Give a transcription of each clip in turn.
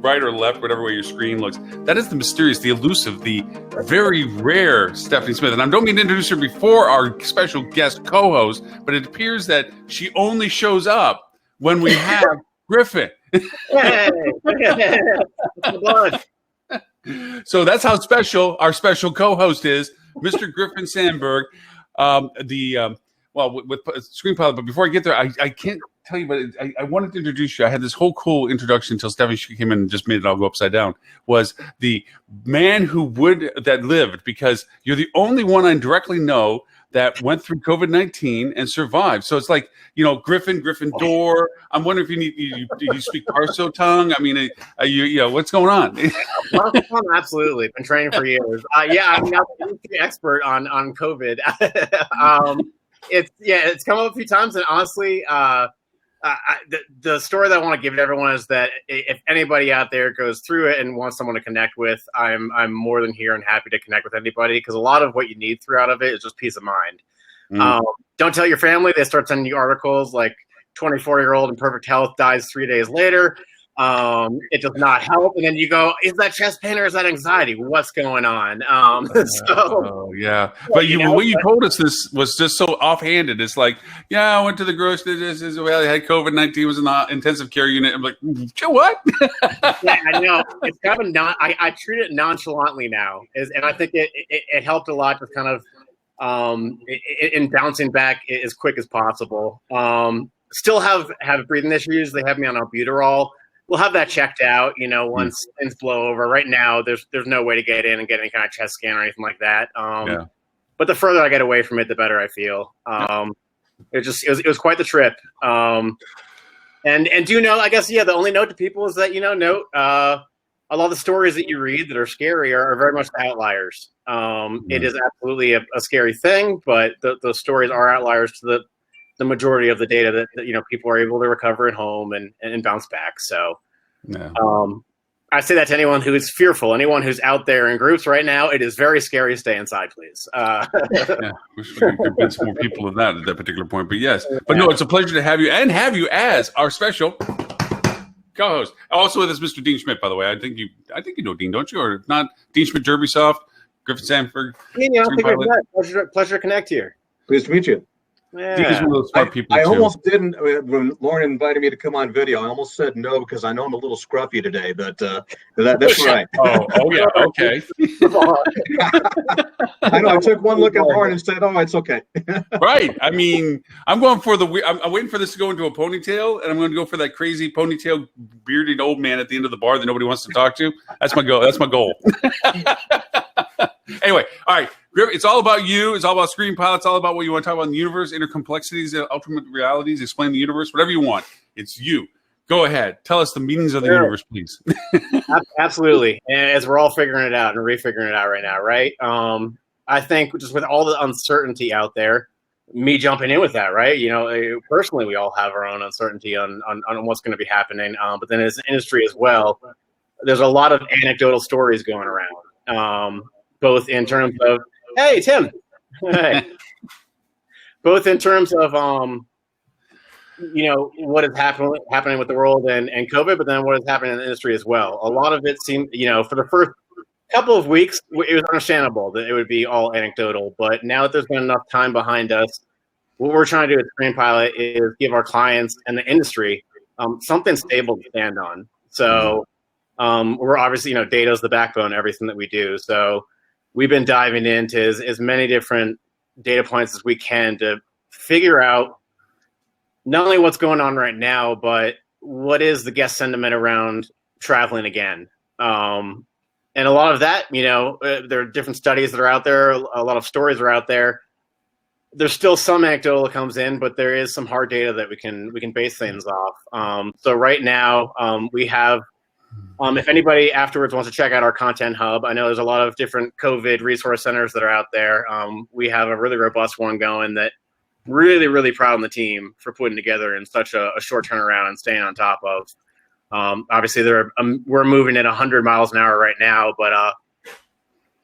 right or left, whatever way your screen looks, that is the mysterious, the elusive, the very rare Stephanie Smith. And I don't mean to introduce her before our special guest co-host, but it appears that she only shows up when we have Griffin. Hey. So that's how special our special co-host is, Mr. Griffin Sandberg. With ScreenPilot. But before I get there, I can't tell you, but I wanted to introduce you. I had this whole cool introduction until Stephanie came in and just made it all go upside down. Was the man that lived, because you're the only one I directly know that went through COVID-19 and survived. So it's like, Griffin Door. I'm wondering if you speak Parso tongue. I mean, what's going on? Absolutely. Been training for years. I'm not the expert on COVID. It's come up a few times, and honestly, the story that I want to give to everyone is that if anybody out there goes through it and wants someone to connect with, I'm more than here and happy to connect with anybody, because a lot of what you need throughout of it is just peace of mind. Don't tell your family. They start sending you articles like 24-year-old in perfect health dies 3 days later. It does not help. And then you go, is that chest pain or is that anxiety? What's going on? Yeah. But what you told us this was just so offhanded. It's like, I went to the grocery. I had COVID-19, was in the intensive care unit. I'm like, what? Yeah, I know. It's kind of I treat it nonchalantly now. And I think it helped a lot with kind of in bouncing back as quick as possible. Still have breathing issues. They have me on albuterol. We'll have that checked out, once things blow over. Right now, there's no way to get in and get any kind of chest scan or anything like that. But the further I get away from it, the better I feel. It was quite the trip. And I guess, the only note to people is that, note a lot of the stories that you read that are scary are very much outliers. It is absolutely a scary thing, but the stories are outliers to the majority of the data that people are able to recover at home and bounce back. So I say that to anyone who is fearful, anyone who's out there in groups right now. It is very scary. Stay inside, please. Wish we could convince more people of that at that particular point. But yes, no, it's a pleasure to have you as our special co-host. Also with us, Mr. Dean Schmit, by the way. I think you know Dean, don't you? Or if not, Dean Schmit, Derbysoft, Griffin Sandberg. Pleasure to connect here. Pleased to meet you. Yeah. Dean is one of those smart people. I almost didn't when Loren invited me to come on video. I almost said no because I know I'm a little scruffy today, but that's right. Oh yeah, okay. I know. I took one look at Loren and said, "Oh, it's okay." Right. I mean, I'm going for I'm waiting for this to go into a ponytail, and I'm going to go for that crazy ponytail, bearded old man at the end of the bar that nobody wants to talk to. That's my goal. That's my goal. Anyway, all right. It's all about you. It's all about ScreenPilot. It's all about what you want to talk about in the universe, intercomplexities, ultimate realities, explain the universe, whatever you want. It's you. Go ahead. Tell us the meanings of the universe, please. Absolutely. And as we're all figuring it out and refiguring it out right now, right? I think just with all the uncertainty out there, me jumping in with that, right? Personally, we all have our own uncertainty on what's going to be happening. But then as an industry as well, there's a lot of anecdotal stories going around, both in terms of, hey, Tim. Hey. Both in terms of, what is happening with the world and COVID, but then what is happening in the industry as well. A lot of it seemed, for the first couple of weeks, it was understandable that it would be all anecdotal. But now that there's been enough time behind us, what we're trying to do at ScreenPilot is give our clients and the industry something stable to stand on. So we're obviously, data is the backbone of everything that we do. So we've been diving into as many different data points as we can to figure out not only what's going on right now, but what is the guest sentiment around traveling again. And a lot of that, there are different studies that are out there. A lot of stories are out there. There's still some anecdotal that comes in, but there is some hard data that we can base things off. So right now we have, if anybody afterwards wants to check out our content hub, I know there's a lot of different COVID resource centers that are out there. We have a really robust one going that really, really proud of the team for putting together in such a short turnaround and staying on top of. Obviously, we're moving at 100 miles an hour right now, but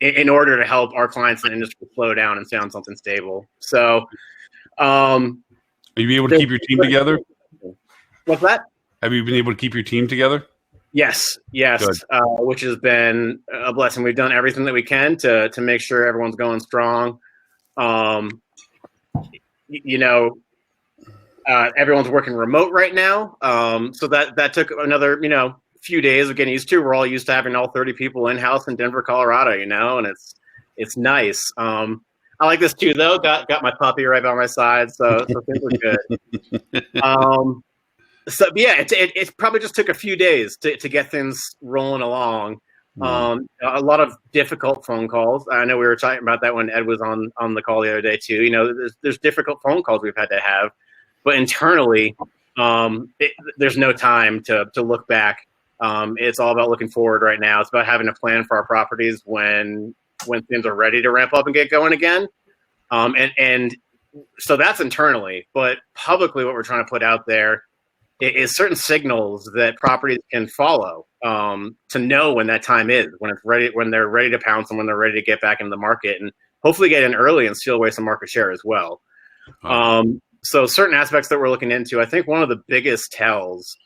in order to help our clients in the industry slow down and stay on something stable. So, have you been able to keep your team together? What's that? Have you been able to keep your team together? Yes, Good. which has been a blessing. We've done everything that we can to make sure everyone's going strong. Everyone's working remote right now, so that took another few days of getting used to. We're all used to having all 30 people in house in Denver, Colorado, and it's nice. I like this too, though. Got my puppy right by my side, so things are good. So yeah, it probably just took a few days to get things rolling along. A lot of difficult phone calls. I know we were talking about that when Ed was on the call the other day too. There's difficult phone calls we've had to have, but internally, there's no time to look back. It's all about looking forward right now. It's about having a plan for our properties when things are ready to ramp up and get going again. And so that's internally, but publicly, what we're trying to put out there is certain signals that properties can follow to know when that time is, when it's ready, when they're ready to pounce and when they're ready to get back into the market and hopefully get in early and steal away some market share as well. So certain aspects that we're looking into, I think one of the biggest tells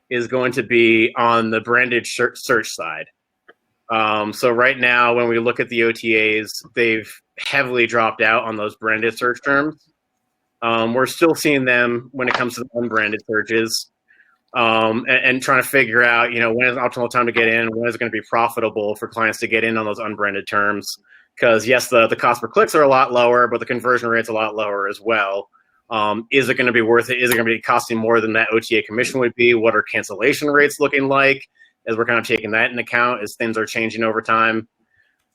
is going to be on the branded search side. So right now, when we look at the OTAs, they've heavily dropped out on those branded search terms. We're still seeing them when it comes to the unbranded searches, and trying to figure out, when is the optimal time to get in, when is it going to be profitable for clients to get in on those unbranded terms. Because yes, the cost per clicks are a lot lower, but the conversion rate's a lot lower as well. Is it going to be worth it? Is it going to be costing more than that OTA commission would be? What are cancellation rates looking like? As we're kind of taking that into account as things are changing over time.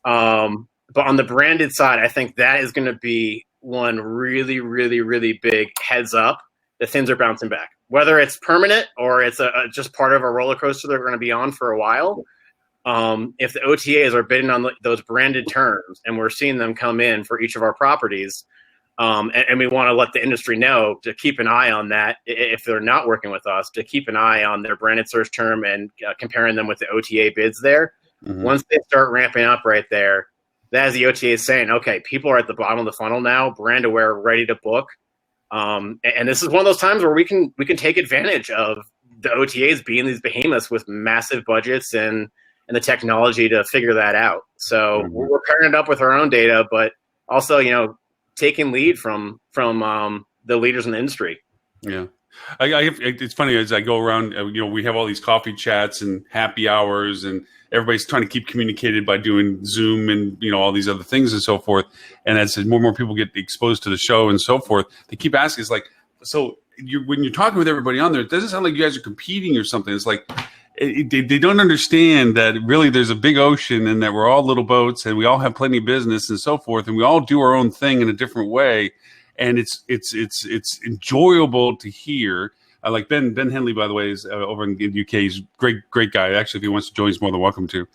But on the branded side, I think that is going to be one really, really, really big heads up that things are bouncing back. Whether it's permanent or it's just part of a roller coaster that we're going to be on for a while. If the OTAs are bidding on those branded terms and we're seeing them come in for each of our properties, and we want to let the industry know to keep an eye on that if they're not working with us, to keep an eye on their branded search term and comparing them with the OTA bids there. Mm-hmm. Once they start ramping up right there, that is the OTA saying, okay, people are at the bottom of the funnel now, brand aware, ready to book. And this is one of those times where we can take advantage of the OTAs being these behemoths with massive budgets and the technology to figure that out. So we're pairing it up with our own data, but also, taking lead from the leaders in the industry. Yeah. It's funny as I go around, we have all these coffee chats and happy hours and everybody's trying to keep communicated by doing Zoom and, all these other things and so forth. And as more and more people get exposed to the show and so forth, they keep asking, it's like, so when you're talking with everybody on there, it doesn't sound like you guys are competing or something. It's like, they don't understand that really there's a big ocean and that we're all little boats and we all have plenty of business and so forth. And we all do our own thing in a different way. And it's enjoyable to hear. Like Ben Henley, by the way, is over in the UK. He's a great guy. Actually, if he wants to join, he's more than welcome to.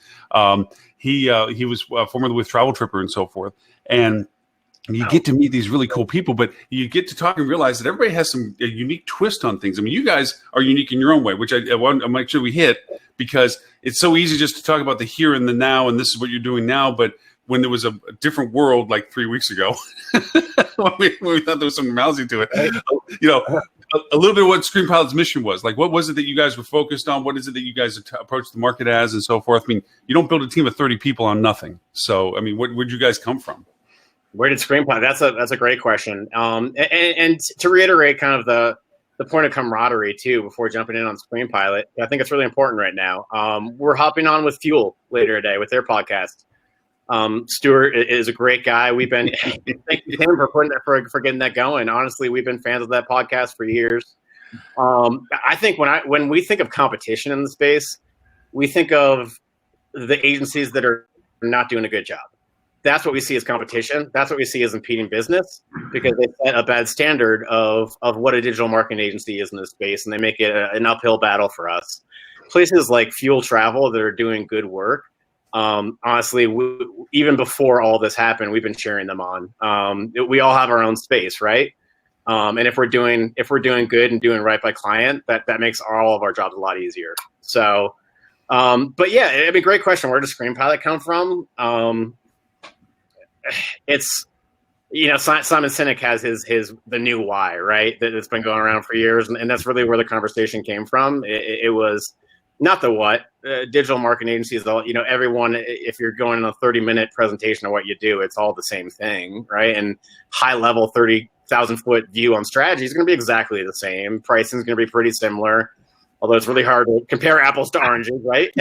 He was formerly with Travel Tripper and so forth. And you get to meet these really cool people, but you get to talk and realize that everybody has a unique twist on things. I mean, you guys are unique in your own way, which I want to make sure we hit, because it's so easy just to talk about the here and the now, and this is what you're doing now. But when there was a different world like 3 weeks ago, when we thought there was some normality to it, a little bit of what ScreenPilot's mission was. Like, what was it that you guys were focused on? What is it that you guys approached the market as and so forth? I mean, you don't build a team of 30 people on nothing. So, I mean, where'd you guys come from? Where did ScreenPilot? That's a great question. And to reiterate kind of the point of camaraderie too, before jumping in on ScreenPilot, I think it's really important right now. We're hopping on with Fuel later today with their podcast. Stuart is a great guy. We've been thank you to him for getting that going. Honestly, we've been fans of that podcast for years. I think when we think of competition in the space, we think of the agencies that are not doing a good job. That's what we see as competition. That's what we see as impeding business, because they set a bad standard of what a digital marketing agency is in this space, and they make it an uphill battle for us. Places like Fuel Travel that are doing good work, honestly, even before all this happened, we've been cheering them on. We all have our own space, right? And if we're doing good and doing right by client, that makes all of our jobs a lot easier. So, but yeah, it'd be a great question. Where does ScreenPilot come from? It's, Simon Sinek has the new why, right? That's been going around for years. And that's really where the conversation came from. It was not the what, digital marketing agencies, everyone, if you're going on a 30-minute presentation of what you do, it's all the same thing, right? And high level 30,000-foot view on strategy is going to be exactly the same. Pricing is going to be pretty similar, although it's really hard to compare apples to oranges, right?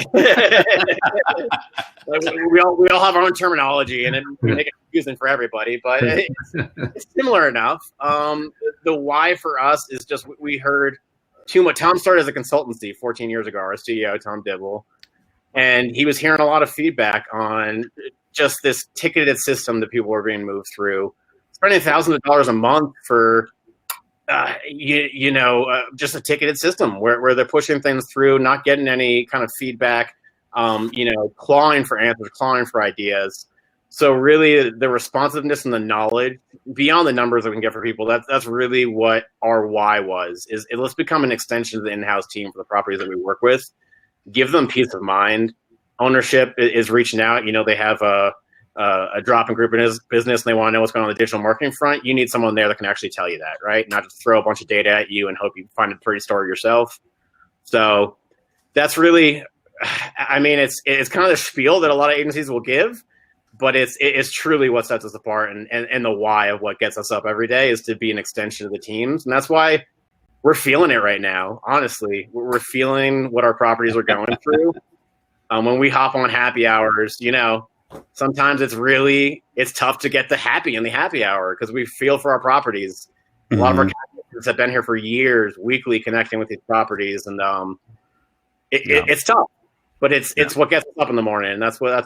we all have our own terminology, and it make it confusing for everybody, but it's similar enough. The why for us is just we heard too much. Tom started as a consultancy 14 years ago, our CEO, Tom Dibble, and he was hearing a lot of feedback on just this ticketed system that people were being moved through, spending thousands of dollars a month for just a ticketed system where they're pushing things through, not getting any kind of feedback, clawing for answers, clawing for ideas. So really the responsiveness and the knowledge beyond the numbers that we can get for people, that's really what our why was, is let's become an extension of the in-house team for the properties that we work with, give them peace of mind. Ownership is reaching out. They have a drop-in group in his business and they want to know what's going on the digital marketing front. You need someone there that can actually tell you that, right? Not just throw a bunch of data at you and hope you find a pretty story yourself. So that's really, it's kind of the spiel that a lot of agencies will give, but it's truly what sets us apart and the why of what gets us up every day is to be an extension of the teams. And that's why we're feeling it right now. Honestly, we're feeling what our properties are going through. When we hop on happy hours, sometimes it's tough to get the happy in the happy hour because we feel for our properties. A lot of our candidates have been here for years, weekly connecting with these properties, and it's tough, but it's what gets us up in the morning, and that's why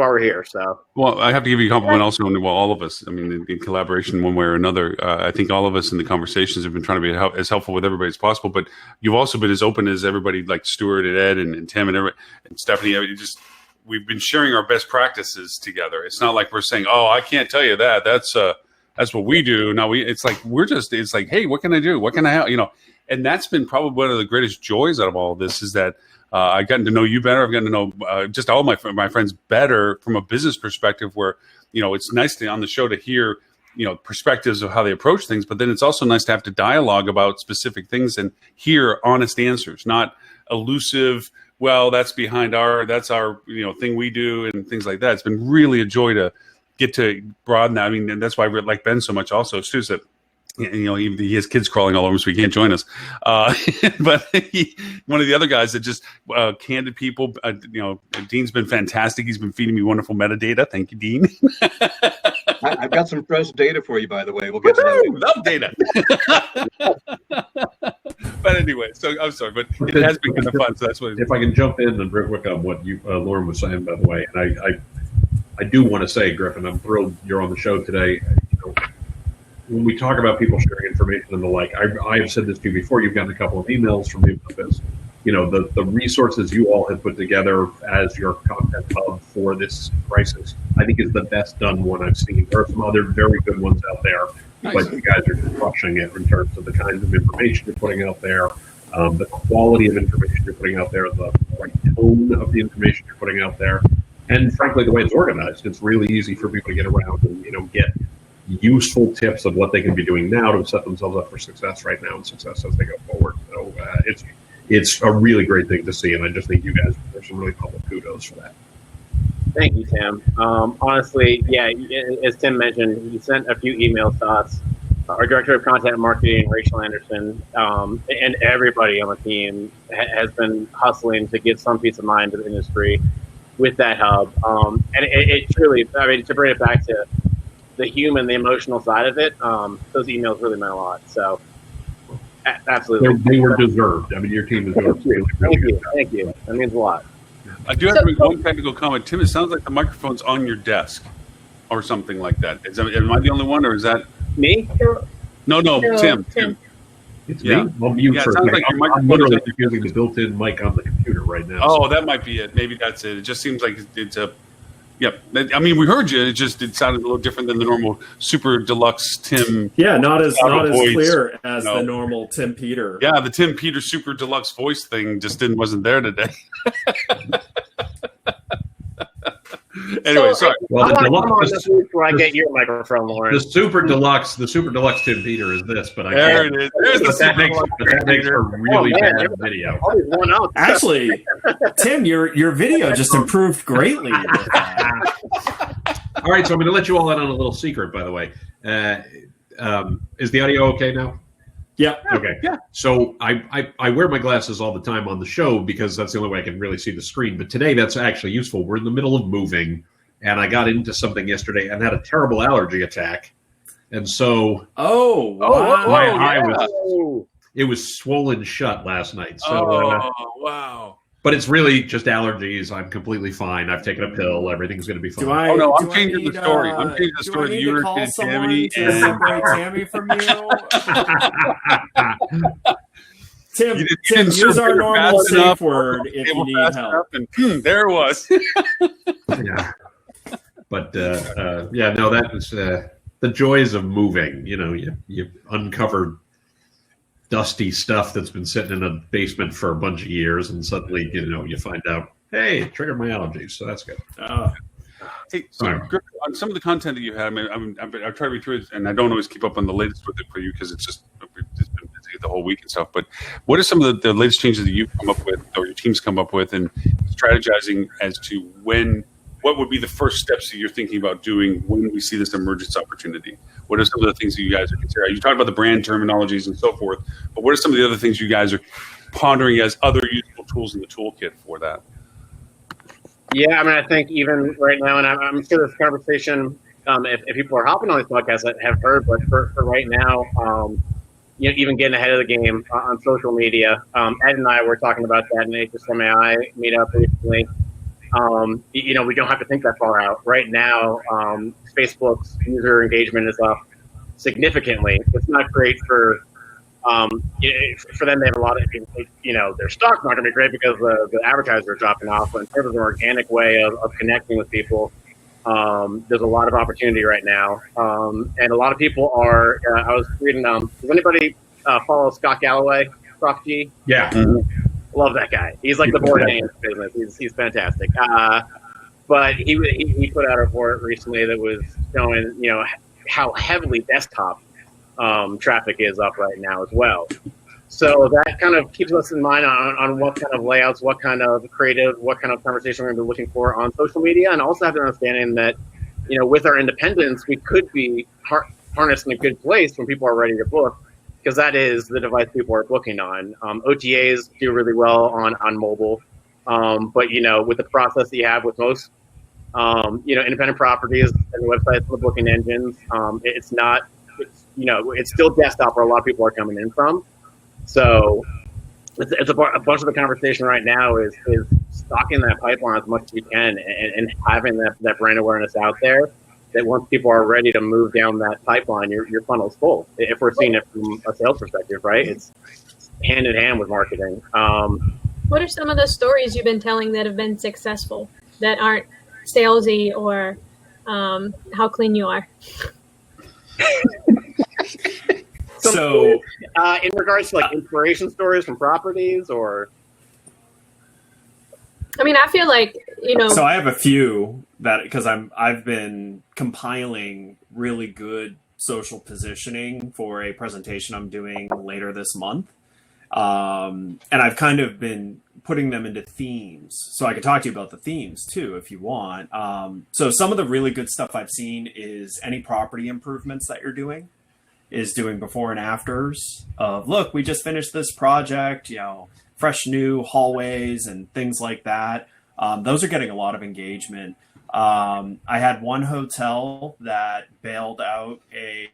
we're here. So, well, I have to give you a compliment also on all of us. In collaboration one way or another. I think all of us in the conversations have been trying to be as helpful with everybody as possible. But you've also been as open as everybody, like Stuart and Ed and Tim and Stephanie. We've been sharing our best practices together. It's not like we're saying, "Oh, I can't tell you that. That's what we do." No, it's like, "Hey, what can I do? What can I help?" And that's been probably one of the greatest joys out of all of this is that I've gotten to know you better. I've gotten to know just all my friends better from a business perspective. Where it's nice on the show to hear perspectives of how they approach things, but then it's also nice to have to dialogue about specific things and hear honest answers, not elusive. Well, that's our thing we do and things like that. It's been really a joy to get to broaden that. And that's why I like Ben so much also. Stu's that, he has kids crawling all over him, so he can't join us. But one of the other guys that just candid people, Dean's been fantastic. He's been feeding me wonderful metadata. Thank you, Dean. I've got some fresh data for you, by the way. We'll get to that. Love data. But anyway, so I'm sorry, but it has been kind of fun. So that's what. If I can jump in and real quick on what Loren was saying, by the way, and I do want to say, Griffin, I'm thrilled you're on the show today. When we talk about people sharing information and the like, I have said this to you before. You've gotten a couple of emails from me about this. The resources you all have put together as your content hub for this crisis, I think is the best done one I've seen. There are some other very good ones out there, but you guys are just crushing it in terms of the kinds of information you're putting out there, the quality of information you're putting out there, the right tone of the information you're putting out there, and frankly, the way it's organized. It's really easy for people to get around and get useful tips of what they can be doing now to set themselves up for success right now and success as they go forward. So it's a really great thing to see, and I just think you guys deserve some really public kudos for that. Thank you, Tim. Honestly, as Tim mentioned, he sent a few emails to us. Our director of content and marketing, Rachel Anderson, and everybody on the team has been hustling to give some peace of mind to the industry with that hub. And it truly, to bring it back to the human, the emotional side of it, those emails really meant a lot. So, absolutely. They were deserved. Your team is doing really good. Thank you. That means a lot. I do have to make one technical comment. Tim, it sounds like the microphone's on your desk or something like that. Am I the only one, or is that me? No, Tim. It's me. Well, it sounds like your microphone. I'm literally using the built-in mic on the computer right now. Oh, that might be it. Maybe that's it. It just seems like it's a. Yep. We heard you. It sounded a little different than the normal super deluxe Tim. Yeah, not as voice. clear as the normal Tim Peter. Yeah, the Tim Peter super deluxe voice thing just wasn't there today. Anyway, sorry. Well, the I want to come on deluxe, this week where I get your microphone, Loren. the super deluxe Tim Peter is this, but I There can't. it is. There's the But that super makes, deluxe but that makes for Peter. really Oh, man, bad video. Always one up. Actually, Tim, your video just improved greatly with that. All right, so I'm going to let you all in on a little secret, by the way. Is the audio okay now? Yeah. Okay. Yeah. So I wear my glasses all the time on the show because that's the only way I can really see the screen. But today that's actually useful. We're in the middle of moving, and I got into something yesterday and had a terrible allergy attack. And so Oh, wow. my Oh, eye yeah. it was swollen shut last night. So, Wow. but it's really just allergies. I'm completely fine. I've taken a pill. Everything's going to be fine. Do I? Oh, no, I'm do I changing the need, story. I'm changing the do story I to need you to and call someone Tammy to and- separate Tammy from you? Tim, You Tim, didn't use serve our dinner normal fast safe enough, word or if table you need fast help. enough, and there it was. Yeah. But yeah, no, that was the joys of moving. You know, you uncover dusty stuff that's been sitting in a basement for a bunch of years, and suddenly you find out, hey, it triggered my allergies, so that's good. Hey, so All right. Griffin, on some of the content that you had, I mean, I try to read through it, and I don't always keep up on the latest with it for you because it's been busy the whole week and stuff. But what are some of the latest changes that you've come up with, or your team's come up with, and strategizing as to what would be the first steps that you're thinking about doing when we see this emergence opportunity? What are some of the things that you guys are considering? You talked about the brand terminologies and so forth, but what are some of the other things you guys are pondering as other useful tools in the toolkit for that? Yeah, I mean, I think even right now, and I'm sure this conversation, if people are hopping on this podcast that have heard, but for right now, even getting ahead of the game on social media. Ed and I were talking about that in the HSMAI meetup recently. We don't have to think that far out. Right now, Facebook's user engagement is up significantly. It's not great for them. They have a lot of, their stock's not going to be great because the advertisers are dropping off. But in terms of an organic way of connecting with people, there's a lot of opportunity right now. And a lot of people are, I was reading, does anybody follow Scott Galloway, Prof G? Yeah. Love that guy. He's like the board game business. He's fantastic. But he put out a report recently that was showing, how heavily desktop traffic is up right now as well. So that kind of keeps us in mind on what kind of layouts, what kind of creative, what kind of conversation we're going to be looking for on social media, and also have an understanding that, with our independence, we could be harnessed in a good place when people are ready to book, because that is the device people are booking on. OTAs do really well on mobile, but with the process that you have with most, independent properties and the websites and the booking engines, it's still desktop where a lot of people are coming in from. So it's a bunch of the conversation right now is stocking that pipeline as much as you can and having that brand awareness out there, that once people are ready to move down that pipeline, your funnel's full. If we're seeing it from a sales perspective, right? It's hand in hand with marketing. What are some of the stories you've been telling that have been successful that aren't salesy or how clean you are? So, in regards to inspiration stories from properties, or I mean, I feel like So I have a few that because I've been compiling really good social positioning for a presentation I'm doing later this month, and I've kind of been putting them into themes. So I can talk to you about the themes too if you want. So some of the really good stuff I've seen is any property improvements that you're doing. Is doing before and afters of, look, we just finished this project, fresh new hallways and things like that. Those are getting a lot of engagement. I had one hotel that bailed out a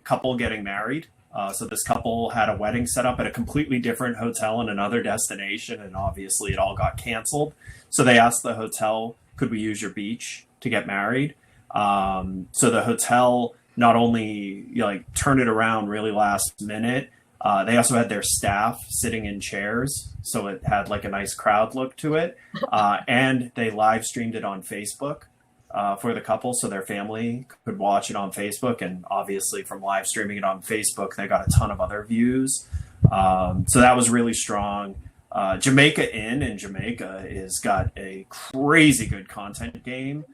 couple getting married. So this couple had a wedding set up at a completely different hotel in another destination, and obviously it all got canceled. So they asked the hotel, could we use your beach to get married? So the hotel not only turn it around really last minute, they also had their staff sitting in chairs, so it had a nice crowd look to it, and they live streamed it on Facebook for the couple, so their family could watch it on Facebook. And obviously, from live streaming it on Facebook, they got a ton of other views. So that was really strong. Jamaica Inn in Jamaica is got a crazy good content game.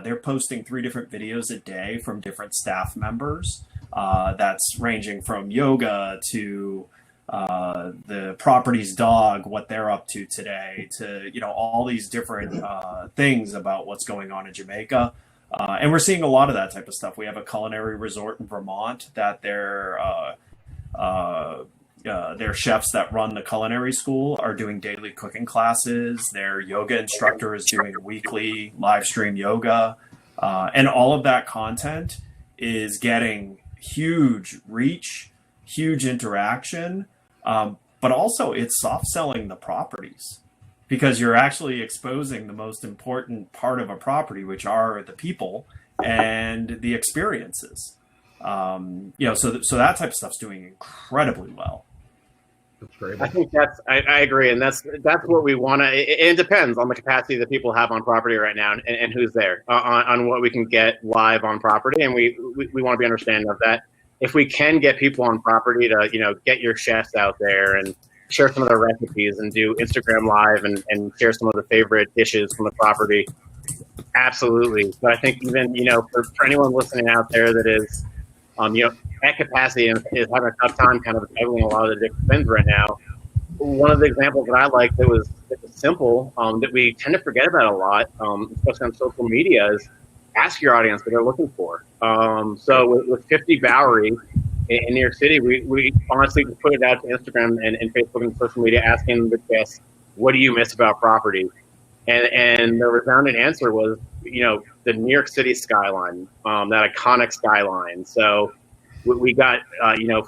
They're posting 3 different videos a day from different staff members. That's ranging from yoga to the property's dog, what they're up to today, to all these different things about what's going on in Jamaica. And we're seeing a lot of that type of stuff. We have a culinary resort in Vermont that their chefs that run the culinary school are doing daily cooking classes. Their yoga instructor is doing weekly live stream yoga. And all of that content is getting huge reach, huge interaction. But also it's soft selling the properties, because you're actually exposing the most important part of a property, which are the people and the experiences. So that type of stuff's doing incredibly well. That's great. I think I agree, and that's what we want to. It depends on the capacity that people have on property right now, and who's there on what we can get live on property, and we want to be understanding of that. If we can get people on property to get your chefs out there and share some of their recipes and do Instagram live and share some of the favorite dishes from the property, absolutely. But I think even for anyone listening out there that is at capacity and is having a tough time kind of juggling a lot of the different things right now, one of the examples that I like that was simple, that we tend to forget about a lot, especially on social media, is ask your audience what they're looking for. So with 50 Bowery in New York City, we honestly just put it out to Instagram and Facebook and social media asking the guests, what do you miss about property? And the resounding answer was, the New York City skyline, that iconic skyline. So we got,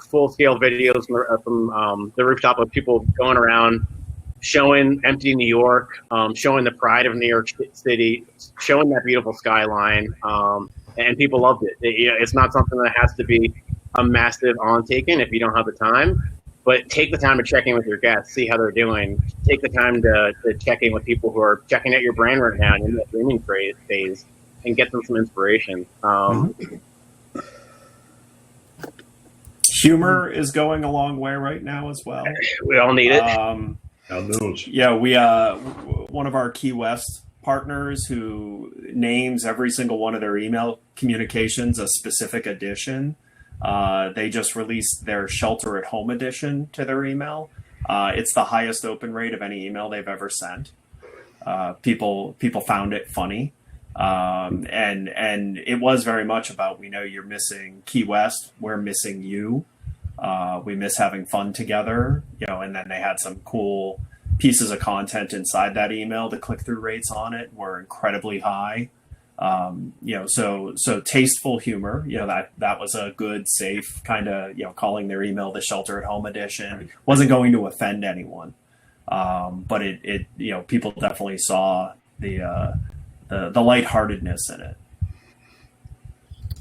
full-scale videos from the rooftop of people going around, showing empty New York, showing the pride of New York City, showing that beautiful skyline, and people loved it. It's not something that has to be a massive on-taken if you don't have the time, but take the time to check in with your guests, see how they're doing. Take the time to check in with people who are checking out your brand right now in that dreaming phase, and get them some inspiration. Humor is going a long way right now as well. We all need it. Yeah, we one of our Key West partners who names every single one of their email communications a specific edition. They just released their Shelter at Home edition to their email. It's the highest open rate of any email they've ever sent. People found it funny. And it was very much about, we know you're missing Key West, we're missing you. We miss having fun together, and then they had some cool pieces of content inside that email. The click-through rates on it were incredibly high. So tasteful humor, that was a good, safe kind of, calling their email the Shelter at Home edition. Wasn't going to offend anyone. But it people definitely saw the lightheartedness in it.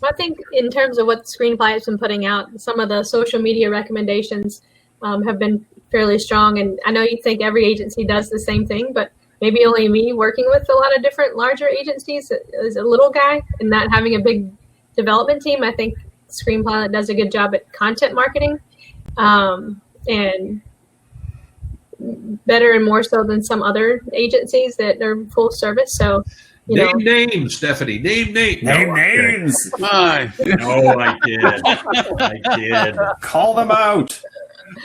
I think in terms of what ScreenPilot has been putting out, some of the social media recommendations have been fairly strong. And I know you think every agency does the same thing, but maybe only me working with a lot of different larger agencies as a little guy and not having a big development team. I think ScreenPilot does a good job at content marketing, and better and more so than some other agencies that are full service. So, Name names, Stephanie. Name names. Name names. Come on. No, I kid. Call them out.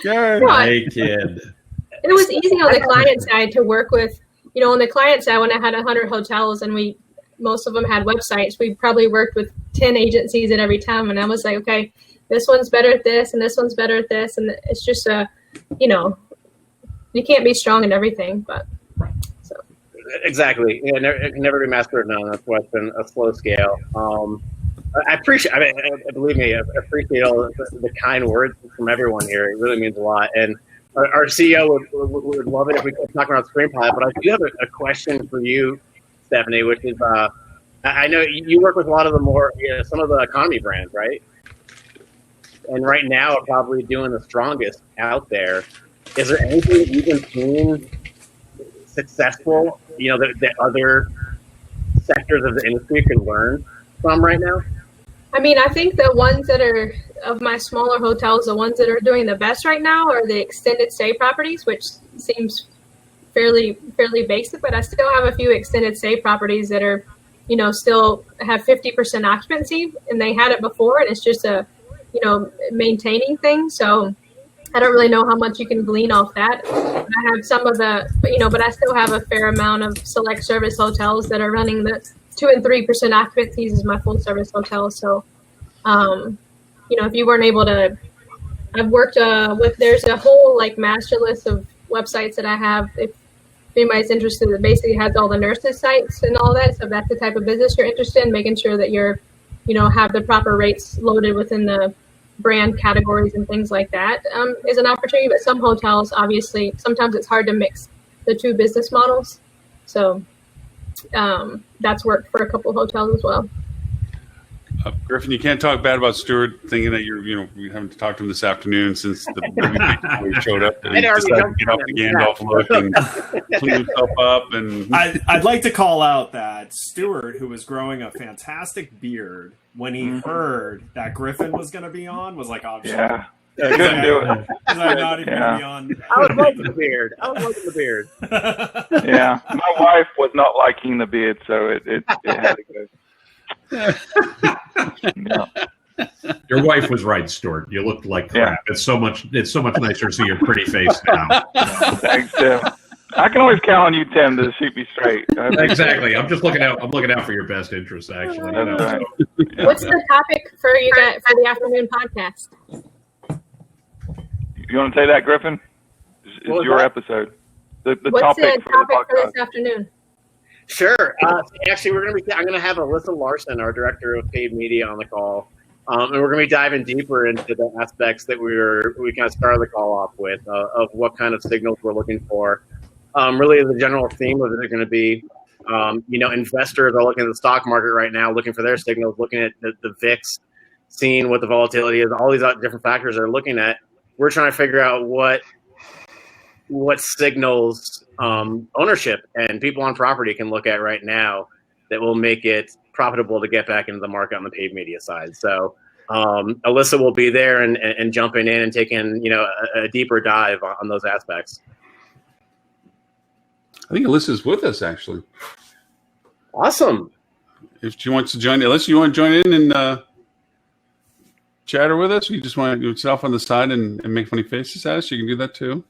I kid. It was easy on the client side to work with. On the client side, when I had 100 hotels and most of them had websites, we probably worked with 10 agencies at every time. And I was like, okay, this one's better at this and this one's better at this. And it's just you can't be strong in everything, but so. Exactly. It can never be master of none. That's why it's been a slow scale. I appreciate, believe me, I appreciate all the kind words from everyone here. It really means a lot. And our CEO would love it if we could talk about ScreenPilot, but I do have a question for you, Stephanie, which is, I know you work with a lot of the some of the economy brands, right? And right now are probably doing the strongest out there. Is there anything that you've been seeing successful, that other sectors of the industry can learn from right now? I mean, I think the ones that are, of my smaller hotels, the ones that are doing the best right now are the extended stay properties, which seems fairly basic, but I still have a few extended stay properties that are, still have 50% occupancy, and they had it before, and it's just a, maintaining thing. So I don't really know how much you can glean off that. I have some of the, but I still have a fair amount of select service hotels that are running the 2 and 3% occupancies as my full service hotel. So, if you weren't able to, I've worked with, there's a whole like master list of websites that I have. If anybody's interested, it basically has all the nurses sites and all that. So if that's the type of business you're interested in, making sure that you're, have the proper rates loaded within the brand categories and things like that is an opportunity. But some hotels, obviously, sometimes it's hard to mix the two business models. So that's worked for a couple of hotels as well. Griffin, you can't talk bad about Stuart, thinking that you're, we haven't talked to him this afternoon since the showed up. And he decided to get off the Gandalf look and clean himself up. And I'd like to call out that Stuart, who was growing a fantastic beard, when he heard that Griffin was going to be on, was like, "Oh, yeah, I couldn't do it. I'm not even going to be on." I was liking the beard. Yeah, my wife was not liking the beard, so it had to go. No. Your wife was right, Stuart. You looked like crap. Yeah. It's so much nicer to see your pretty face now. Thanks, Tim. I can always count on you, Tim, to shoot me straight. Exactly. I'm just looking out. I'm looking out for your best interests, actually. Right. What's the topic for you guys for the afternoon podcast? You want to say that, Griffin? It's your episode. What's the topic for this afternoon? Sure. Actually, I'm going to have Alyssa Larson, our director of paid media, on the call, and we're going to be diving deeper into the aspects that we kind of started the call off with of what kind of signals we're looking for. Really, the general theme of it is going to be, investors are looking at the stock market right now, looking for their signals, looking at the VIX, seeing what the volatility is, all these different factors they're looking at. We're trying to figure out what signals ownership and people on property can look at right now that will make it profitable to get back into the market on the paid media side. So Alyssa will be there and jumping in and taking a deeper dive on those aspects. I think Alyssa's with us, actually. Awesome. If she wants to join, Alyssa, you want to join in and chatter with us? Or you just want to sit off on the side and make funny faces at us? You can do that too.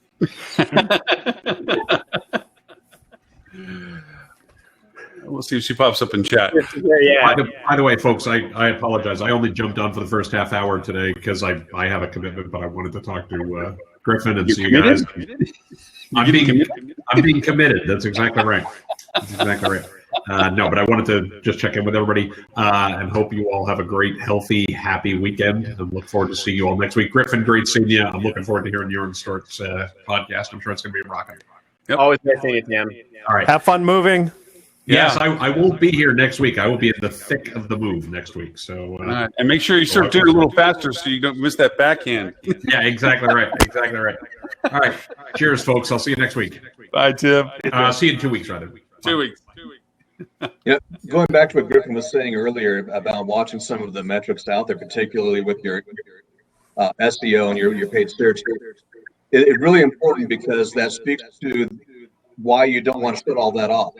We'll see if she pops up in chat. Yeah. By the way, folks, I apologize. I only jumped on for the first half hour today because I have a commitment, but I wanted to talk to Griffin and see you guys. I'm being committed. That's exactly right. No, but I wanted to just check in with everybody and hope you all have a great, healthy, happy weekend, and look forward to seeing you all next week. Griffin, great seeing you. I'm looking forward to hearing your and Stuart's podcast. I'm sure it's going to be rocking. Yep. Always nice seeing you, Tim. All right. Have fun moving. Yes, I won't be here next week. I will be in the thick of the move next week. So and make sure you start doing it a little faster so you don't miss that backhand. Yeah, exactly right. All right. Cheers, folks. I'll see you next week. Bye, Tim. See you in 2 weeks, rather. 2 weeks. Yep. Going back to what Griffin was saying earlier about watching some of the metrics out there, particularly with your SEO and your paid search, it's really important because that speaks to why you don't want to shut all that off.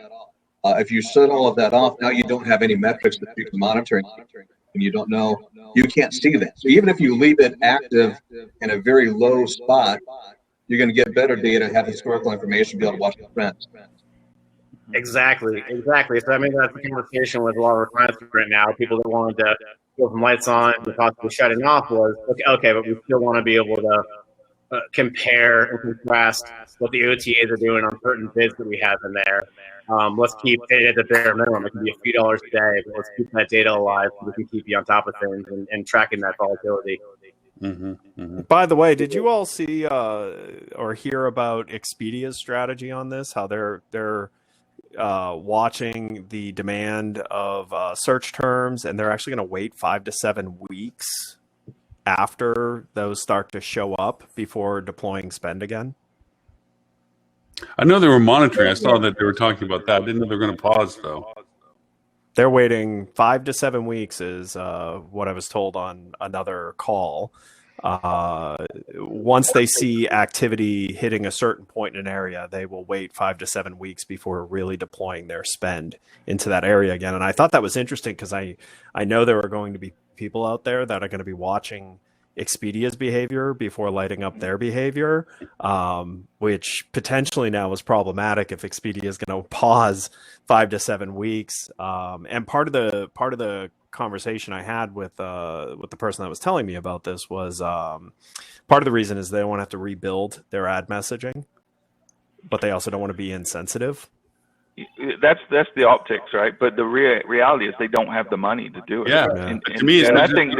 If you shut all of that off, now you don't have any metrics that you can monitor, and you don't know, you can't see that. So even if you leave it active in a very low spot, you're going to get better data, have historical information, be able to watch the trends. Exactly. So I mean, that's the conversation with a lot of our clients right now. People that wanted to go from lights on to possibly shutting off was, okay, but we still want to be able to compare and contrast what the OTAs are doing on certain bids that we have in there. Let's keep it at the bare minimum. It can be a few dollars a day, but let's keep that data alive so we can keep you on top of things and tracking that volatility. Mm-hmm, mm-hmm. By the way, did you all see or hear about Expedia's strategy on this? How they're watching the demand of search terms, and they're actually going to wait 5 to 7 weeks after those start to show up before deploying spend again. I know they were monitoring. I saw that they were talking about that. I didn't know they were going to pause, though. They're waiting 5 to 7 weeks is what I was told on another call. Once they see activity hitting a certain point in an area, they will wait 5 to 7 weeks before really deploying their spend into that area again. And I thought that was interesting because I know there are going to be people out there that are going to be watching Expedia's behavior before lighting up their behavior, which potentially now is problematic if Expedia is going to pause 5 to 7 weeks. And part of the conversation I had with the person that was telling me about this was part of the reason is they don't want to have to rebuild their ad messaging, but they also don't want to be insensitive. That's the optics, right? But the reality is they don't have the money to do it. Yeah, and to me, I think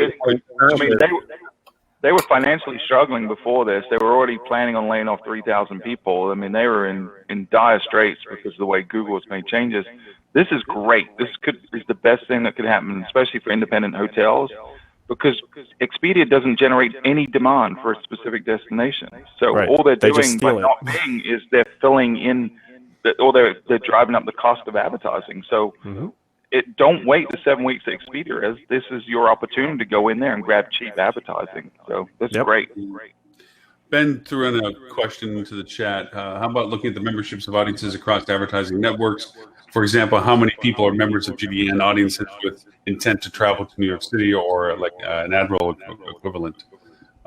they were financially struggling before this. They were already planning on laying off 3,000 people. I mean, they were in dire straits because of the way Google has made changes. This is great. This is the best thing that could happen, especially for independent hotels, because Expedia doesn't generate any demand for a specific destination. So Right. all they're They doing just by steal it. not paying is they're filling in, or they're driving up the cost of advertising. So don't wait the 7 weeks that Expedia is. This is your opportunity to go in there and grab cheap advertising. So that's great. Ben threw in a question into the chat. How about looking at the memberships of audiences across advertising networks? For example, how many people are members of GDN audiences with intent to travel to New York City or like an Admiral equivalent?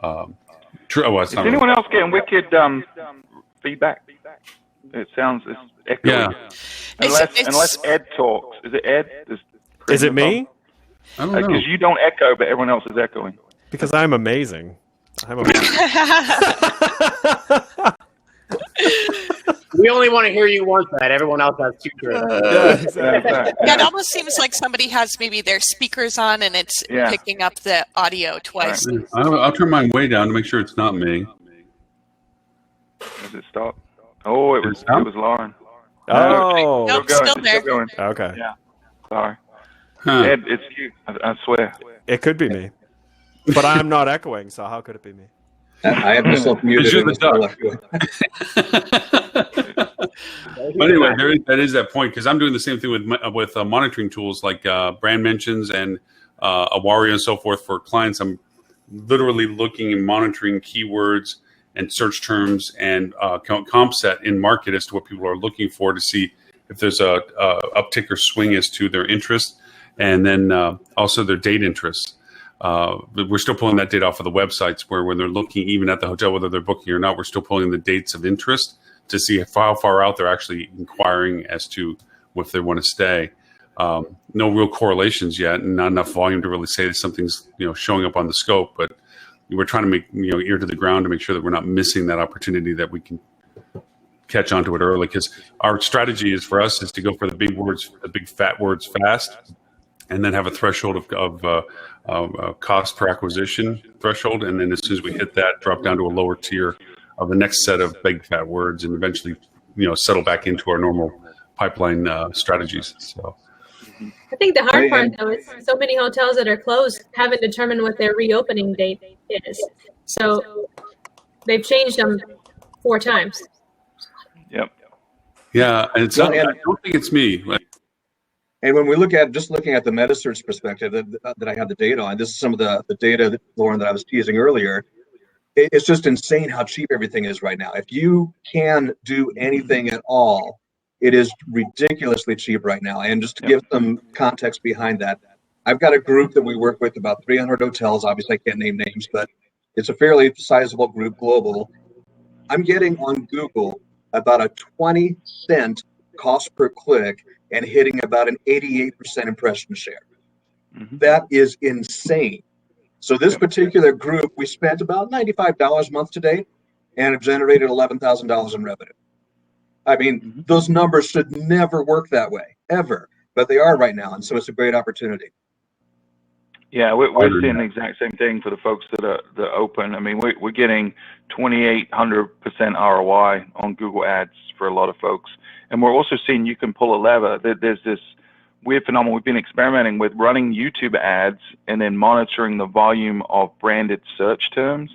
Is anyone else getting wicked feedback? It's echoey. Yeah. Unless Ed talks. Is it Ed? Is it me? I don't know. Because you don't echo, but everyone else is echoing. Because I'm amazing. We only want to hear you once, Matt. Everyone else has two trips. Yeah, it almost seems like somebody has maybe their speakers on and it's picking up the audio twice. Right. I'll turn mine way down to make sure it's not me. Does it stop? Oh, it was Loren. Oh, nope, still there. Still going. Okay. Yeah. Sorry. Huh. Ed, it's you. I swear. It could be me, but I'm not echoing. So how could it be me? I have myself muted. You're the But anyway, that is that point because I'm doing the same thing with monitoring tools like brand mentions and Awario and so forth for clients. I'm literally looking and monitoring keywords and search terms and comp set in market as to what people are looking for to see if there's a uptick or swing as to their interest, and then also their date interests. We're still pulling that data off of the websites where when they're looking even at the hotel, whether they're booking or not, we're still pulling the dates of interest to see how far out they're actually inquiring as to if they want to stay. No real correlations yet, and not enough volume to really say that something's showing up on the scope. But we're trying to make ear to the ground to make sure that we're not missing that opportunity, that we can catch onto it early. Because our strategy is to go for the big words, the big fat words fast, and then have a threshold of cost per acquisition threshold, and then as soon as we hit that, drop down to a lower tier of the next set of big fat words, and eventually, settle back into our normal pipeline strategies. So, I think the hard part though is so many hotels that are closed haven't determined what their reopening date is. So they've changed them 4 times. Yep. Yeah, and I don't think it's me. And when we looking at the metasearch perspective that I have the data on, this is some of the data that Loren that I was teasing earlier. It's just insane how cheap everything is right now. If you can do anything at all, it is ridiculously cheap right now. And just to give some context behind that, I've got a group that we work with, about 300 hotels. Obviously, I can't name names, but it's a fairly sizable group, global. I'm getting on Google about a 20-cent cost per click and hitting about an 88% impression share. That is insane. So this particular group, we spent about $95 a month to date and have generated $11,000 in revenue. I mean, those numbers should never work that way, ever, but they are right now, and so it's a great opportunity. Yeah, we're seeing the exact same thing for the folks that are open. I mean, we're getting 2,800% ROI on Google Ads for a lot of folks. And we're also seeing you can pull a lever. There's this weird phenomenon. We've been experimenting with running YouTube ads and then monitoring the volume of branded search terms.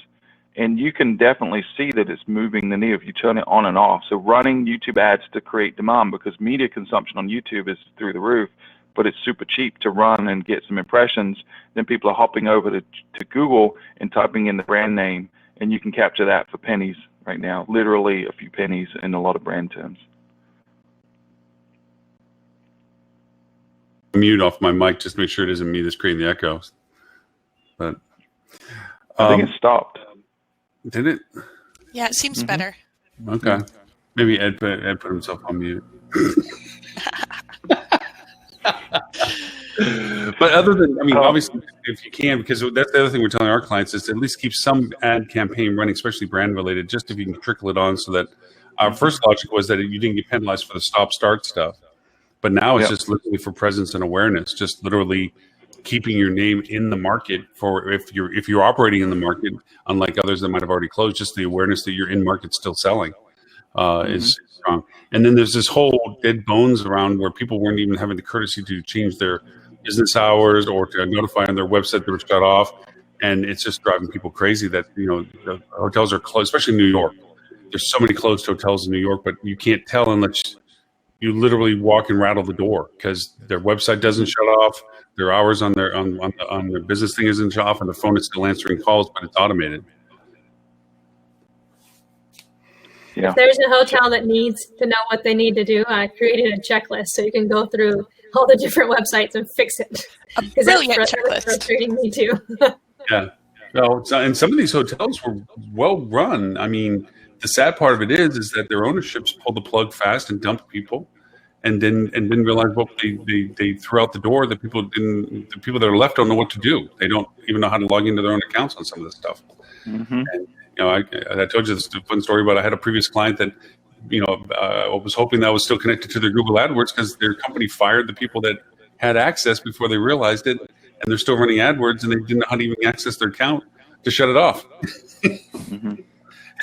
And you can definitely see that it's moving the needle if you turn it on and off. So running YouTube ads to create demand, because media consumption on YouTube is through the roof. but it's super cheap to run and get some impressions, then people are hopping over to Google and typing in the brand name, and you can capture that for pennies right now, literally a few pennies in a lot of brand terms. Mute off my mic just to make sure it isn't me that's creating the echoes. But I think it stopped. Did it? Yeah, it seems better. Okay. Maybe Ed put himself on mute. But other than, I mean, obviously, if you can, because that's the other thing we're telling our clients is to at least keep some ad campaign running, especially brand related, just if you can trickle it on so that our first logic was that you didn't get penalized for the stop-start stuff. But now it's just literally for presence and awareness, just literally keeping your name in the market for if you're operating in the market, unlike others that might have already closed, just the awareness that you're in market still selling is strong. And then there's this whole dead bones around where people weren't even having the courtesy to change their business hours or to notify on their website they were shut off. And it's just driving people crazy that, you know, the hotels are closed, especially in New York. There's so many closed hotels in New York, but you can't tell unless you literally walk and rattle the door because their website doesn't shut off. Their hours on their on their business thing isn't shut off, and the phone is still answering calls, but it's automated. Yeah. If there's a hotel that needs to know what they need to do, I created a checklist so you can go through all the different websites and fix it. A brilliant checklist. Frustrating me too. Yeah. Well, and some of these hotels were well run. I mean, the sad part of it is that their ownerships pulled the plug fast and dumped people, and didn't realize what they threw out the door. The people that are left don't know what to do. They don't even know how to log into their own accounts on some of this stuff. And, you know, I told you this fun story about I had a previous client that, you know, was hoping that I was still connected to their Google AdWords because their company fired the people that had access before they realized it, and they're still running AdWords and they didn't know how to even access their account to shut it off.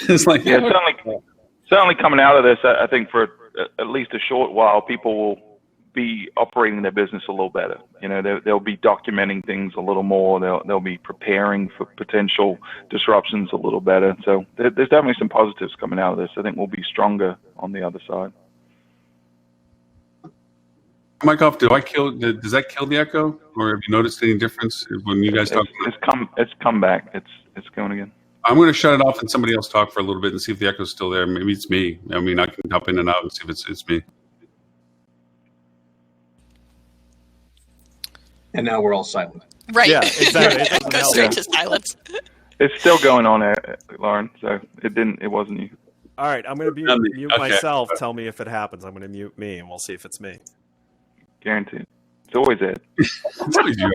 It's like, certainly coming out of this, I think for at least a short while, people will be operating their business a little better. You know, they'll be documenting things a little more. They'll be preparing for potential disruptions a little better. So there's definitely some positives coming out of this. I think we'll be stronger on the other side. Mike, does that kill the echo, or have you noticed any difference when you guys talk? It's come back. It's going again. I'm going to shut it off and somebody else talk for a little bit and see if the echo's still there. Maybe it's me. I mean, I can hop in and out and see if it's me. And now we're all silent. Right. Yeah, exactly. It Go straight to silence. It's still going on, Loren. So it wasn't you. All right, I'm going to mute myself. Tell me if it happens. I'm going to mute me, and we'll see if it's me. Guaranteed. It's always Ed. It's always you,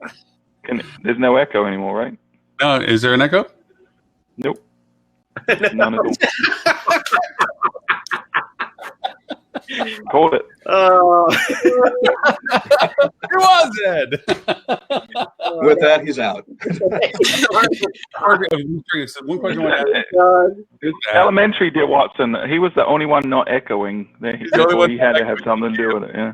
Ed. There's no echo anymore, right? No, is there an echo? Nope. None at all. Called it. It was Ed. With that, he's out. One question I want to ask. Elementary, dear Watson. He was the only one not echoing. He had to have something to do with it. Yeah.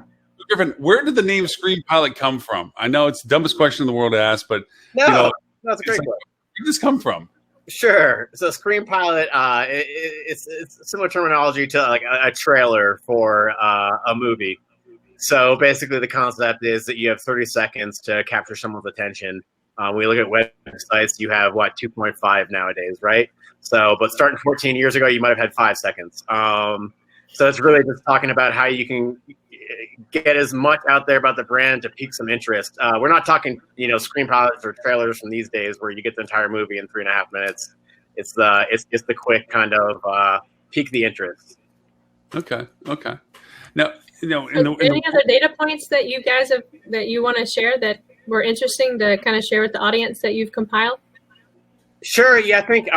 Griffin, where did the name ScreenPilot come from? I know it's the dumbest question in the world to ask, but that's a great question. Where did this come from? Sure. So ScreenPilot, it's similar terminology to like a trailer for a movie. So basically, the concept is that you have 30 seconds to capture someone's attention. When you look at websites, you have 2.5 nowadays, right? So, but starting 14 years ago, you might have had 5 seconds. So it's really just talking about how you can get as much out there about the brand to pique some interest. We're not talking, ScreenPilots or trailers from these days where you get the entire movie in 3.5 minutes. It's the quick kind of pique the interest. Okay. Now, any other data points that you guys have that you want to share that were interesting to kind of share with the audience that you've compiled? Sure. Yeah, I think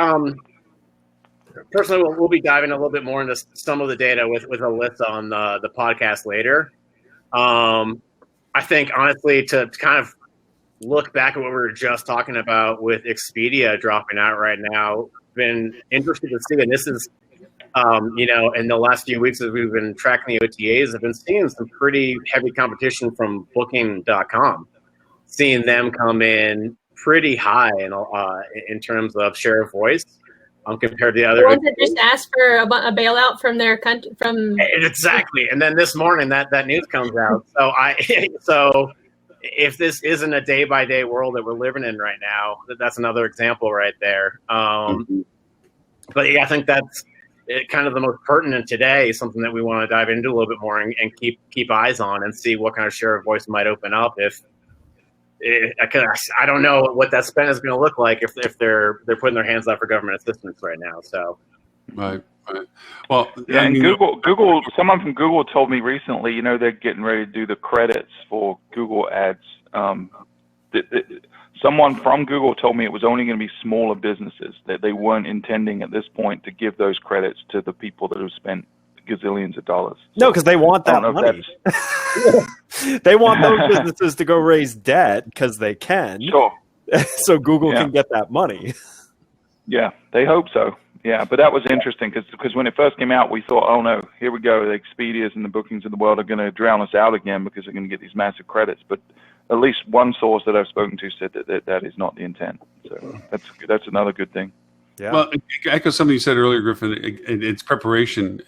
personally we'll be diving a little bit more into some of the data with Alyssa on the podcast later. I think honestly to kind of look back at what we were just talking about with Expedia dropping out right now, been interested to see, and this is in the last few weeks as we've been tracking the OTAs, I've been seeing some pretty heavy competition from Booking.com, seeing them come in pretty high in terms of share of voice. compared to the other. The ones that just asked for a bailout from their country, exactly. And then this morning that news comes out. So if this isn't a day-by-day world that we're living in right now, that's another example right there. But yeah, I think that's kind of the most pertinent today, something that we want to dive into a little bit more and keep eyes on and see what kind of share of voice might open up. I don't know what that spend is going to look like if they're putting their hands out for government assistance right now. So, right. Well, yeah, and Google. Someone from Google told me recently, they're getting ready to do the credits for Google Ads. Someone from Google told me it was only going to be smaller businesses, that they weren't intending at this point to give those credits to the people that have spent gazillions of dollars. No, because they want that money. They want those businesses to go raise debt because they can. Sure. So Google can get that money. Yeah, they hope so. Yeah, but that was interesting because when it first came out, we thought, oh no, here we go. The Expedias and the Bookings of the world are going to drown us out again because they're going to get these massive credits. But at least one source that I've spoken to said that is not the intent. So that's another good thing. Yeah. Well, echo something you said earlier, Griffin. It's preparation.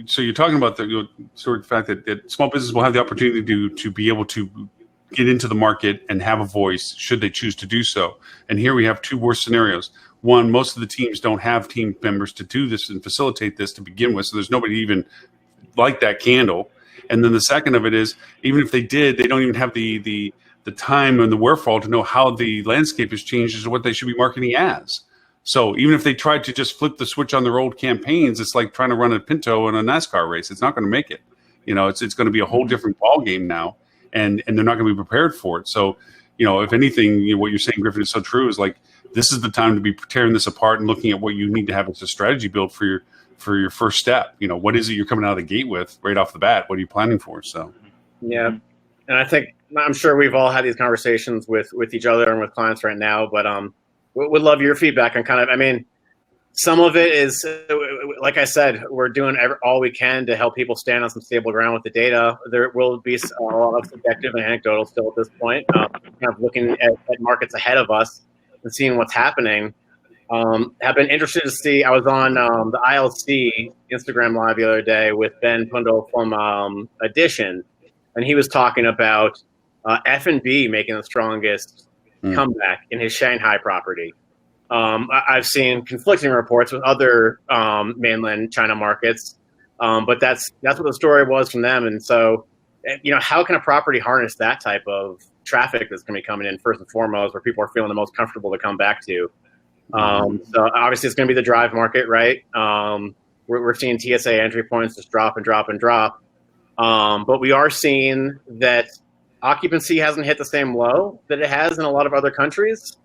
So you're talking about the sort of fact that small business will have the opportunity to be able to get into the market and have a voice should they choose to do so. And here we have two worst scenarios. One, most of the teams don't have team members to do this and facilitate this to begin with, so there's nobody even like that candle. And then the second of it is, even if they did, they don't even have the time and the wherewithal to know how the landscape has changed as to what they should be marketing as. So even if they tried to just flip the switch on their old campaigns, it's like trying to run a Pinto in a NASCAR race. It's not going to make it. It's going to be a whole different ball game now, and they're not going to be prepared for it. So, if anything, what you're saying, Griffin, is so true. Is like this is the time to be tearing this apart and looking at what you need to have as a strategy build for your first step. What is it you're coming out of the gate with right off the bat? What are you planning for? So, yeah, and I'm sure we've all had these conversations with each other and with clients right now, but would love your feedback on some of it is, like I said, we're doing all we can to help people stand on some stable ground with the data. There will be a lot of subjective and anecdotal still at this point, kind of looking at markets ahead of us and seeing what's happening. Have been interested to see, I was on the ILC Instagram Live the other day with Ben Pundle from Edition, and he was talking about F&B making the strongest comeback in his Shanghai property. I've seen conflicting reports with other mainland China markets, but that's what the story was from them. And so, how can a property harness that type of traffic that's going to be coming in first and foremost, where people are feeling the most comfortable to come back to? So obviously it's going to be the drive market, right? We're seeing TSA entry points just drop and drop and drop. But we are seeing that occupancy hasn't hit the same low that it has in a lot of other countries.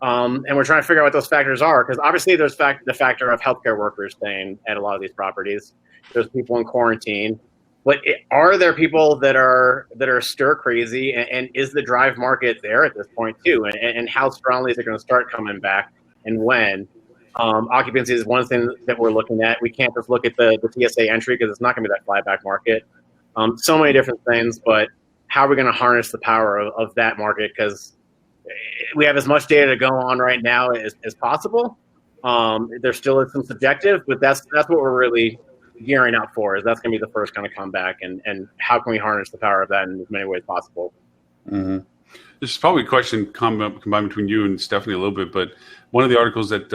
And we're trying to figure out what those factors are, because obviously there's the factor of healthcare workers staying at a lot of these properties. There's people in quarantine. But are there people that are stir crazy, and is the drive market there at this point too? And how strongly is it going to start coming back, and when? Occupancy is one thing that we're looking at. We can't just look at the TSA entry because it's not going to be that flyback market. So many different things, but how are we going to harness the power of that market? Because we have as much data to go on right now as possible. There still is some subjective, but that's what we're really gearing up for. Is that's going to be the first kind of comeback, and how can we harness the power of that in as many ways possible? Mm-hmm. This is probably a question combined between you and Stephanie a little bit, but one of the articles that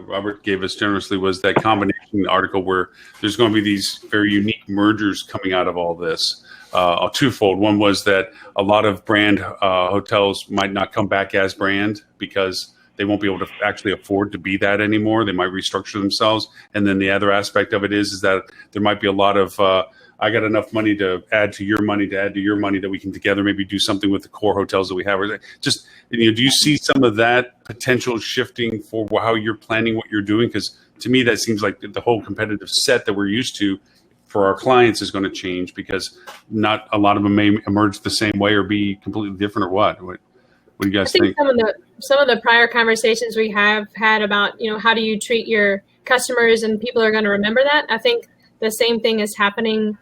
Robert gave us generously was that combination article where there's going to be these very unique mergers coming out of all this. Twofold. One was that a lot of brand hotels might not come back as brand because they won't be able to actually afford to be that anymore. They might restructure themselves. And then the other aspect of it is that there might be a lot of, I got enough money to add to your money, that we can together maybe do something with the core hotels that we have. Or just, do you see some of that potential shifting for how you're planning what you're doing? Because to me, that seems like the whole competitive set that we're used to for our clients is going to change, because not a lot of them may emerge the same way or be completely different, or what? What do you guys think? Some of the prior conversations we have had about, how do you treat your customers, and people are going to remember that. I think the same thing is happening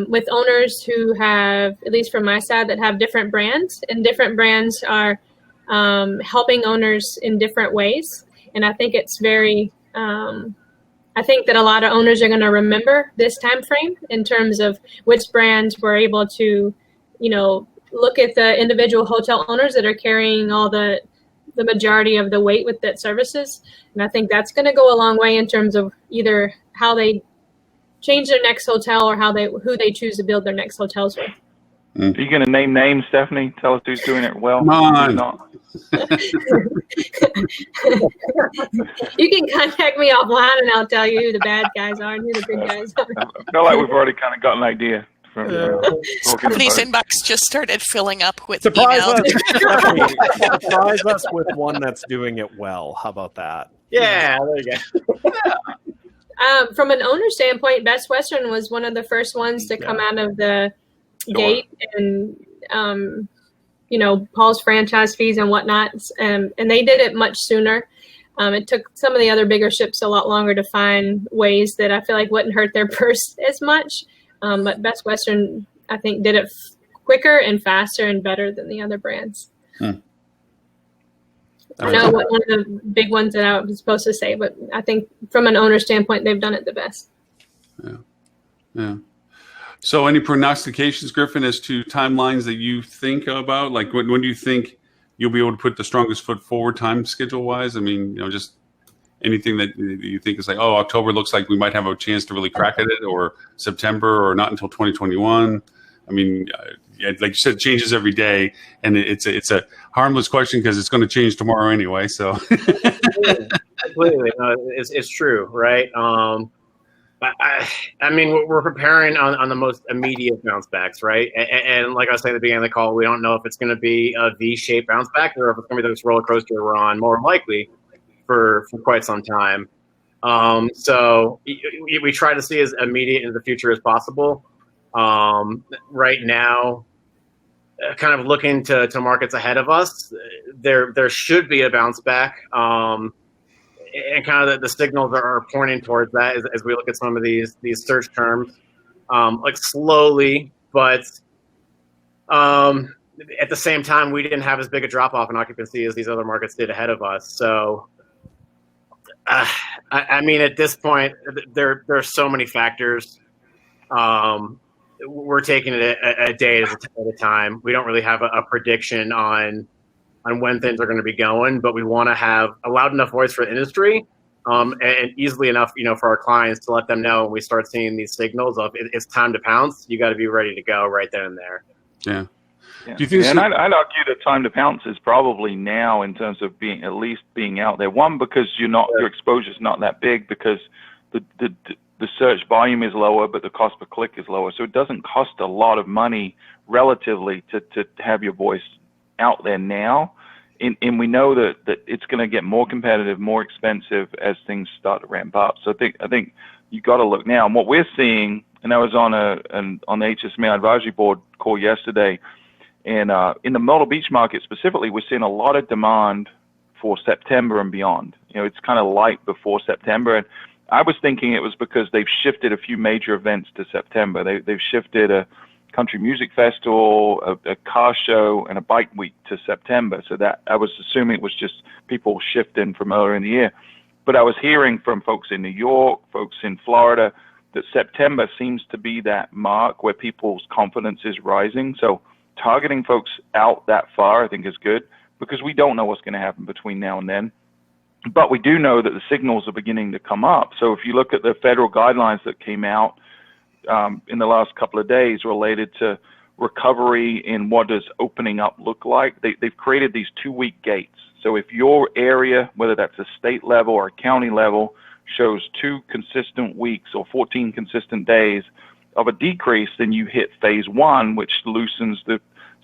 with owners who have, at least from my side, that have different brands, and different brands are helping owners in different ways. And I think it's very I think that a lot of owners are going to remember this time frame in terms of which brands were able to, look at the individual hotel owners that are carrying all the majority of the weight with debt services. And I think that's going to go a long way in terms of either how they change their next hotel or who they choose to build their next hotels with. Are you going to name names, Stephanie? Tell us who's doing it well. Come on. Not. You can contact me offline and I'll tell you who the bad guys are and who the good guys are. I feel like we've already kind of got an idea. From Stephanie's inbox just started filling up with Surprise emails. us. Surprise us with one that's doing it well. How about that? Yeah, there you go. From an owner standpoint, Best Western was one of the first ones to come out of the gate and, Paul's franchise fees and whatnot. And they did it much sooner. It took some of the other bigger ships a lot longer to find ways that I feel like wouldn't hurt their purse as much. But Best Western, I think, did it quicker and faster and better than the other brands. I know what one of the big ones that I was supposed to say, but I think from an owner standpoint, they've done it the best. Yeah. So any prognostications, Griffin, as to timelines that you think about? Like when do you think you'll be able to put the strongest foot forward time schedule-wise? I mean, just anything that you think is like, oh, October looks like we might have a chance to really crack at it, or September, or not until 2021. I mean, like you said, it changes every day, and it's a harmless question because it's going to change tomorrow anyway. So, completely, it's true, right? I mean, we're preparing on the most immediate bounce backs, right? And like I was saying at the beginning of the call, we don't know if it's going to be a V-shaped bounce back or if it's going to be this roller coaster we're on, more likely for quite some time. So we try to see as immediate in the future as possible. Right now, kind of looking to markets ahead of us, there should be a bounce back. And kind of the signals are pointing towards that as we look at some of these search terms, like slowly, but at the same time, we didn't have as big a drop off in occupancy as these other markets did ahead of us. So, I mean, at this point, there are so many factors. We're taking it a day at a time. We don't really have a prediction on when things are going to be going, but we want to have a loud enough voice for the industry, and easily enough, for our clients to let them know when we start seeing these signals of it's time to pounce. You got to be ready to go right then and there. Yeah. Yeah. Do you think? And I'd argue that time to pounce is probably now in terms of being out there. One, because your exposure is not that big because the search volume is lower, but the cost per click is lower. So it doesn't cost a lot of money relatively to have your voice out there now. And we know that it's going to get more competitive, more expensive as things start to ramp up. So I think you got to look now. And what we're seeing, and I was on the HSMA advisory board call yesterday, and in the Myrtle Beach market specifically, we're seeing a lot of demand for September and beyond. It's kind of light before September, and I was thinking it was because they've shifted a few major events to September. They've shifted a country music festival, a car show, and a bike week to September. So that I was assuming it was just people shifting from earlier in the year. But I was hearing from folks in New York, folks in Florida, that September seems to be that mark where people's confidence is rising. So targeting folks out that far, I think, is good because we don't know what's going to happen between now and then. But we do know that the signals are beginning to come up. So if you look at the federal guidelines that came out in the last couple of days related to recovery and what does opening up look like, they've created these 2-week gates. So if your area, whether that's a state level or a county level, shows 2 consistent weeks or 14 consistent days of a decrease, then you hit phase 1, which loosens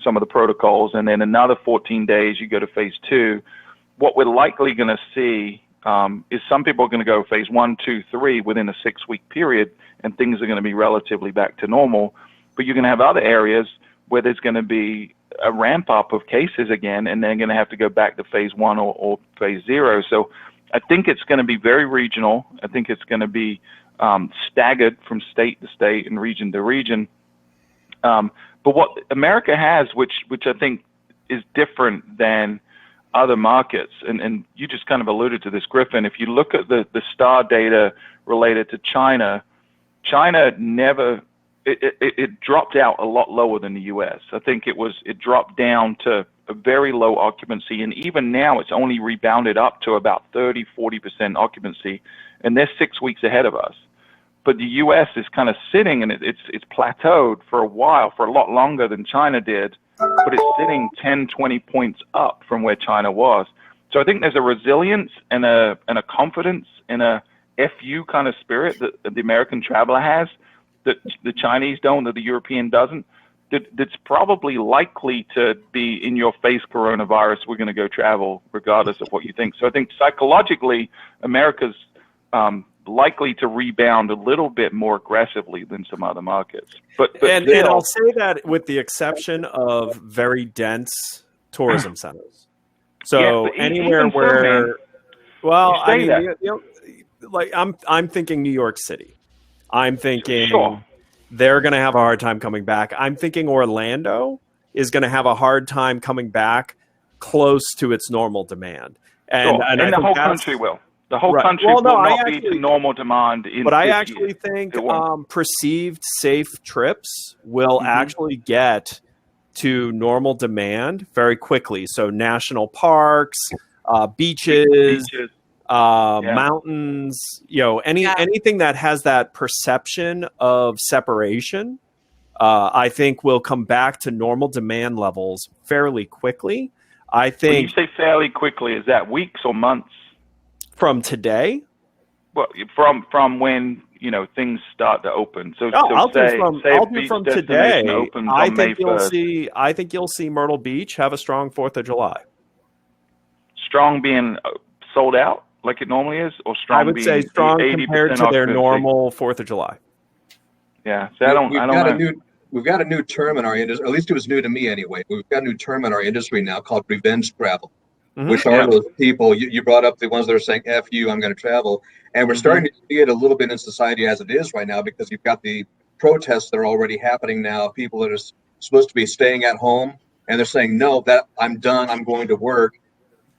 some of the protocols, and then another 14 days you go to phase 2. What we're likely going to see is some people are going to go phase 1, 2, 3 within a 6-week period, and things are going to be relatively back to normal. But you're going to have other areas where there's going to be a ramp up of cases again, and they're going to have to go back to phase 1 or phase 0. So I think it's going to be very regional. I think it's going to be staggered from state to state and region to region. But what America has, which I think is different than other markets, and you just kind of alluded to this, Griffin. If you look at the STAR data related to China never, it dropped out a lot lower than the US. I think it dropped down to a very low occupancy, and even now it's only rebounded up to about 30-40% occupancy, and they're 6 weeks ahead of us. But the US is kind of sitting, and it's plateaued for a while, for a lot longer than China did, but it's sitting 10-20 points up from where China was. So I think there's a resilience and a confidence and a FU kind of spirit that the American traveler has, that the Chinese don't, that the European doesn't, that's probably likely to be in your face coronavirus. We're going to go travel regardless of what you think. So I think psychologically, America's likely to rebound a little bit more aggressively than some other markets. But I'll say that with the exception of very dense tourism centers. So anywhere where, well, I mean, like I'm thinking New York City. I'm thinking they're going to have a hard time coming back. I'm thinking Orlando is going to have a hard time coming back close to its normal demand. And the whole country will. The whole country will not be to normal demand. But I actually think perceived safe trips will actually get to normal demand very quickly. So national parks, beaches, mountains, anything that has that perception of separation, I think will come back to normal demand levels fairly quickly. I think. When you say fairly quickly, is that weeks or months? From today? Well, from when things start to open. So I'll do from today. I think you'll see Myrtle Beach have a strong 4th of July. Strong being sold out like it normally is, or strong? I would say strong compared to their normal 4th of July. Yeah, so I don't know. We've got a new term in our industry, or at least it was new to me anyway. We've got a new term in our industry now called revenge travel. Which are those people, you brought up the ones that are saying, F you, I'm going to travel. And we're starting to see it a little bit in society as it is right now, because you've got the protests that are already happening now, people that are supposed to be staying at home, and they're saying, no, that I'm done, I'm going to work.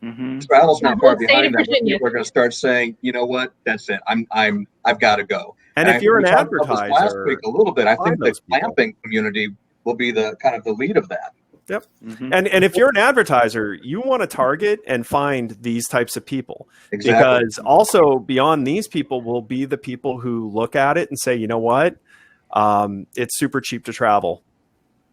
Travel's not far behind that. People are going to start saying, you know what, that's it, I've got to go. And if you're an advertiser, last week a little bit, I think the camping community will be the kind of the lead of that. Yep. And if you're an advertiser, you want to target and find these types of people. Exactly. Because also beyond these people will be the people who look at it and say, you know what, it's super cheap to travel,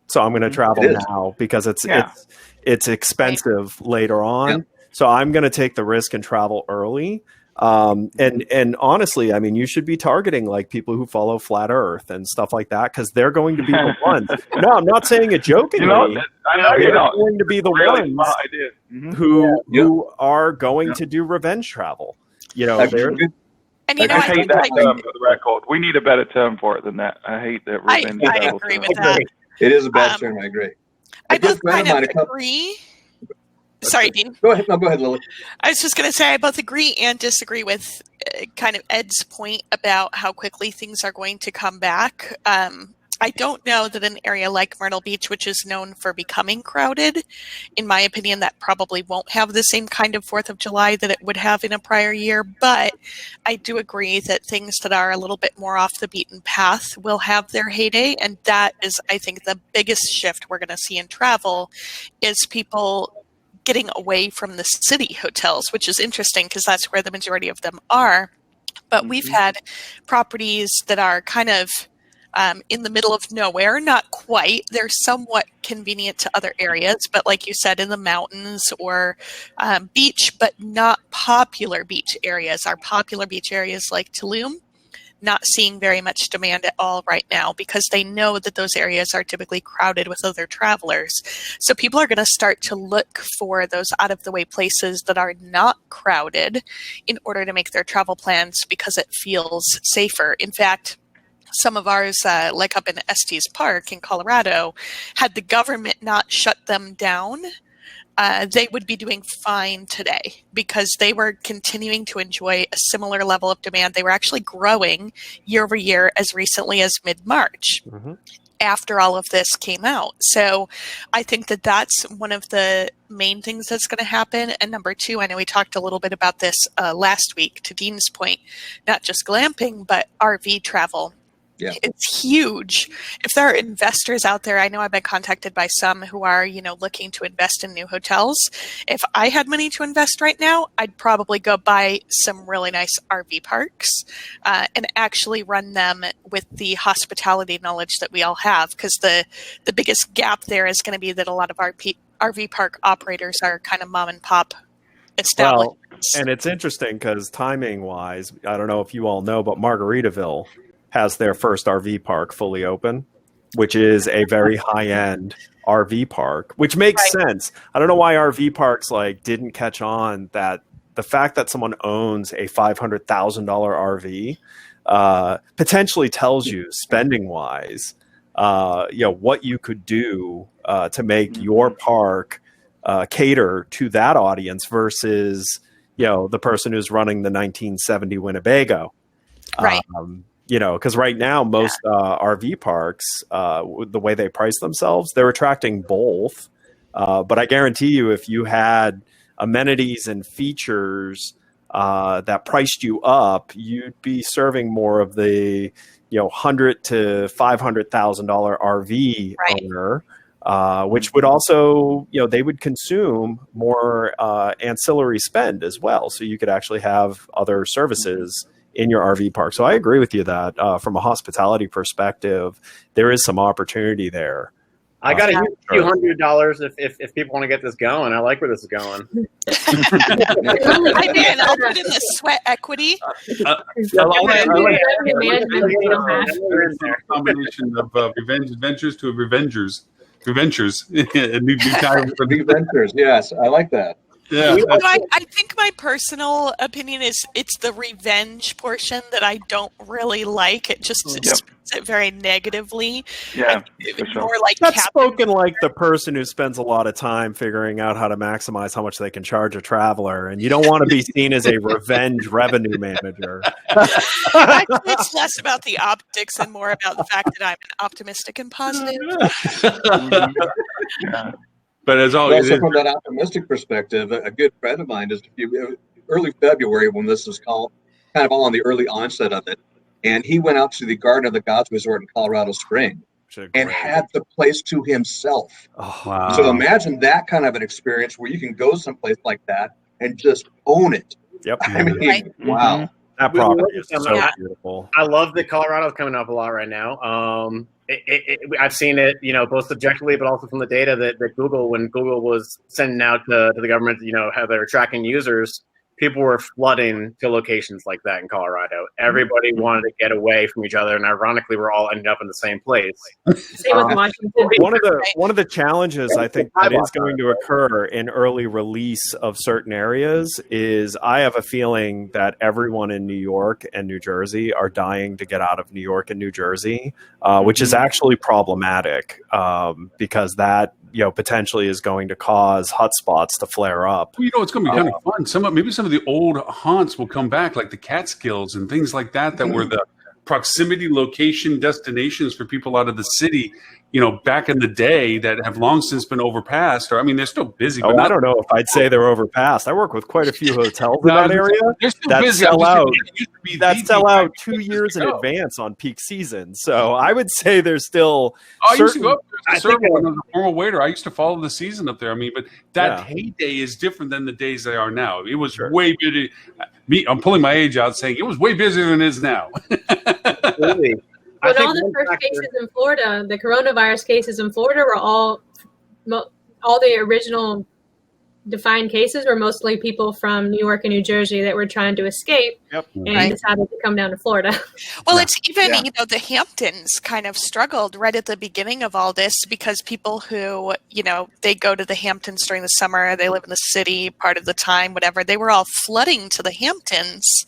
so I'm going to travel now because it's expensive later on. Yep. So I'm going to take the risk and travel early. And honestly, I mean, you should be targeting like people who follow Flat Earth and stuff like that, because they're going to be the ones. No, I'm not saying it jokingly. They're going to be the ones who are going to do revenge travel. I hate that term for the record. We need a better term for it than that. I hate that revenge travel. I agree with that. It is a bad term. I agree. I both kind of agree. Sorry, Dean. Go ahead. No, go ahead, Lily. I was just going to say I both agree and disagree with kind of Ed's point about how quickly things are going to come back. I don't know that an area like Myrtle Beach, which is known for becoming crowded, in my opinion, that probably won't have the same kind of 4th of July that it would have in a prior year. But I do agree that things that are a little bit more off the beaten path will have their heyday. And that is, I think, the biggest shift we're going to see in travel is people getting away from the city hotels, which is interesting because that's where the majority of them are. But we've had properties that are kind of in the middle of nowhere, not quite. They're somewhat convenient to other areas, but like you said, in the mountains or beach, but not popular beach areas. Our popular beach areas like Tulum, not seeing very much demand at all right now because they know that those areas are typically crowded with other travelers. So people are going to start to look for those out-of-the-way places that are not crowded in order to make their travel plans because it feels safer. In fact, some of ours, like up in Estes Park in Colorado, had the government not shut them down, they would be doing fine today because they were continuing to enjoy a similar level of demand. They were actually growing year over year as recently as mid-March. after all of this came out. So I think that that's one of the main things that's going to happen. And number two, I know we talked a little bit about this last week, to Dean's point, not just glamping, but RV travel. Yeah. It's huge. If there are investors out there, I know I've been contacted by some who are, looking to invest in new hotels. If I had money to invest right now, I'd probably go buy some really nice RV parks and actually run them with the hospitality knowledge that we all have, because the biggest gap there is going to be that a lot of RV park operators are kind of mom and pop establishments. Well, and it's interesting because timing wise, I don't know if you all know, but Margaritaville has their first RV park fully open, which is a very high-end RV park, which makes sense. I don't know why RV parks didn't catch on. That the fact that someone owns a $500,000 RV potentially tells you, spending-wise, what you could do to make your park cater to that audience versus the person who's running the 1970 Winnebago. Right. Because right now most RV parks, the way they price themselves, they're attracting both. But I guarantee you, if you had amenities and features that priced you up, you'd be serving more of the $100,000 to $500,000 RV owner, which would also they would consume more ancillary spend as well. So you could actually have other services in your RV park. So I agree with you that from a hospitality perspective, there is some opportunity there. I got a few $100 if people want to get this going. I like where this is going. I did. I'll put in the sweat equity. Combination of Revengers to Revengers. New time for Revengers. Yes, I like that. Yeah. I think my personal opinion is it's the revenge portion that I don't really like. It just spins it very negatively. Yeah, more like that's spoken like the person who spends a lot of time figuring out how to maximize how much they can charge a traveler, and you don't want to be seen as a revenge revenue manager. Actually, it's less about the optics and more about the fact that I'm optimistic and positive. Yeah. But as always, also from that optimistic perspective, a good friend of mine is early February when this was called, kind of all on the early onset of it, and he went out to the Garden of the Gods Resort in Colorado Springs and had the place to himself. Oh, wow. So imagine that kind of an experience where you can go someplace like that and just own it. Yep. I mean, wow. That property is so beautiful. I love that Colorado's coming up a lot right now. I've seen it, both subjectively, but also from the data that Google, when Google was sending out to the government, how they were tracking users, people were flooding to locations like that in Colorado. Everybody wanted to get away from each other, and ironically, we're all ending up in the same place. Same with Washington. One of the challenges I think that is going to occur in early release of certain areas is I have a feeling that everyone in New York and New Jersey are dying to get out of New York and New Jersey, which is actually problematic because that potentially is going to cause hotspots to flare up. Well, it's going to be kind of fun. Maybe some of the old haunts will come back, like the Catskills and things like that were the proximity location destinations for people out of the city, back in the day that have long since been overpassed. Or, they're still busy. But I don't know if I'd say they're overpassed. I work with quite a few hotels in that area they're still that busy. sell out 2 years in advance on peak season. So I would say there's still. I used to go up there as a server when I was a former waiter. I used to follow the season up there. But that heyday is different than the days they are now. It was way busy. I'm pulling my age out, saying it was way busier than it is now. Absolutely. When all the first cases in Florida, the coronavirus cases in Florida were all the original defined cases were mostly people from New York and New Jersey that were trying to escape and decided to come down to Florida. Well, it's even, the Hamptons kind of struggled right at the beginning of all this because people who, they go to the Hamptons during the summer, they live in the city part of the time, whatever, they were all flooding to the Hamptons,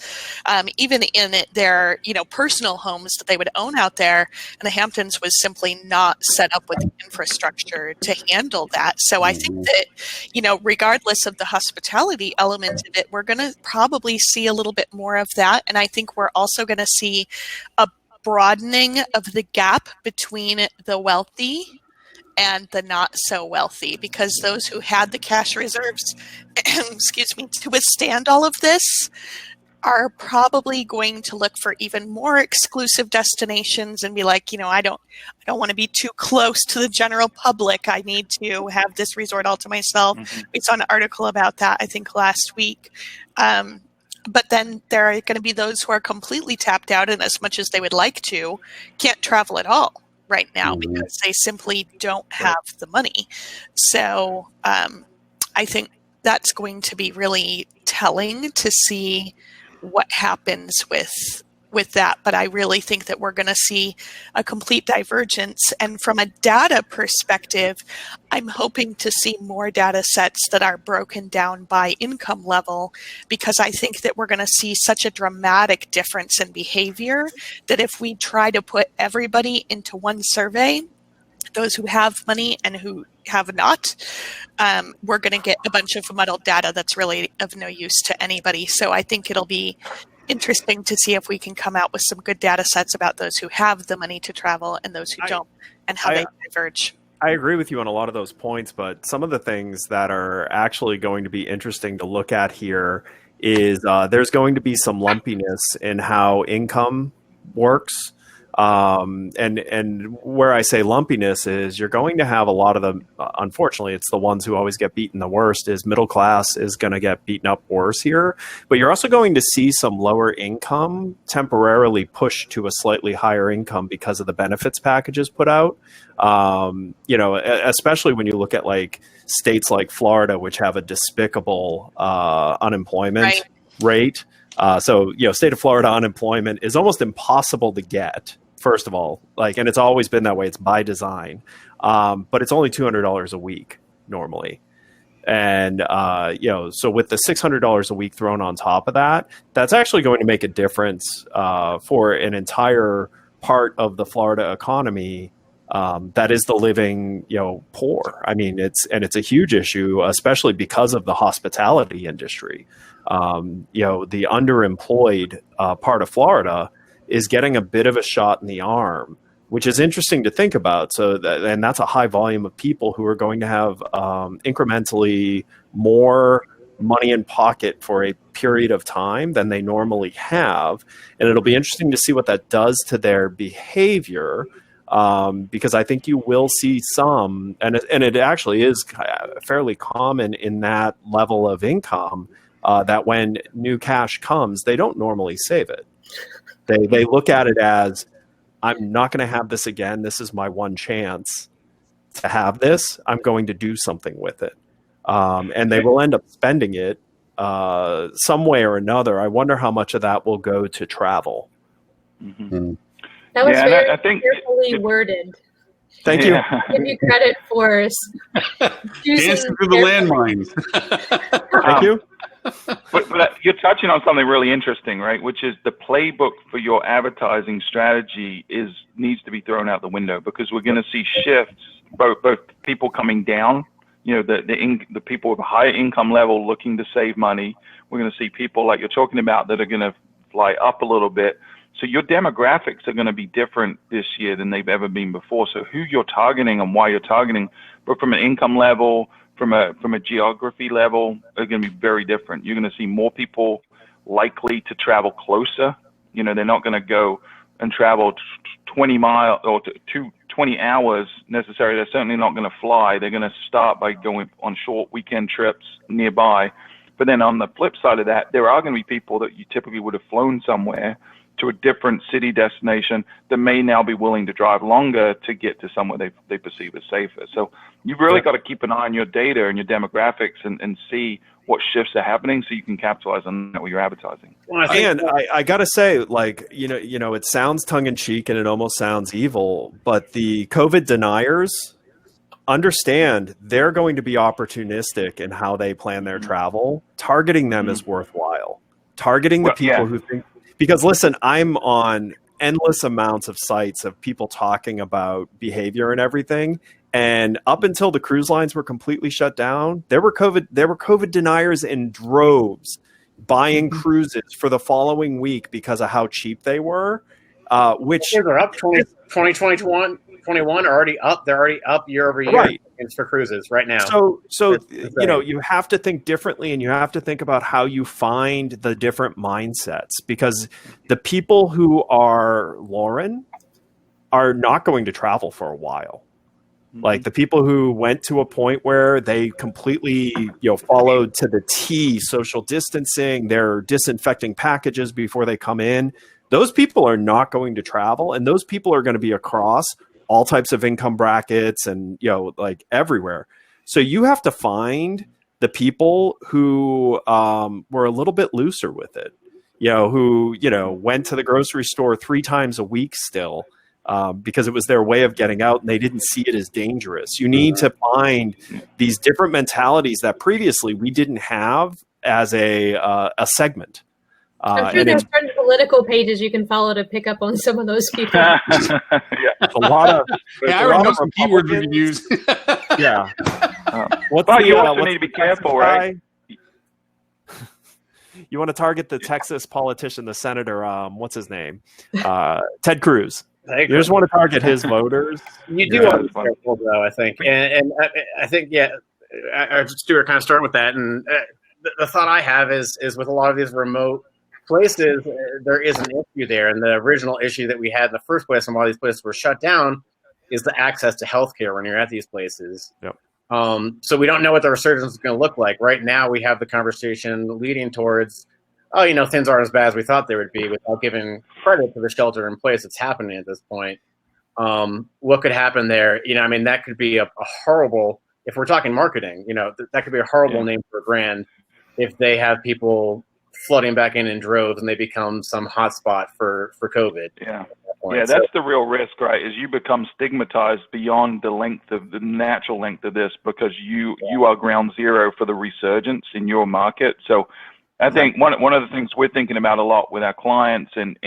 even in their, personal homes that they would own out there. And the Hamptons was simply not set up with the infrastructure to handle that. So I think that, regardless of the hospitality element of it, we're going to probably see a little bit more of that. And I think we're also going to see a broadening of the gap between the wealthy and the not so wealthy, because those who had the cash reserves, excuse me, to withstand all of this are probably going to look for even more exclusive destinations and be like, I don't want to be too close to the general public. I need to have this resort all to myself. We saw an article about that, I think, last week. But then there are going to be those who are completely tapped out, and as much as they would like to, can't travel at all right now because they simply don't have the money. So I think that's going to be really telling to see what happens with that. But I really think that we're going to see a complete divergence. And from a data perspective, I'm hoping to see more data sets that are broken down by income level, because I think that we're going to see such a dramatic difference in behavior that if we try to put everybody into one survey, those who have money and who have not, we're going to get a bunch of muddled data that's really of no use to anybody. So I think it'll be interesting to see if we can come out with some good data sets about those who have the money to travel and those who don't, and how they diverge. I agree with you on a lot of those points, but some of the things that are actually going to be interesting to look at here is there's going to be some lumpiness in how income works. And where I say lumpiness is you're going to have a lot of the, unfortunately, it's the ones who always get beaten the worst, is middle class is going to get beaten up worse here. But you're also going to see some lower income temporarily pushed to a slightly higher income because of the benefits packages put out. Especially when you look at like states like Florida, which have a despicable unemployment rate. State of Florida unemployment is almost impossible to get. First of all, and it's always been that way. It's by design, but it's only $200 a week normally, and so with the $600 a week thrown on top of that, that's actually going to make a difference for an entire part of the Florida economy that is the living, poor. I mean, it's a huge issue, especially because of the hospitality industry. The underemployed part of Florida is getting a bit of a shot in the arm, which is interesting to think about. And that's a high volume of people who are going to have incrementally more money in pocket for a period of time than they normally have. And it'll be interesting to see what that does to their behavior, because I think you will see some, and it actually is fairly common in that level of income, that when new cash comes, they don't normally save it. They look at it as, I'm not going to have this again. This is my one chance to have this. I'm going to do something with it. And they will end up spending it some way or another. I wonder how much of that will go to travel. Mm-hmm. That was very carefully worded. Thank you. Give you credit for dancing through the landmines. Thank you. But you're touching on something really interesting, right? Which is the playbook for your advertising strategy needs to be thrown out the window, because we're going to see shifts, both people coming down, the people with a higher income level looking to save money. We're going to see people like you're talking about that are going to fly up a little bit. So your demographics are going to be different this year than they've ever been before. So who you're targeting and why you're targeting, but from an income level, from a geography level, are going to be very different. You're going to see more people likely to travel closer. They're not going to go and travel 20 miles or 20 hours necessarily. They're certainly not going to fly. They're going to start by going on short weekend trips nearby. But then on the flip side of that, there are going to be people that you typically would have flown somewhere to a different city destination that may now be willing to drive longer to get to somewhere they perceive as safer. So you've really got to keep an eye on your data and your demographics and see what shifts are happening so you can capitalize on that with your advertising. And I got to say, it sounds tongue in cheek and it almost sounds evil, but the COVID deniers understand they're going to be opportunistic in how they plan their travel. Targeting them is worthwhile. Targeting the people who think, because listen, I'm on endless amounts of sites of people talking about behavior and everything. And up until the cruise lines were completely shut down, there were COVID deniers in droves buying cruises for the following week because of how cheap they were. which they're up 2021 are already up. They're already up year over year right. for cruises right now. So you have to think differently, and you have to think about how you find the different mindsets, because the people who are Loren are not going to travel for a while. Like the people who went to a point where they completely, followed to the T social distancing, they're disinfecting packages before they come in. Those people are not going to travel, and those people are going to be across all types of income brackets and, like everywhere. So you have to find the people who were a little bit looser with it, who, went to the grocery store 3 times a week still. Because it was their way of getting out and they didn't see it as dangerous. You need to find these different mentalities that previously we didn't have as a segment. I'm sure there's certain political pages you can follow to pick up on some of those people. A lot of I already know some keywords we can use. Yeah. You also need to be careful, right? You want to target the Texas politician, the senator, what's his name? Ted Cruz. You just want to target his voters. You do want to be careful, though, I think. And I think, Stuart kind of started with that. And the thought I have is with a lot of these remote places, there is an issue there. And the original issue that we had in the first place, and why these places were shut down, is the access to healthcare when you're at these places. Yep. So we don't know what the resurgence is going to look like. Right now, we have the conversation leading towards, things aren't as bad as we thought they would be, without giving credit to the shelter in place that's happening at this point. What could happen there? That could be a horrible, if we're talking marketing, that could be a horrible name for a brand if they have people flooding back in droves and they become some hotspot for COVID. Yeah. That's the real risk, right? Is you become stigmatized beyond the natural length of this, because you are ground zero for the resurgence in your market. So I think one of the things we're thinking about a lot with our clients and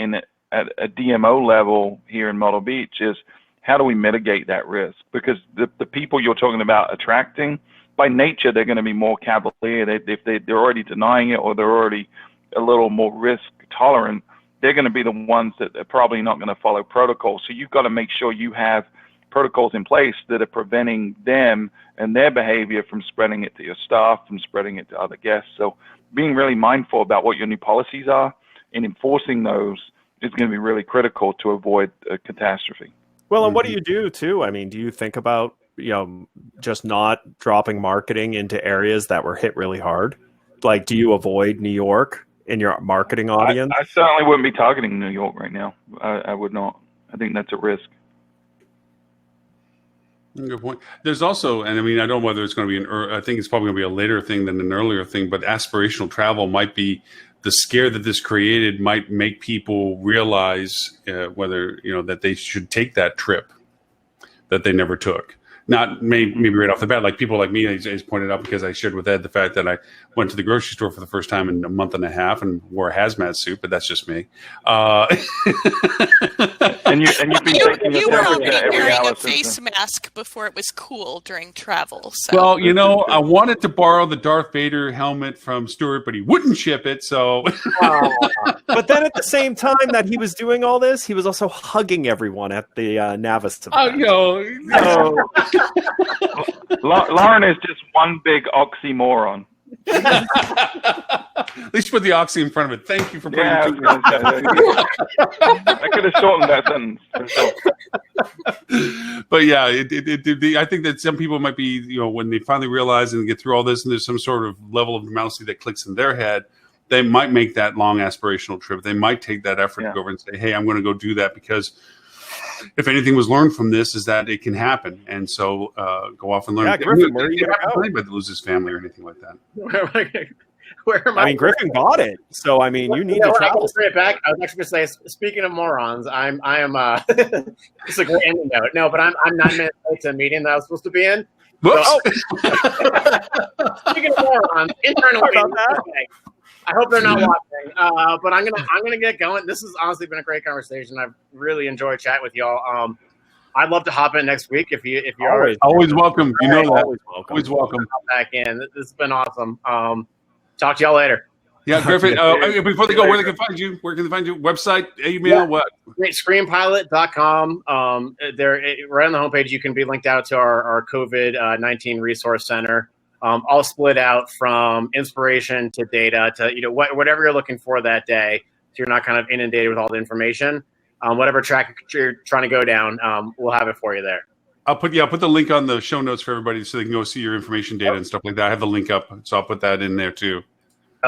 at a DMO level here in Myrtle Beach is, how do we mitigate that risk? Because the people you're talking about attracting, by nature, they're going to be more cavalier. If they're already denying it, or they're already a little more risk tolerant, they're going to be the ones that are probably not going to follow protocol. So you've got to make sure you have protocols in place that are preventing them and their behavior from spreading it to your staff, from spreading it to other guests. So being really mindful about what your new policies are and enforcing those is going to be really critical to avoid a catastrophe. Well, and what do you do too? Do you think about, just not dropping marketing into areas that were hit really hard? Like, do you avoid New York in your marketing audience? I certainly wouldn't be targeting New York right now. I would not. I think that's a risk. Good point. There's also, and I don't know whether it's going to be I think it's probably going to be a later thing than an earlier thing, but aspirational travel might be, the scare that this created might make people realize whether, that they should take that trip that they never took. Not maybe right off the bat, like people like me, I pointed out, because I shared with Ed the fact that I went to the grocery store for the first time in a month and a half and wore a hazmat suit, but that's just me. And you've been taking you were already every wearing hour a face mask before it was cool during travel. So. Well, I wanted to borrow the Darth Vader helmet from Stuart, but he wouldn't ship it. So, but then at the same time that he was doing all this, he was also hugging everyone at the Navis event. Loren is just one big oxymoron. At least put the oxy in front of it. Thank you for putting I could have shortened that sentence. But I think that some people might be, when they finally realize and get through all this, and there's some sort of level of normalcy that clicks in their head, they might make that long aspirational trip. They might take that effort to go over and say, hey, I'm going to go do that, because if anything was learned from this is that it can happen. And so go off and learn. Yeah, Griffin, where are you going to go? Anybody lose his family or anything like that. Where am I? Griffin bought it, so you need to travel. Straight back. I was actually going to say, speaking of morons, I am. It's a great ending note. No, but I'm 9 minutes late to a meeting that I was supposed to be in. Whoops. So, speaking of morons, internally, I hope they're not watching. But I'm gonna get going. This has honestly been a great conversation. I've really enjoyed chatting with y'all. I'd love to hop in next week if you're always welcome. Always welcome. Hop back in. This has been awesome. Talk to y'all later. Yeah, Griffin. Before they go, where they can find you? Where can they find you? Website, email, what? ScreenPilot.com. There, right on the homepage, you can be linked out to our COVID-19 resource center. All split out from inspiration to data to whatever you're looking for that day, so you're not kind of inundated with all the information. Whatever track you're trying to go down, we'll have it for you there. I'll put the link on the show notes for everybody so they can go see your information data and stuff like that. I have the link up, so I'll put that in there too.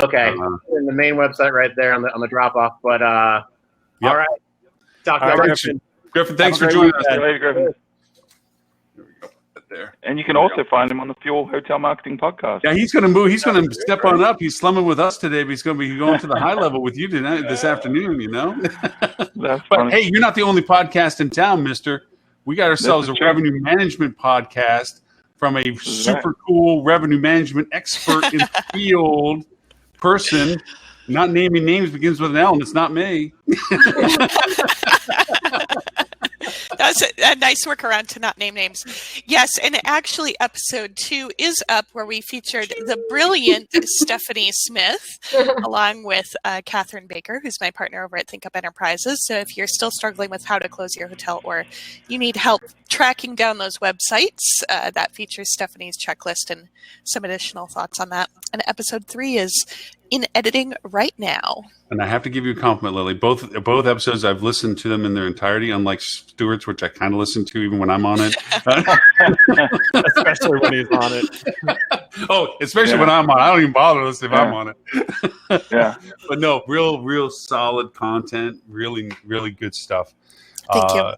Okay, in the main website right there on the drop off. But all right, talk to you Griffin. Griffin, thanks for joining us. Later, Griffin. There we go. There. And you can also find him on the Fuel Hotel Marketing Podcast. Yeah, he's going to move. He's going to step on up. He's slumming with us today, but he's going to be going to the high level with you tonight, this afternoon. That's but funny. hey, you're not the only podcast in town, Mister. We got ourselves a revenue management podcast from a super cool revenue management expert in the field person. Not naming names, begins with an L, and it's not me. That's a nice workaround to not name names. Yes, and actually episode 2 is up where we featured the brilliant Stephanie Smith along with Catherine Baker, who's my partner over at Think Up Enterprises. So if you're still struggling with how to close your hotel or you need help tracking down those websites, that features Stephanie's checklist and some additional thoughts on that. And episode 3 is in editing right now. And I have to give you a compliment, Lily. Both episodes, I've listened to them in their entirety, unlike Stuart's, which I kind of listen to even when I'm on it. Especially when he's on it. Especially when I'm on it. I don't even bother listening if I'm on it. Yeah. But no, real solid content. Really, really good stuff. Thank you.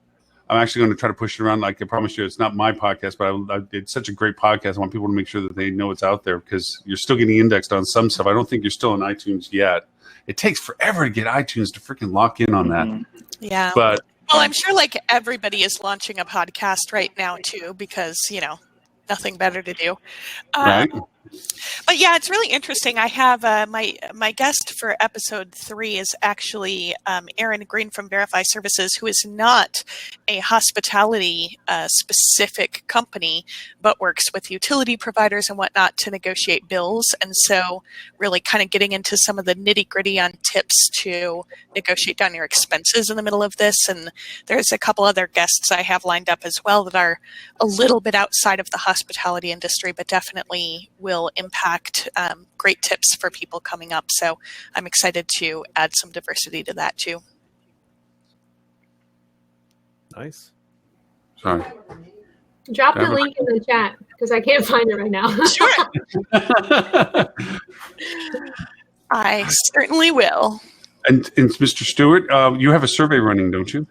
I'm actually going to try to push it around. Like I promise you, it's not my podcast, but it's such a great podcast. I want people to make sure that they know it's out there because you're still getting indexed on some stuff. I don't think you're still on iTunes yet. It takes forever to get iTunes to freaking lock in on that. Yeah. But I'm sure like everybody is launching a podcast right now too, because, nothing better to do. Right. But yeah, it's really interesting. I have my guest for episode 3 is actually Aaron Green from Verify Services, who is not a hospitality specific company, but works with utility providers and whatnot to negotiate bills. And so really kind of getting into some of the nitty gritty on tips to negotiate down your expenses in the middle of this. And there's a couple other guests I have lined up as well that are a little bit outside of the hospitality industry, but definitely will impact great tips for people coming up. So I'm excited to add some diversity to that too. Nice. Sorry. Drop the link in the chat because I can't find it right now. Sure. I certainly will. And Mr. Stewart, you have a survey running, don't you?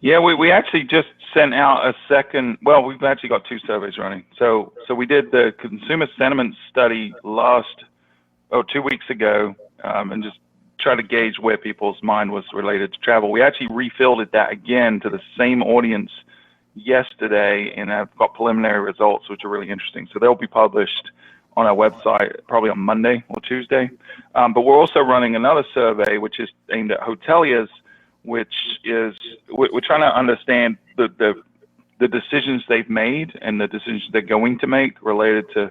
Yeah, we actually just sent out a second. Well, we've actually got 2 surveys running. So we did the consumer sentiment study 2 weeks ago, and just try to gauge where people's mind was related to travel. We actually refilled that again to the same audience yesterday, and I've got preliminary results, which are really interesting. So they'll be published on our website probably on Monday or Tuesday. But we're also running another survey, which is aimed at hoteliers, which is we're trying to understand the decisions they've made and the decisions they're going to make related to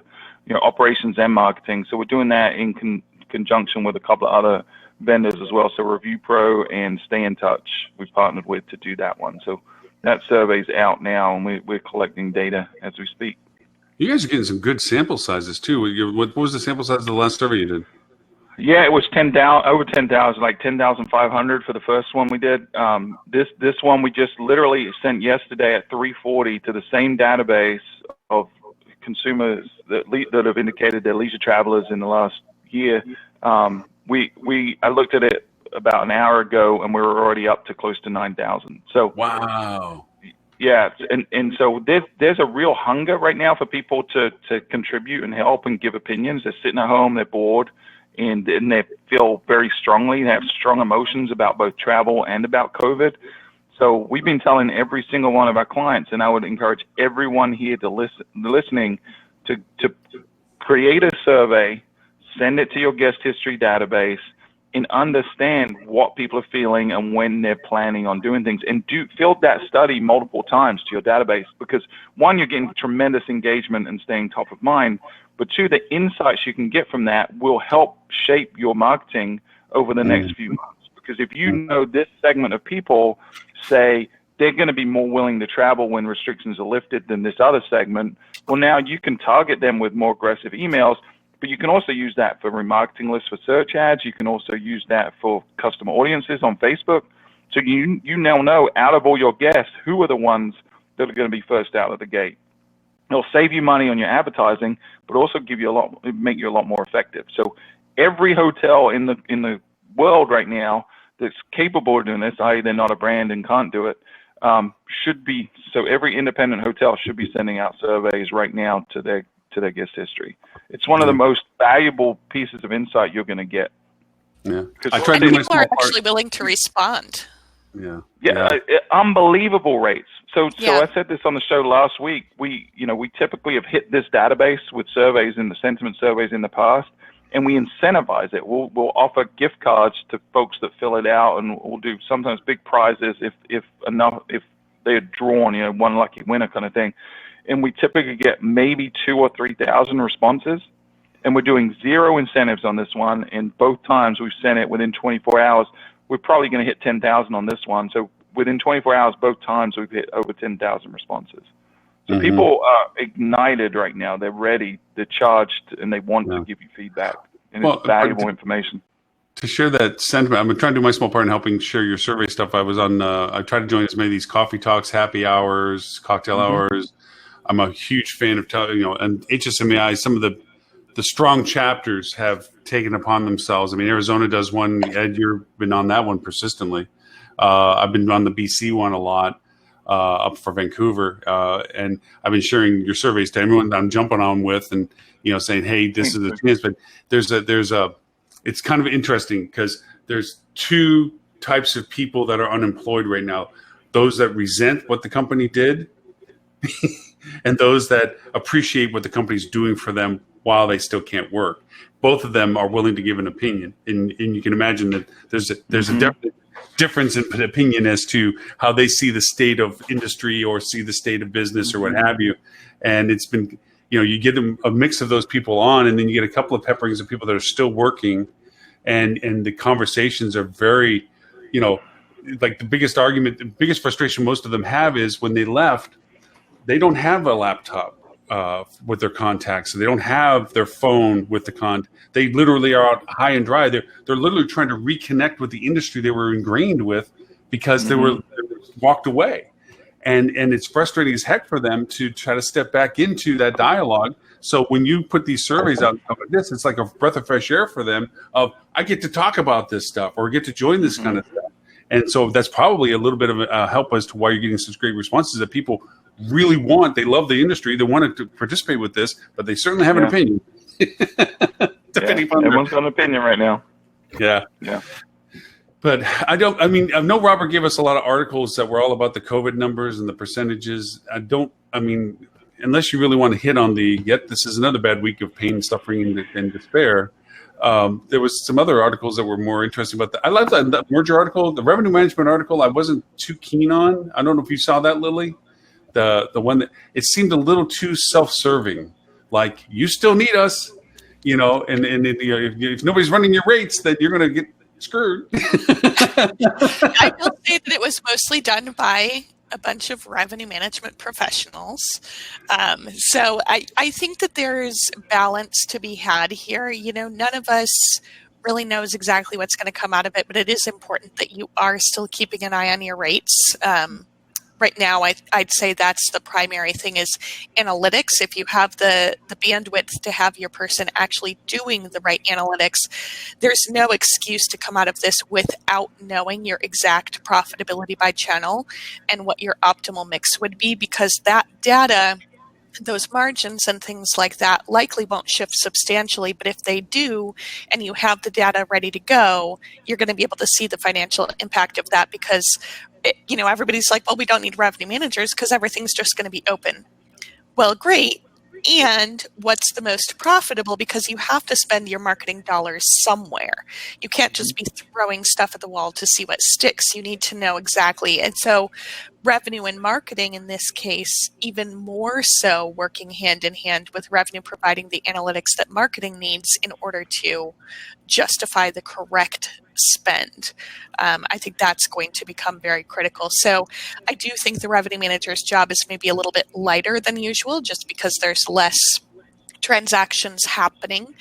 operations and marketing. So we're doing that in conjunction with a couple of other vendors as well. So Review Pro and Stay in Touch we've partnered with to do that one. So that survey's out now, and we're collecting data as we speak. You guys are getting some good sample sizes too. What was the sample size of the last survey you did? Yeah, it was 10,000, over 10,000, like 10,500 for the first one we did. This one we just literally sent yesterday at 3:40 to the same database of consumers that have indicated they're leisure travelers in the last year. I looked at it about an hour ago, and we were already up to close to 9,000. So wow. Yeah, and so there's a real hunger right now for people to contribute and help and give opinions. They're sitting at home, they're bored. And they feel very strongly, they have strong emotions about both travel and about COVID. So we've been telling every single one of our clients, and I would encourage everyone here to listening to create a survey, send it to your guest history database, and understand what people are feeling and when they're planning on doing things, and fill that study multiple times to your database, because one, you're getting tremendous engagement and staying top of mind, but two, the insights you can get from that will help shape your marketing over the next few months. Because if you know this segment of people, say they're going to be more willing to travel when restrictions are lifted than this other segment, well, now you can target them with more aggressive emails. But you can also use that for remarketing lists for search ads. You can also use that for customer audiences on Facebook. So you now know, out of all your guests, who are the ones that are going to be first out of the gate. It'll save you money on your advertising, but also make you a lot more effective. So every hotel in the world right now that's capable of doing this, i.e. they're not a brand and can't do it, should be. So every independent hotel should be sending out surveys right now to their guest history. It's one of the most valuable pieces of insight you're going to get. Yeah, and people are actually willing to respond. Yeah, unbelievable rates. So I said this on the show last week. We typically have hit this database with surveys and the sentiment surveys in the past, and we incentivize it. We'll offer gift cards to folks that fill it out, and we'll do sometimes big prizes if they're drawn, one lucky winner kind of thing. And we typically get maybe 2,000 or 3,000 responses, and we're doing zero incentives on this one. And both times we've sent it within 24 hours. We're probably going to hit 10,000 on this one. So within 24 hours, both times we've hit over 10,000 responses. So people are ignited right now. They're ready, they're charged, and they want to give you feedback. And it's valuable information. To share that sentiment, I'm trying to do my small part in helping share your survey stuff. I was on, I tried to join as many of these coffee talks, happy hours, cocktail hours. I'm a huge fan of, and HSMAI, some of the strong chapters have taken upon themselves. I mean, Arizona does one. Ed, you've been on that one persistently. I've been on the BC one a lot up for Vancouver. And I've been sharing your surveys to everyone I'm jumping on with and, saying, hey, this is the chance. But it's kind of interesting because there's two types of people that are unemployed right now. Those that resent what the company did and those that appreciate what the company's doing for them while they still can't work. Both of them are willing to give an opinion. And you can imagine that there's a definite difference in opinion as to how they see the state of industry or see the state of business or what have you. And it's been, you get a mix of those people on, and then you get a couple of pepperings of people that are still working. And the conversations are very, like the biggest argument, the biggest frustration most of them have is when they left, they don't have a laptop with their contacts. So they don't have their phone with the They literally are out high and dry. They're literally trying to reconnect with the industry they were ingrained with because they were walked away. And it's frustrating as heck for them to try to step back into that dialogue. So when you put these surveys out like this, it's like a breath of fresh air for them of, I get to talk about this stuff or get to join this kind of stuff. And so that's probably a little bit of a help as to why you're getting such great responses that people really they love the industry, they want to participate with this, but they certainly have an opinion. Everyone's got an opinion right now. Yeah. But I know Robert gave us a lot of articles that were all about the COVID numbers and the percentages. Unless you really want to hit on this is another bad week of pain, suffering, and despair. There was some other articles that were more interesting about that. I love that merger article, the revenue management article. I wasn't too keen on. I don't know if you saw that, Lily. The one that it seemed a little too self-serving, like you still need us, and if nobody's running your rates, then you're going to get screwed. I will say that it was mostly done by a bunch of revenue management professionals. So I think that there's balance to be had here. None of us really knows exactly what's going to come out of it, but it is important that you are still keeping an eye on your rates. Right now, I'd say that's the primary thing is analytics. If you have the bandwidth to have your person actually doing the right analytics, there's no excuse to come out of this without knowing your exact profitability by channel and what your optimal mix would be, because that data, those margins and things like that likely won't shift substantially, but if they do and you have the data ready to go, you're going to be able to see the financial impact of that because everybody's like, well, we don't need revenue managers because everything's just going to be open. Well, great. and what's the most profitable, because you have to spend your marketing dollars somewhere. You can't just be throwing stuff at the wall to see what sticks. You need to know exactly. And so revenue and marketing in this case, even more so working hand in hand with revenue, providing the analytics that marketing needs in order to justify the correct spend. I think that's going to become very critical. So I do think the revenue manager's job is maybe a little bit lighter than usual, just because there's less transactions happening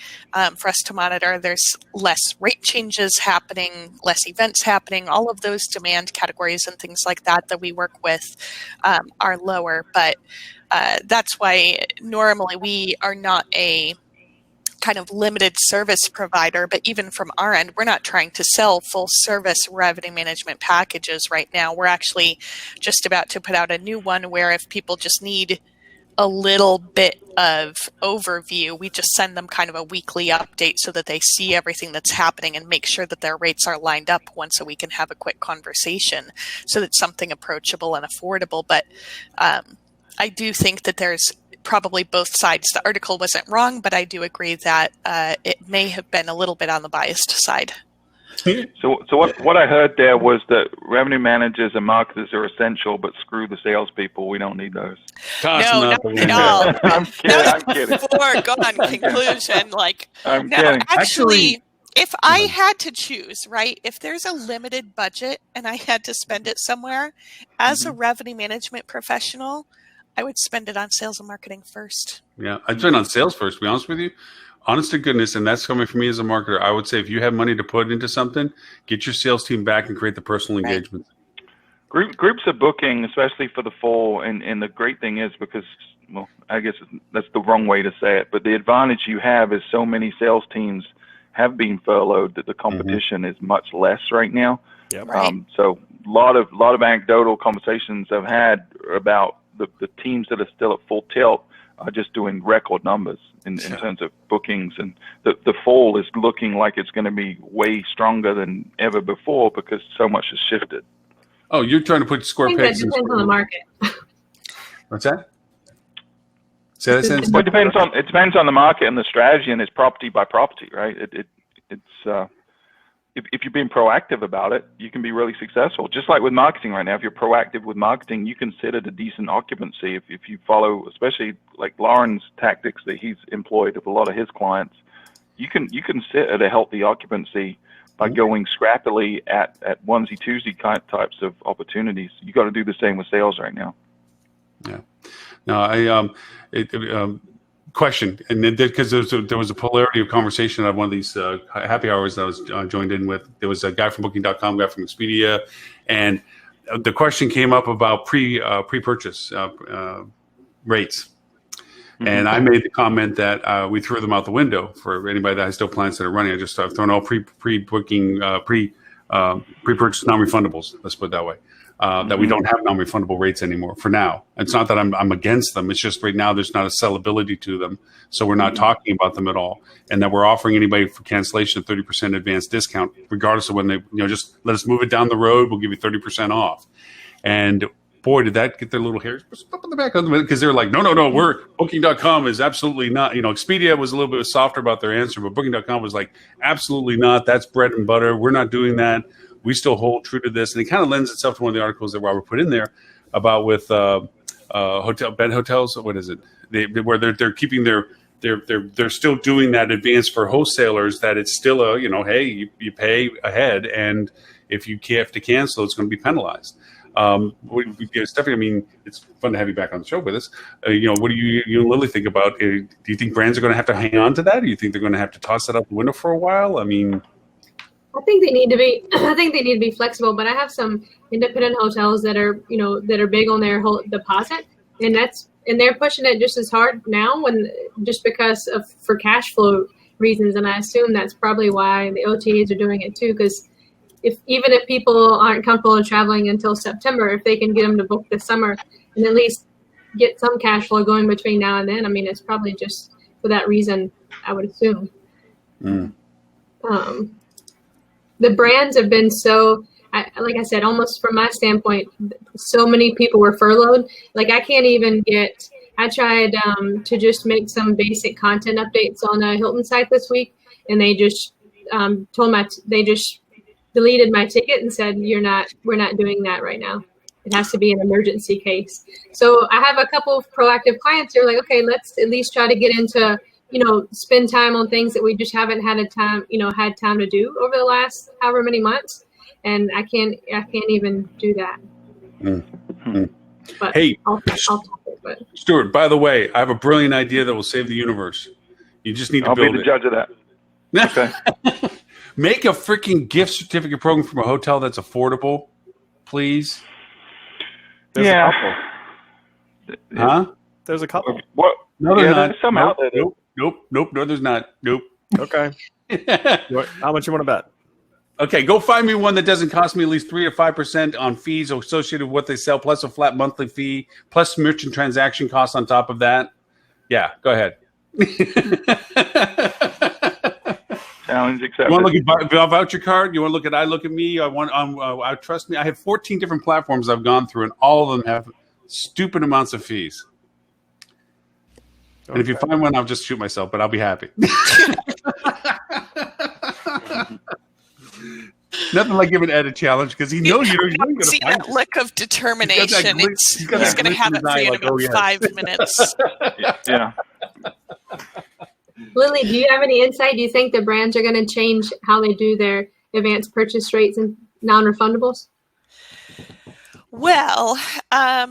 for us to monitor. There's less rate changes happening, less events happening. All of those demand categories and things like that we work with are lower. But that's why normally we are not a kind of limited service provider, but even from our end, we're not trying to sell full service revenue management packages right now. We're actually just about to put out a new one where if people just need a little bit of overview, we just send them kind of a weekly update so that they see everything that's happening and make sure that their rates are lined up once a week and have a quick conversation so that it's something approachable and affordable. But I do think that there's probably both sides. The article wasn't wrong, but I do agree that it may have been a little bit on the biased side. So what I heard there was that revenue managers and marketers are essential, but screw the salespeople. We don't need those. No, not at all. I'm kidding. Foregone conclusion. I'm kidding. Actually, if I had to choose, right, if there's a limited budget and I had to spend it somewhere, as a revenue management professional, I would spend it on sales and marketing first. Yeah, I'd spend it on sales first, to be honest with you. Honest to goodness, and that's coming from me as a marketer, I would say if you have money to put into something, get your sales team back and create the personal engagement. Groups are booking, especially for the fall, and the great thing is because, well, I guess that's the wrong way to say it, but the advantage you have is so many sales teams have been furloughed that the competition is much less right now. Yep. So a lot of anecdotal conversations I've had about the teams that are still at full tilt are just doing record numbers in terms of bookings, and the fall is looking like it's going to be way stronger than ever before because so much has shifted. Oh, you're trying to put square pegs in. That depends on the market. What's that? Say that sentence. Well, it depends on the market and the strategy, and it's property by property, right? It's if you're being proactive about it, you can be really successful. Just like with marketing right now, if you're proactive with marketing, you can sit at a decent occupancy. If you follow, especially like Loren's tactics that he's employed with a lot of his clients, you can sit at a healthy occupancy by going scrappily at onesie twosie types of opportunities. You got to do the same with sales right now. Yeah. No, question, and because there was a polarity of conversation at one of these happy hours that I was joined in with. There was a guy from Booking.com, a guy from Expedia, and the question came up about pre-purchase rates. And I made the comment that we threw them out the window for anybody that has still plans that are running. I've thrown all pre-booking, pre-purchase non-refundables. Let's put it that way. That we don't have non-refundable rates anymore for now. It's not that I'm against them. It's just right now there's not a sellability to them. So we're not talking about them at all. And that we're offering anybody for cancellation a 30% advance discount, regardless of when they, just let us move it down the road. We'll give you 30% off. And boy, did that get their little hairs up in the back of them, because they're like, no, we're Booking.com is absolutely not. Expedia was a little bit softer about their answer, but Booking.com was like, absolutely not. That's bread and butter. We're not doing that. We still hold true to this. And it kind of lends itself to one of the articles that Robert put in there about with bed hotels. What is it? Where they're keeping they're still doing that advance for wholesalers, that it's still a, hey, you pay ahead, and if you have to cancel, it's going to be penalized. Stephanie, it's fun to have you back on the show with us. What do you and Lily think about? Do you think brands are going to have to hang on to that? Do you think they're going to have to toss that out the window for a while? I think they need to be. I think they need to be flexible. But I have some independent hotels that are, that are big on their whole deposit, and they're pushing it just as hard now, just because for cash flow reasons. And I assume that's probably why the OTAs are doing it too. Because even if people aren't comfortable traveling until September, if they can get them to book this summer and at least get some cash flow going between now and then, it's probably just for that reason, I would assume. The brands have been so, like I said, almost from my standpoint, so many people were furloughed. Like I can't even get I tried to just make some basic content updates on the Hilton site this week, and they just they just deleted my ticket and said, we're not doing that right now. It has to be an emergency case. So I have a couple of proactive clients who are like, okay, let's at least try to get into, spend time on things that we just haven't had time to do over the last however many months. And I can't even do that. Mm-hmm. But hey, I'll talk it, but. Stuart, by the way, I have a brilliant idea that will save the universe. You just need to I'll build be the it. judge of that. Okay. Make a freaking gift certificate program from a hotel that's affordable, please. There's Yeah. a couple. Huh? There's a couple. What? No, there's not. There's some out there. Nope. No, there's not. Nope. Okay. How much you want to bet? Okay, go find me one that doesn't cost me at least 3 to 5% on fees associated with what they sell, plus a flat monthly fee, plus merchant transaction costs on top of that. Yeah, go ahead. Challenge accepted. You want to look at voucher card? You want to look at I Look at Me? Trust me. I have 14 different platforms I've gone through, and all of them have stupid amounts of fees. And if you find one, I'll just shoot myself, but I'll be happy. Nothing like giving Ed a challenge because he knows you're going to see find that it. look of determination. He's going to have it for you in about 5 minutes. Yeah. Lily, do you have any insight? Do you think the brands are going to change how they do their advanced purchase rates and non-refundables? Well,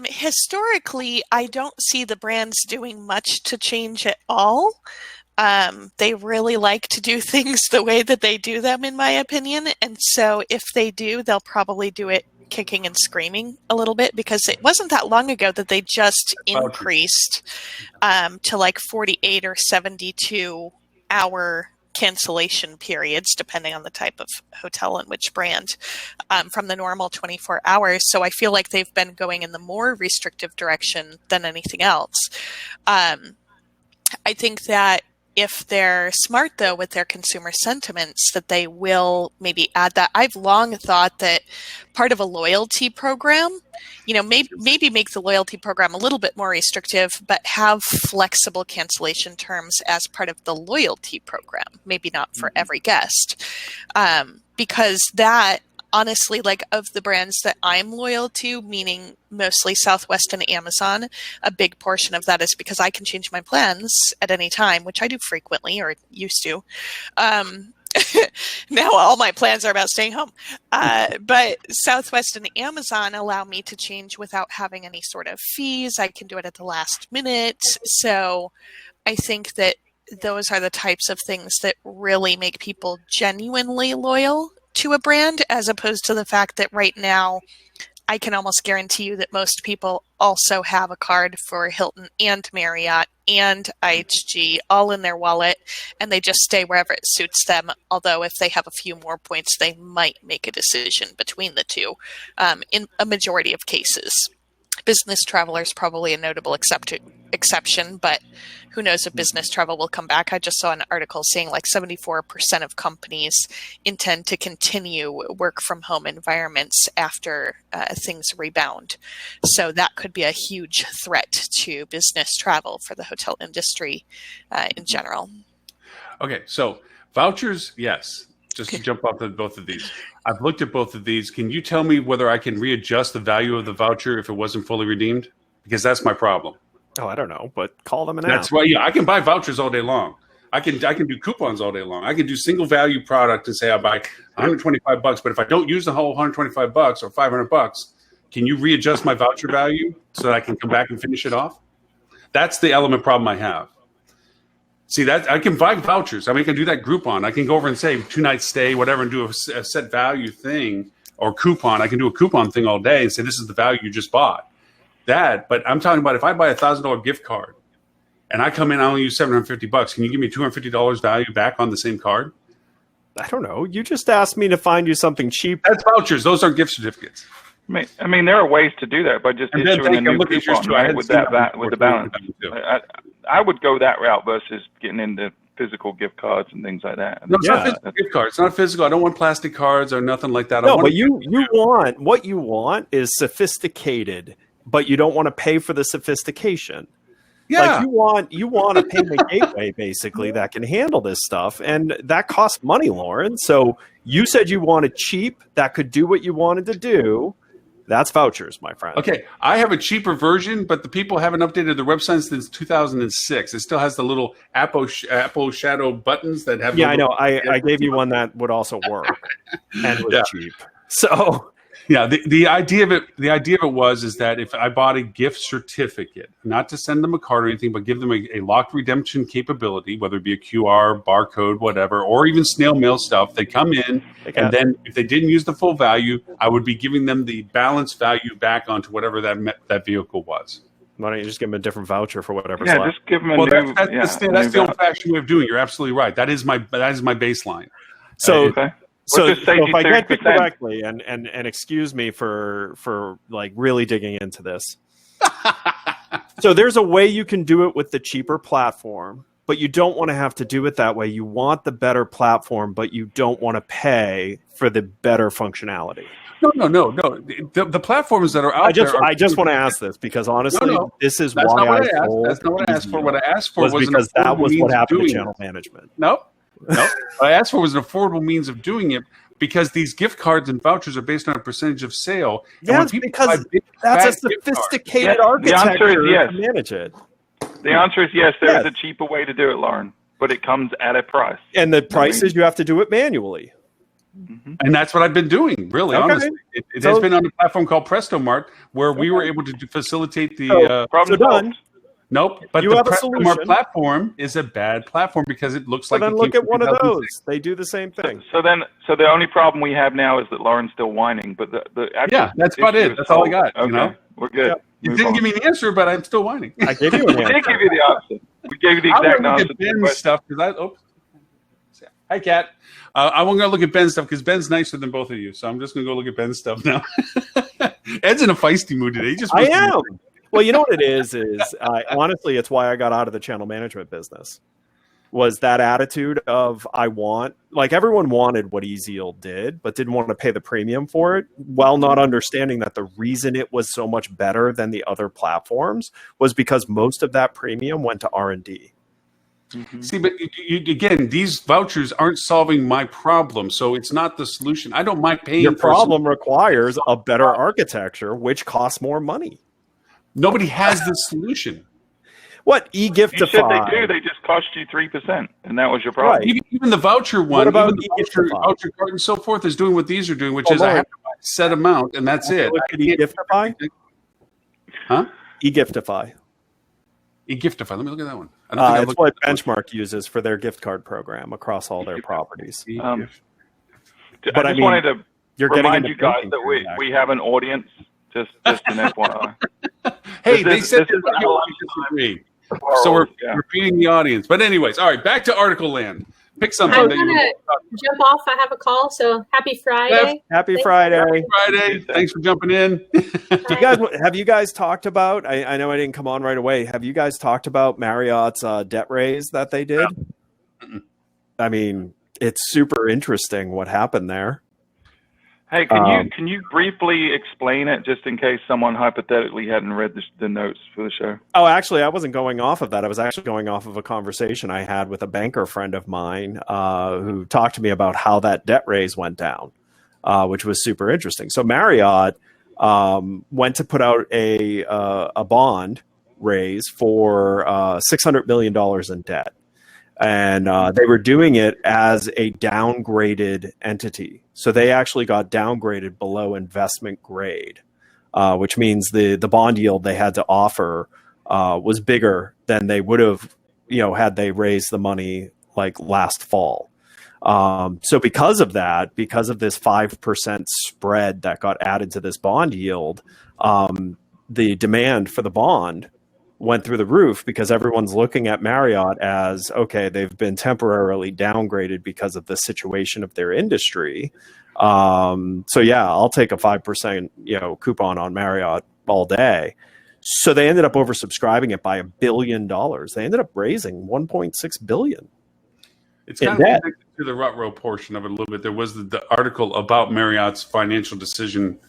historically, I don't see the brands doing much to change at all. They really like to do things the way that they do them, in my opinion. And so if they do, they'll probably do it kicking and screaming a little bit, because it wasn't that long ago that they just increased to like 48 or 72 hour cancellation periods, depending on the type of hotel and which brand, from the normal 24 hours. So I feel like they've been going in the more restrictive direction than anything else. I think that if they're smart, though, with their consumer sentiments, that they will maybe add that. I've long thought that part of a loyalty program, maybe make the loyalty program a little bit more restrictive, but have flexible cancellation terms as part of the loyalty program. Maybe not for every guest, because that, honestly, like of the brands that I'm loyal to, meaning mostly Southwest and Amazon, a big portion of that is because I can change my plans at any time, which I do frequently, or used to. Now all my plans are about staying home. But Southwest and Amazon allow me to change without having any sort of fees. I can do it at the last minute. So I think that those are the types of things that really make people genuinely loyal to a brand, as opposed to the fact that right now I can almost guarantee you that most people also have a card for Hilton and Marriott and IHG all in their wallet, and they just stay wherever it suits them. Although if they have a few more points, they might make a decision between the two in a majority of cases. Business travel is probably a notable exception, but who knows if business travel will come back. I just saw an article saying like 74% of companies intend to continue work from home environments after things rebound. So that could be a huge threat to business travel for the hotel industry in general. Okay, so vouchers, yes. Just to jump off of both of these. I've looked at both of these. Can you tell me whether I can readjust the value of the voucher if it wasn't fully redeemed? Because that's my problem. Oh, I don't know, but call them and That's ask. why, I can buy vouchers all day long. I can do coupons all day long. I can do single value product and say I buy $125, but if I don't use the whole $125 or $500, can you readjust my voucher value so that I can come back and finish it off? That's the element problem I have. See, that I can buy vouchers. I mean, I can do that Groupon. I can go over and say 2 night stay, whatever, and do a set value thing or coupon. I can do a coupon thing all day and say, this is the value you just bought. But I'm talking about if I buy a $1,000 gift card and I come in, I only use $750. Can you give me $250 value back on the same card? I don't know. You just asked me to find you something cheap. That's vouchers. Those are gift certificates. I mean, there are ways to do that by just issuing a new coupon, right, with the balance. I would go that route versus getting into physical gift cards and things like that. No, it's not physical gift cards. It's not physical. I don't want plastic cards or nothing like that. No, but what you want is sophisticated, but you don't want to pay for the sophistication. Yeah. Like you want a payment gateway basically that can handle this stuff, and that costs money, Loren. So you said you wanted cheap that could do what you wanted to do. That's vouchers, my friend. Okay, I have a cheaper version, but the people haven't updated their website since 2006. It still has the little Apple Shadow buttons that have. Yeah, I know. I gave you one that would also work and was cheap. So. Yeah, the idea of it was that if I bought a gift certificate, not to send them a card or anything, but give them a locked redemption capability, whether it be a QR, barcode, whatever, or even snail mail stuff, they come in, and then if they didn't use the full value, I would be giving them the balance value back onto whatever that vehicle was. Why don't you just give them a different voucher for whatever's Yeah, left? just give them a new. That's the old-fashioned way of doing it. You're absolutely right. That is my baseline. So. Okay. So We'll just say if I get you 30%. correctly, and excuse me for like really digging into this. So there's a way you can do it with the cheaper platform, but you don't want to have to do it that way. You want the better platform, but you don't want to pay for the better functionality. No. The platforms that are out there. I just want to ask this because honestly, this is that's why not what I told. That's not what I asked for. What I asked for was because that was what happened to channel management. Nope. What I asked for was an affordable means of doing it because these gift cards and vouchers are based on a percentage of sale. Yes, because that's a sophisticated architecture to manage it. The answer is yes. There is a cheaper way to do it, Loren, but it comes at a price. And the price is you have to do it manually. Mm-hmm. And that's what I've been doing, really, honestly. It has been on a platform called PrestoMart where we were able to facilitate the problem done. Nope, but the PrestoMart platform is a bad platform because it looks like. Then look at one of those. They do the same thing. So the only problem we have now is that Loren's still whining. But the that's about it. That's all I got. Okay, you know? We're good. Yeah. You didn't give me an answer, but I'm still whining. I gave you an answer. We did give you the answer. We gave you the exact answer. To Ben's stuff because hi, Kat. I won't go look at Ben's stuff because Ben's nicer than both of you. So I'm just going to go look at Ben's stuff now. Ed's in a feisty mood today. I am. Well, you know what it is honestly, it's why I got out of the channel management business. Was that attitude of everyone wanted what EasyYield did, but didn't want to pay the premium for it, while not understanding that the reason it was so much better than the other platforms was because most of that premium went to R&D. Mm-hmm. See, but again, these vouchers aren't solving my problem, so it's not the solution. I don't mind paying. Your problem requires a better architecture, which costs more money. Nobody has the solution. What e-Giftify? You said they do. They just cost you 3%, and that was your problem. Right. Even the voucher one, even the voucher card and so forth is doing what these are doing, which is I have to buy a set amount, and that's it. E-Giftify? Huh? E-Giftify. E-Giftify. Let me look at that one. It's what Benchmark uses for their gift card program across all their properties. I just wanted to remind you guys that we have an audience. Just an FYI. Hey, they said you disagree. So we're repeating the audience. But anyways, all right, back to Article Land. Pick something. I'm going to jump off. I have a call, so happy Friday. Happy Friday. Thanks for jumping in. Have you guys talked about, I know I didn't come on right away, have you guys talked about Marriott's debt raise that they did? No. I mean, it's super interesting what happened there. Hey, can you briefly explain it, just in case someone hypothetically hadn't read the notes for the show? Oh, actually, I wasn't going off of that. I was actually going off of a conversation I had with a banker friend of mine who talked to me about how that debt raise went down, which was super interesting. So Marriott went to put out a bond raise for $600 million in debt. And they were doing it as a downgraded entity. So they actually got downgraded below investment grade, which means the bond yield they had to offer was bigger than they would have, had they raised the money like last fall. So because of that, because of this 5% spread that got added to this bond yield, the demand for the bond went through the roof because everyone's looking at Marriott as, okay, they've been temporarily downgraded because of the situation of their industry. So yeah, I'll take a 5%, coupon on Marriott all day. So they ended up oversubscribing it by $1 billion. They ended up raising $1.6 billion. It's kind of connected to the Rutrow portion of it a little bit. There was the article about Marriott's financial decision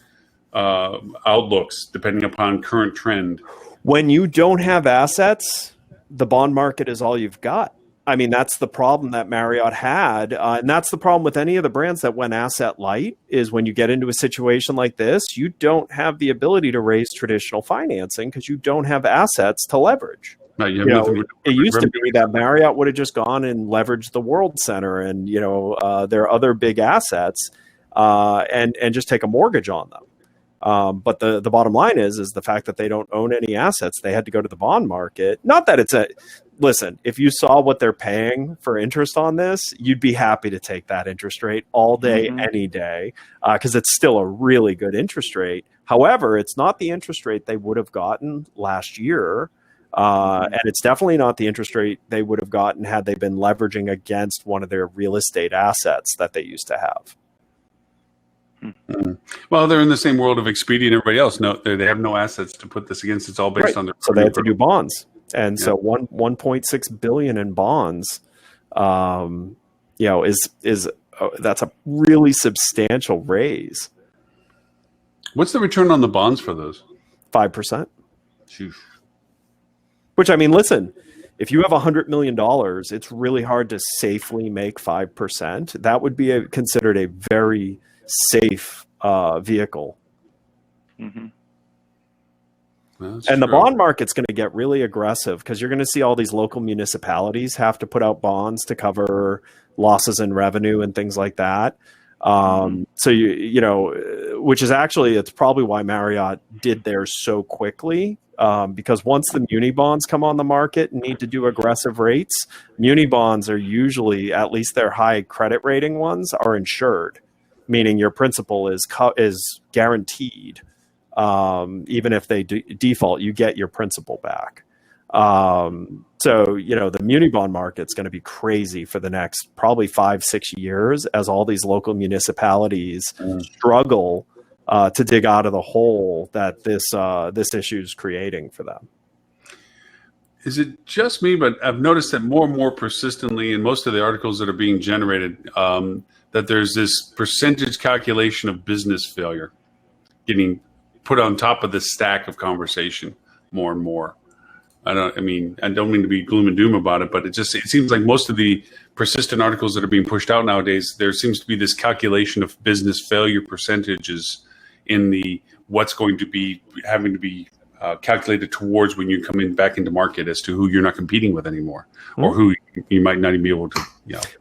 outlooks, depending upon current trend. When you don't have assets, the bond market is all you've got. I mean, that's the problem that Marriott had. And that's the problem with any of the brands that went asset light is when you get into a situation like this, you don't have the ability to raise traditional financing because you don't have assets to leverage. No, It used to be that Marriott would have just gone and leveraged the World Center and, their other big assets and just take a mortgage on them. But the bottom line is the fact that they don't own any assets. They had to go to the bond market. Not that listen, if you saw what they're paying for interest on this, you'd be happy to take that interest rate all day, any day, because it's still a really good interest rate. However, it's not the interest rate they would have gotten last year. And it's definitely not the interest rate they would have gotten had they been leveraging against one of their real estate assets that they used to have. Well, they're in the same world of Expedia and everybody else. No, they have no assets to put this against. It's all based on their. So they have to do bonds, and so 1.6 billion in bonds, is that's a really substantial raise. What's the return on the bonds for those? 5%. Which, I mean, listen, if you have $100 million, it's really hard to safely make 5%. That would be considered a very safe vehicle. Mm-hmm. And the bond market's going to get really aggressive because you're going to see all these local municipalities have to put out bonds to cover losses in revenue and things like that. So which is actually, it's probably why Marriott did theirs so quickly. Because once the muni bonds come on the market and need to do aggressive rates, muni bonds are usually, at least their high credit rating ones, are insured, meaning your principal is guaranteed. Even if they default, you get your principal back. So, the muni bond market's going to be crazy for the next probably 5-6 years as all these local municipalities struggle to dig out of the hole that this issue is creating for them. Is it just me, but I've noticed that more and more persistently in most of the articles that are being generated, that there's this percentage calculation of business failure getting put on top of the stack of conversation more and more. I don't mean to be gloom and doom about it, but it seems like most of the persistent articles that are being pushed out nowadays, there seems to be this calculation of business failure percentages in the what's going to be having to be calculated towards when you come back into market as to who you're not competing with anymore, or who you might not even be able to.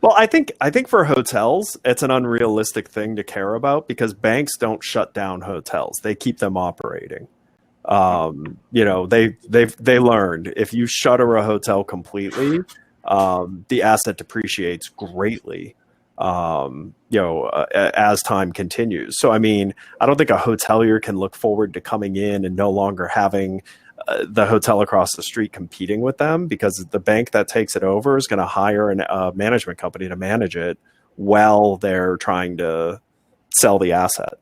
Well, I think for hotels, it's an unrealistic thing to care about because banks don't shut down hotels; they keep them operating. They learned if you shutter a hotel completely, the asset depreciates greatly. As time continues. So, I mean, I don't think a hotelier can look forward to coming in and no longer having the hotel across the street competing with them because the bank that takes it over is going to hire a management company to manage it while they're trying to sell the asset.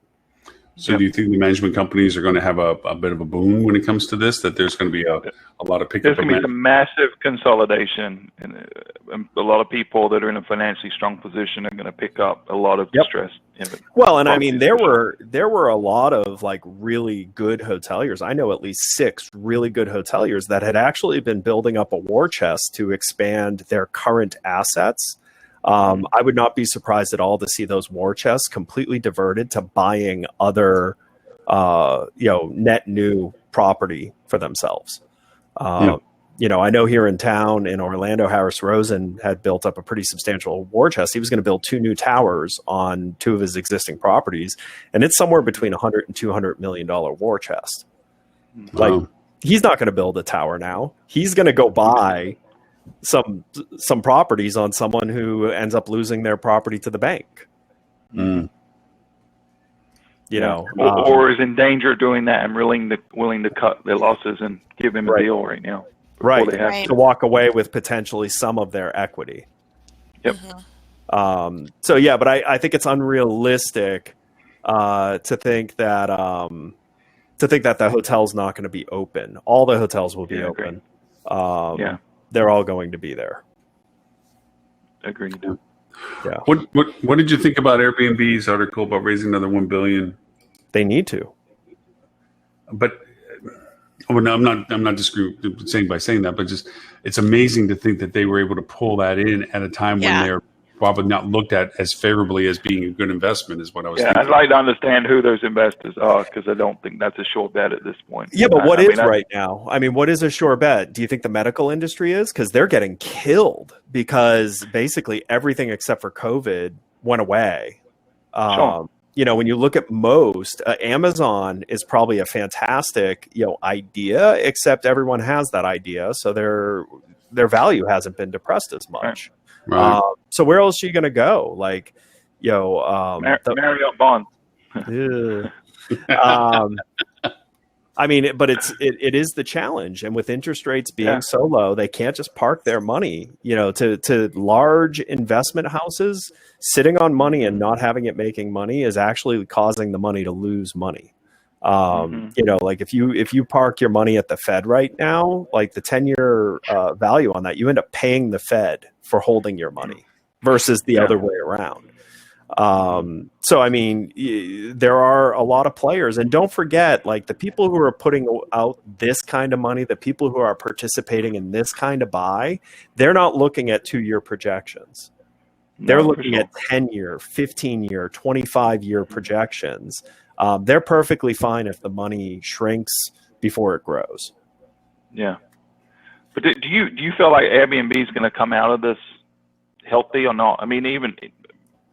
So do you think the management companies are going to have a bit of a boom when it comes to this, that there's going to be a lot of pickup? There's going to be some massive consolidation, and a lot of people that are in a financially strong position are going to pick up a lot of distress. Well, and I mean, there were a lot of like really good hoteliers. I know at least 6 really good hoteliers that had actually been building up a war chest to expand their current assets. I would not be surprised at all to see those war chests completely diverted to buying other, net new property for themselves. I know here in town in Orlando, Harris Rosen had built up a pretty substantial war chest. He was going to build 2 new towers on 2 of his existing properties, and it's somewhere between $100 and $200 million war chest. Like, he's not going to build a tower now. He's going to go buy some properties on someone who ends up losing their property to the bank. Mm. Or is in danger of doing that and willing to cut their losses and give him a deal right now. Right. To walk away with potentially some of their equity. Yep. Mm-hmm. But I think it's unrealistic to think that the hotel's not going to be open. All the hotels will be open. They're all going to be there. Agreed. Yeah. What did you think about Airbnb's article about raising another $1 billion? They need to. But Well, no, I'm not saying by saying that, but just it's amazing to think that they were able to pull that in at a time when they're probably not looked at as favorably as being a good investment, is what I was thinking. I'd like to understand who those investors are, because I don't think that's a sure bet at this point. Yeah, but what is right now? I mean, what is a sure bet? Do you think the medical industry is? Because they're getting killed because basically everything except for COVID went away. Sure. You know, when you look at most, Amazon is probably a fantastic, idea, except everyone has that idea. So their value hasn't been depressed as much. Right. So where else are you going to go? Like, Marriott Bonds. I mean, but it is the challenge. And with interest rates being so low, they can't just park their money, to large investment houses. Sitting on money and not having it making money is actually causing the money to lose money. Like if you park your money at the Fed right now, like the 10-year value on that, you end up paying the Fed for holding your money versus the other way around. So, I mean, there are a lot of players, and don't forget, like the people who are putting out this kind of money, the people who are participating in this kind of buy, they're not looking at 2-year projections. They're looking at 10-year, 15-year, 25-year projections. They're perfectly fine if the money shrinks before it grows. Yeah. But do you feel like Airbnb is going to come out of this healthy or not? I mean, even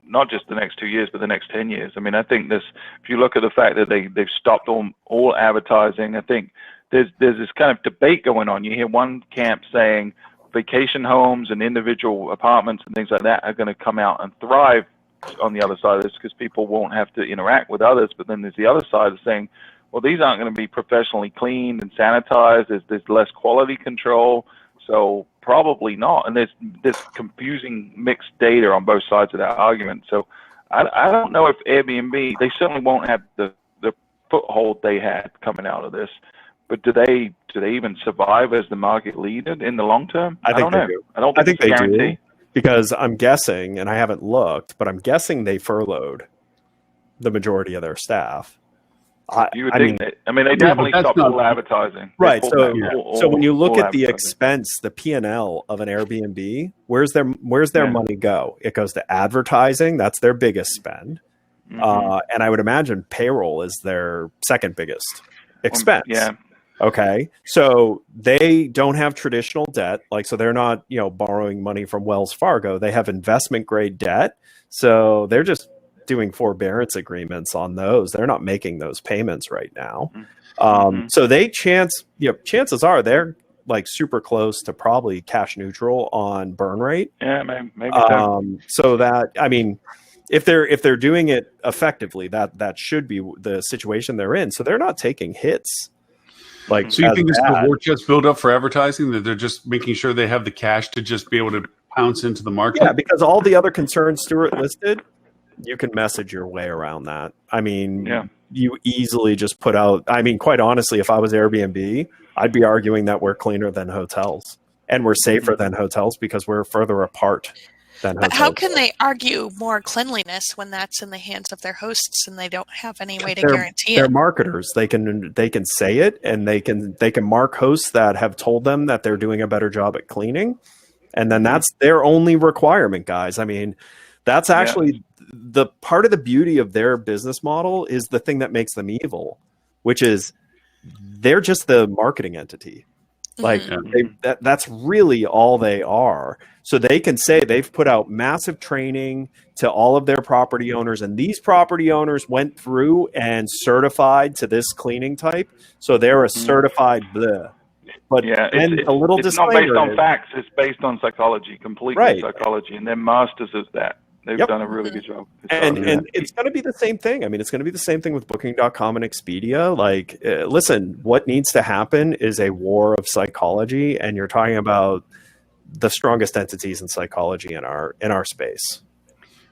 not just the next 2 years, but the next 10 years. I mean, I think if you look at the fact that they've stopped all advertising, I think there's this kind of debate going on. You hear one camp saying vacation homes and individual apartments and things like that are going to come out and thrive on the other side of this because people won't have to interact with others. But then there's the other side of saying, well, these aren't going to be professionally cleaned and sanitized. There's less quality control. So probably not. And there's this confusing mixed data on both sides of that argument. So I don't know if Airbnb, they certainly won't have the foothold they had coming out of this. But do they even survive as the market leader in the long term? I don't know. Do. I don't think they guarantee. do. Because I'm guessing, and I haven't looked, but I'm guessing they furloughed the majority of their staff. You would think that. I mean, they definitely stopped all advertising. Right. So when you look at the expense, the P&L of an Airbnb, where's their money go? It goes to advertising. That's their biggest spend. And I would imagine payroll is their second biggest expense. Okay. So they don't have traditional debt. So they're not, borrowing money from Wells Fargo. They have investment grade debt. So they're just doing forbearance agreements on those. They're not making those payments right now. So chances are they're super close to probably cash neutral on burn rate. Yeah, maybe so. So that, I mean, if they're doing it effectively, that should be the situation they're in. So they're not taking hits. So you think this is a war chest build up for advertising, that they're just making sure they have the cash to just be able to pounce into the market? Yeah, because all the other concerns Stuart listed, you can message your way around that. I mean, you easily just put out, I mean, quite honestly, if I was Airbnb, I'd be arguing that we're cleaner than hotels and we're safer than hotels because we're further apart than hotels. But how can they argue more cleanliness when that's in the hands of their hosts and they don't have any way to guarantee it? They're marketers. They can say it, and they can mark hosts that have told them that they're doing a better job at cleaning, and then that's their only requirement, guys. I mean, that's actually the part of the beauty of their business model is the thing that makes them evil, which is they're just the marketing entity. That's really all they are. So they can say they've put out massive training to all of their property owners, and these property owners went through and certified to this cleaning type. So they're a certified blah. But it's not based on facts. It's based on psychology, completely psychology, and they're masters of that. They've done a really good job. And it's going to be the same thing. I mean, it's going to be the same thing with Booking.com and Expedia. Listen, what needs to happen is a war of psychology, and you're talking about the strongest entities in psychology in our space.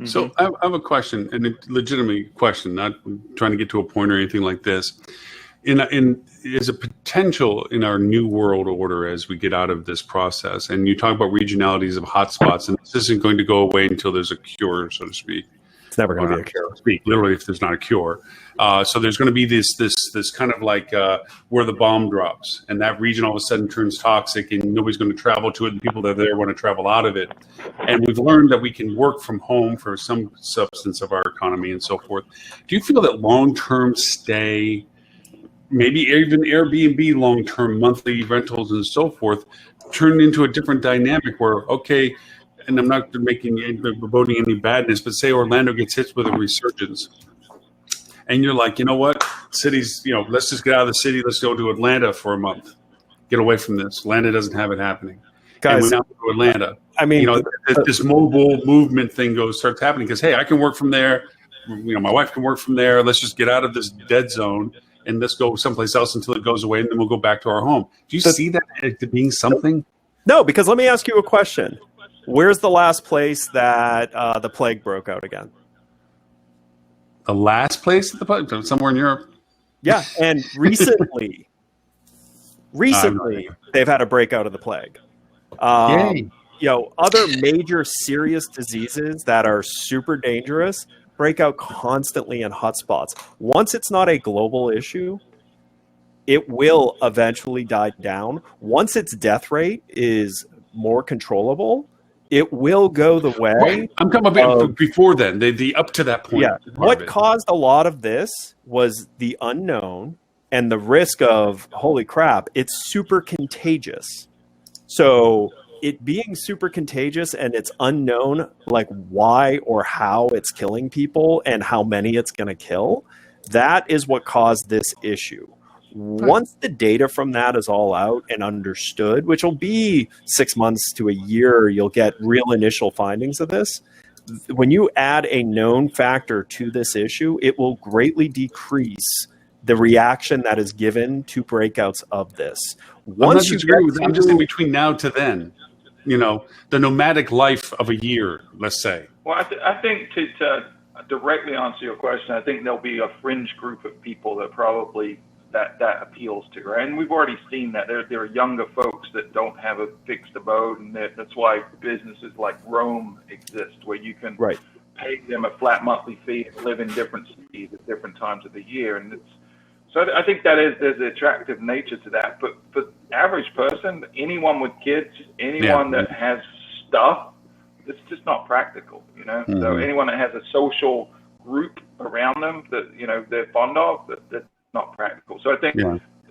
So I have a question, and a legitimate question, not trying to get to a point or anything like this. Is a potential in our new world order as we get out of this process, and you talk about regionalities of hotspots, and this isn't going to go away until there's a cure, so to speak. It's never going to be a cure. Speak literally if there's not a cure. So there's going to be this kind of like where the bomb drops, and that region all of a sudden turns toxic, and nobody's going to travel to it, and people that are there want to travel out of it. And we've learned that we can work from home for some substance of our economy and so forth. Do you feel that long-term stay, maybe even Airbnb long-term monthly rentals and so forth, turn into a different dynamic where, okay, and I'm not promoting any badness, but say Orlando gets hit with a resurgence, and you're like, you know what, cities, let's just get out of the city. Let's go to Atlanta for a month. Get away from this. Atlanta doesn't have it happening. Guys, and we now go to Atlanta. I mean, this mobile movement thing starts happening because, hey, I can work from there. My wife can work from there. Let's just get out of this dead zone and let's go someplace else until it goes away, and then we'll go back to our home. Do you see that as being something? No, because let me ask you a question. Where's the last place that the plague broke out again? The last place at the plague? Somewhere in Europe. Yeah, and recently they've had a breakout of the plague. Yay. Other major serious diseases that are super dangerous break out constantly in hotspots. Once it's not a global issue, it will eventually die down. Once its death rate is more controllable, it will go the way. Right. I'm talking about before then, the up to that point. Yeah. What caused a lot of this was the unknown and the risk of, holy crap, it's super contagious. So it being super contagious and it's unknown, like why or how it's killing people and how many it's going to kill, that is what caused this issue. Once the data from that is all out and understood, which will be 6 months to a year, you'll get real initial findings of this. When you add a known factor to this issue, it will greatly decrease the reaction that is given to breakouts of this. Once I'm just in between now to then, the nomadic life of a year, let's say. Well, I think to directly answer your question, I think there'll be a fringe group of people that probably that appeals to, right? And we've already seen that there are younger folks that don't have a fixed abode, and that's why businesses like Rome exist, where you can pay them a flat monthly fee and live in different cities at different times of the year. And so I think there's an attractive nature to that. But for the average person, anyone with kids, anyone that has stuff, it's just not practical, Mm-hmm. So anyone that has a social group around them that they're fond of, that's not practical. So I think,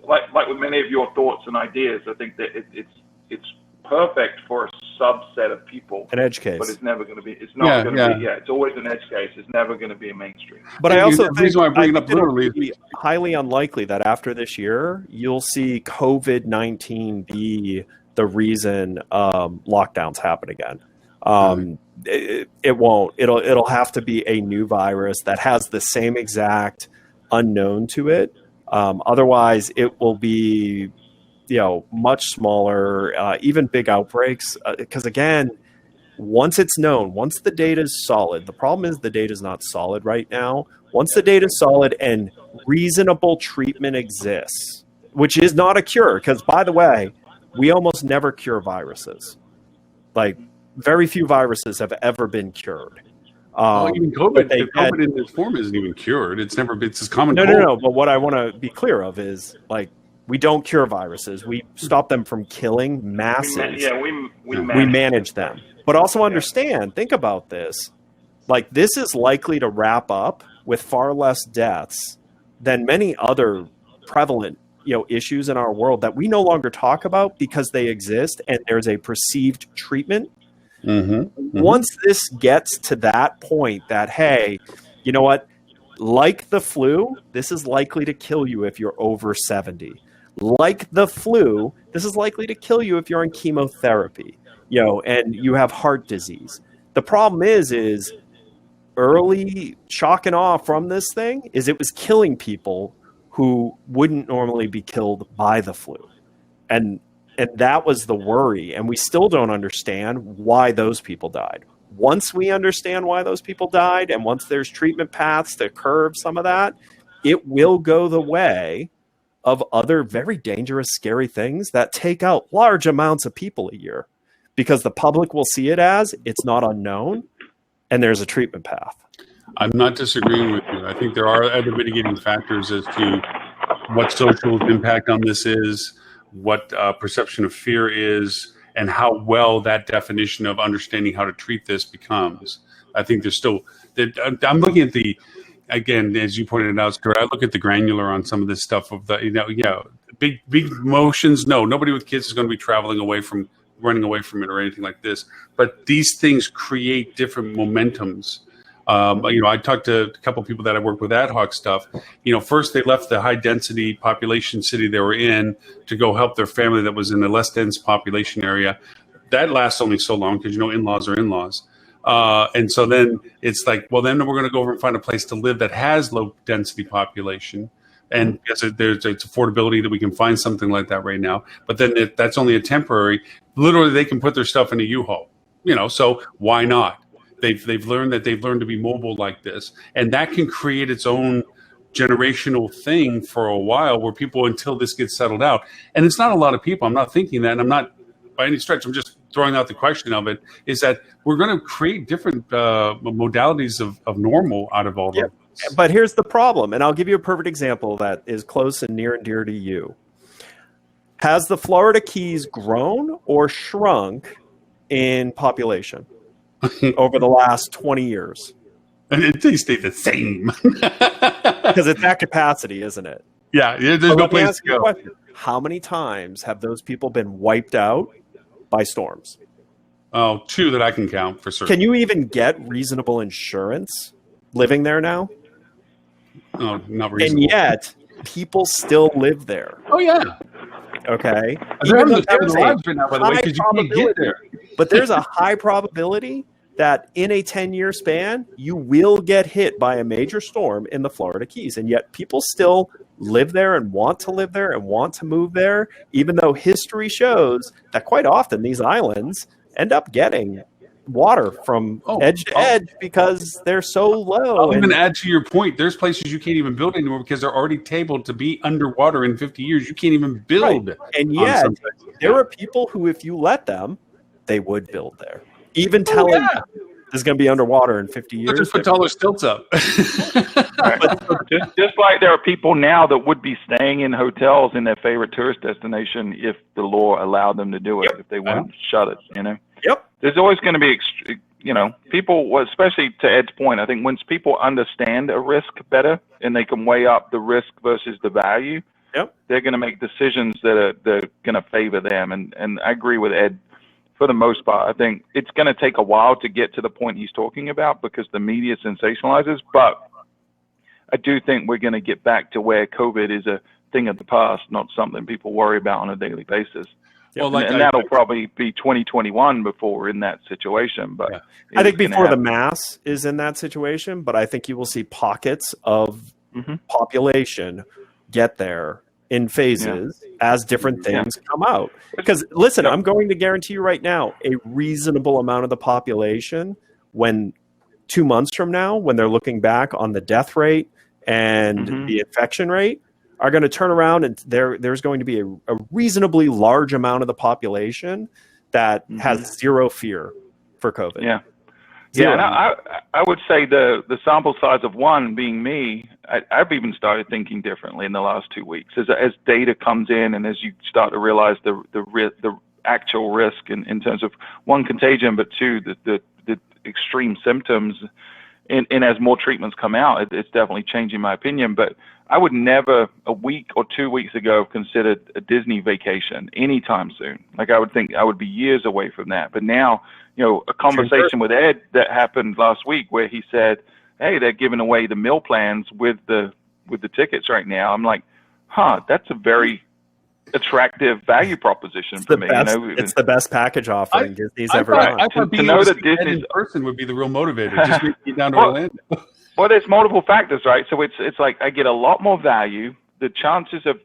like with many of your thoughts and ideas, I think that it's perfect for a subset of people. An edge case, but it's never going to be. It's not going to be. Yeah, it's always an edge case. It's never going to be a mainstream. But I also think it's highly unlikely that after this year you'll see COVID-19 be the reason lockdowns happen again. It won't. It'll have to be a new virus that has the same exact unknown to it. Otherwise, it will be, much smaller, even big outbreaks. Because again, once it's known, once the data is solid, the problem is the data is not solid right now. Once the data is solid and reasonable treatment exists, which is not a cure, because by the way, we almost never cure viruses. Like very few viruses have ever been cured. Even COVID in this form isn't even cured. It's just common. No. But what I want to be clear of is, like, we don't cure viruses. We stop them from killing masses. We manage them. But also understand, think about this. Like, this is likely to wrap up with far less deaths than many other prevalent, issues in our world that we no longer talk about because they exist and there's a perceived treatment. Mm-hmm. Once this gets to that point that, hey, you know what? Like the flu, this is likely to kill you if you're over 70. Like the flu, this is likely to kill you if you're on chemotherapy, and you have heart disease. The problem is early shock and awe from this thing is it was killing people who wouldn't normally be killed by the flu. And that was the worry. And we still don't understand why those people died. Once we understand why those people died, and once there's treatment paths to curb some of that, it will go the way of other very dangerous, scary things that take out large amounts of people a year, because the public will see it as it's not unknown and there's a treatment path. I'm not disagreeing with you. I think there are other mitigating factors as to what social impact on this is, what perception of fear is, and how well that definition of understanding how to treat this becomes. I think there's still. I'm looking at again, as you pointed out, Stuart, I look at the granular on some of this stuff of big motions. No, nobody with kids is going to be running away from it or anything like this. But these things create different momentums. I talked to a couple of people that I work with ad hoc stuff. First they left the high density population city they were in to go help their family that was in the less dense population area. That lasts only so long because in-laws are in-laws. And so then it's like, well, then we're going to go over and find a place to live that has low density population. And yes, it's affordability that we can find something like that right now. But then that's only a temporary. Literally, they can put their stuff in a U-Haul. So why not? They've learned to be mobile like this, and that can create its own generational thing for a while where people, until this gets settled out, and it's not a lot of people. I'm not thinking that, and I'm not by any stretch. I'm just throwing out the question of it, is that we're going to create different modalities of normal out of all of this. But here's the problem, and I'll give you a perfect example that is close and near and dear to you. Has the Florida Keys grown or shrunk in population over the last 20 years? And they stay the same. Because it's at capacity, isn't it? Yeah, there's no place to go. How many times have those people been wiped out by storms? Oh, 2 that I can count for certain. Can you even get reasonable insurance living there now? Oh, not reasonable. And yet, people still live there. Oh, yeah. Okay. They're having the time of their lives right now, by the way, because you can't get there. But there's a high probability that in a 10-year span, you will get hit by a major storm in the Florida Keys. And yet people still live there and want to live there and want to move there, even though history shows that quite often these islands end up getting water from edge to edge because they're so low. I'll even add to your point. There's places you can't even build anymore because they're already tabled to be underwater in 50 years. You can't even build. Right. And yet there are people who, if you let them, they would build there. Even telling them this is going to be underwater in 50 years. Just put taller stilts up. Just like there are people now that would be staying in hotels in their favorite tourist destination if the law allowed them to do it, if they wouldn't shut it, Yep. There's always going to be, people, especially to Ed's point, I think once people understand a risk better and they can weigh up the risk versus the value, they're going to make decisions that are going to favor them. And I agree with Ed. For the most part, I think it's going to take a while to get to the point he's talking about because the media sensationalizes, but I do think we're going to get back to where COVID is a thing of the past, not something people worry about on a daily basis. Well, and that'll probably be 2021 before we're in that situation. But I think before the mass is in that situation, but I think you will see pockets of population get there in phases as different things come out. Because listen, I'm going to guarantee you right now, a reasonable amount of the population, when 2 months from now, when they're looking back on the death rate and the infection rate, are going to turn around and there's going to be a reasonably large amount of the population that has zero fear for COVID. Yeah. Yeah, and I would say the sample size of one being me, I've even started thinking differently in the last 2 weeks. As data comes in and as you start to realize the actual risk in terms of one, contagion, but two, the extreme symptoms, and as more treatments come out, it's definitely changing my opinion. But I would never, a week or 2 weeks ago, have considered a Disney vacation anytime soon. Like I would think I would be years away from that. But now, a conversation with Ed that happened last week where he said, hey, they're giving away the meal plans with the tickets right now. I'm like, that's a very attractive value proposition for me. It's the best package offering Disney's ever done. I thought being able to see Ed in person would be the real motivator. Just get down to Orlando. Well, there's multiple factors, right? So it's like I get a lot more value. The chances of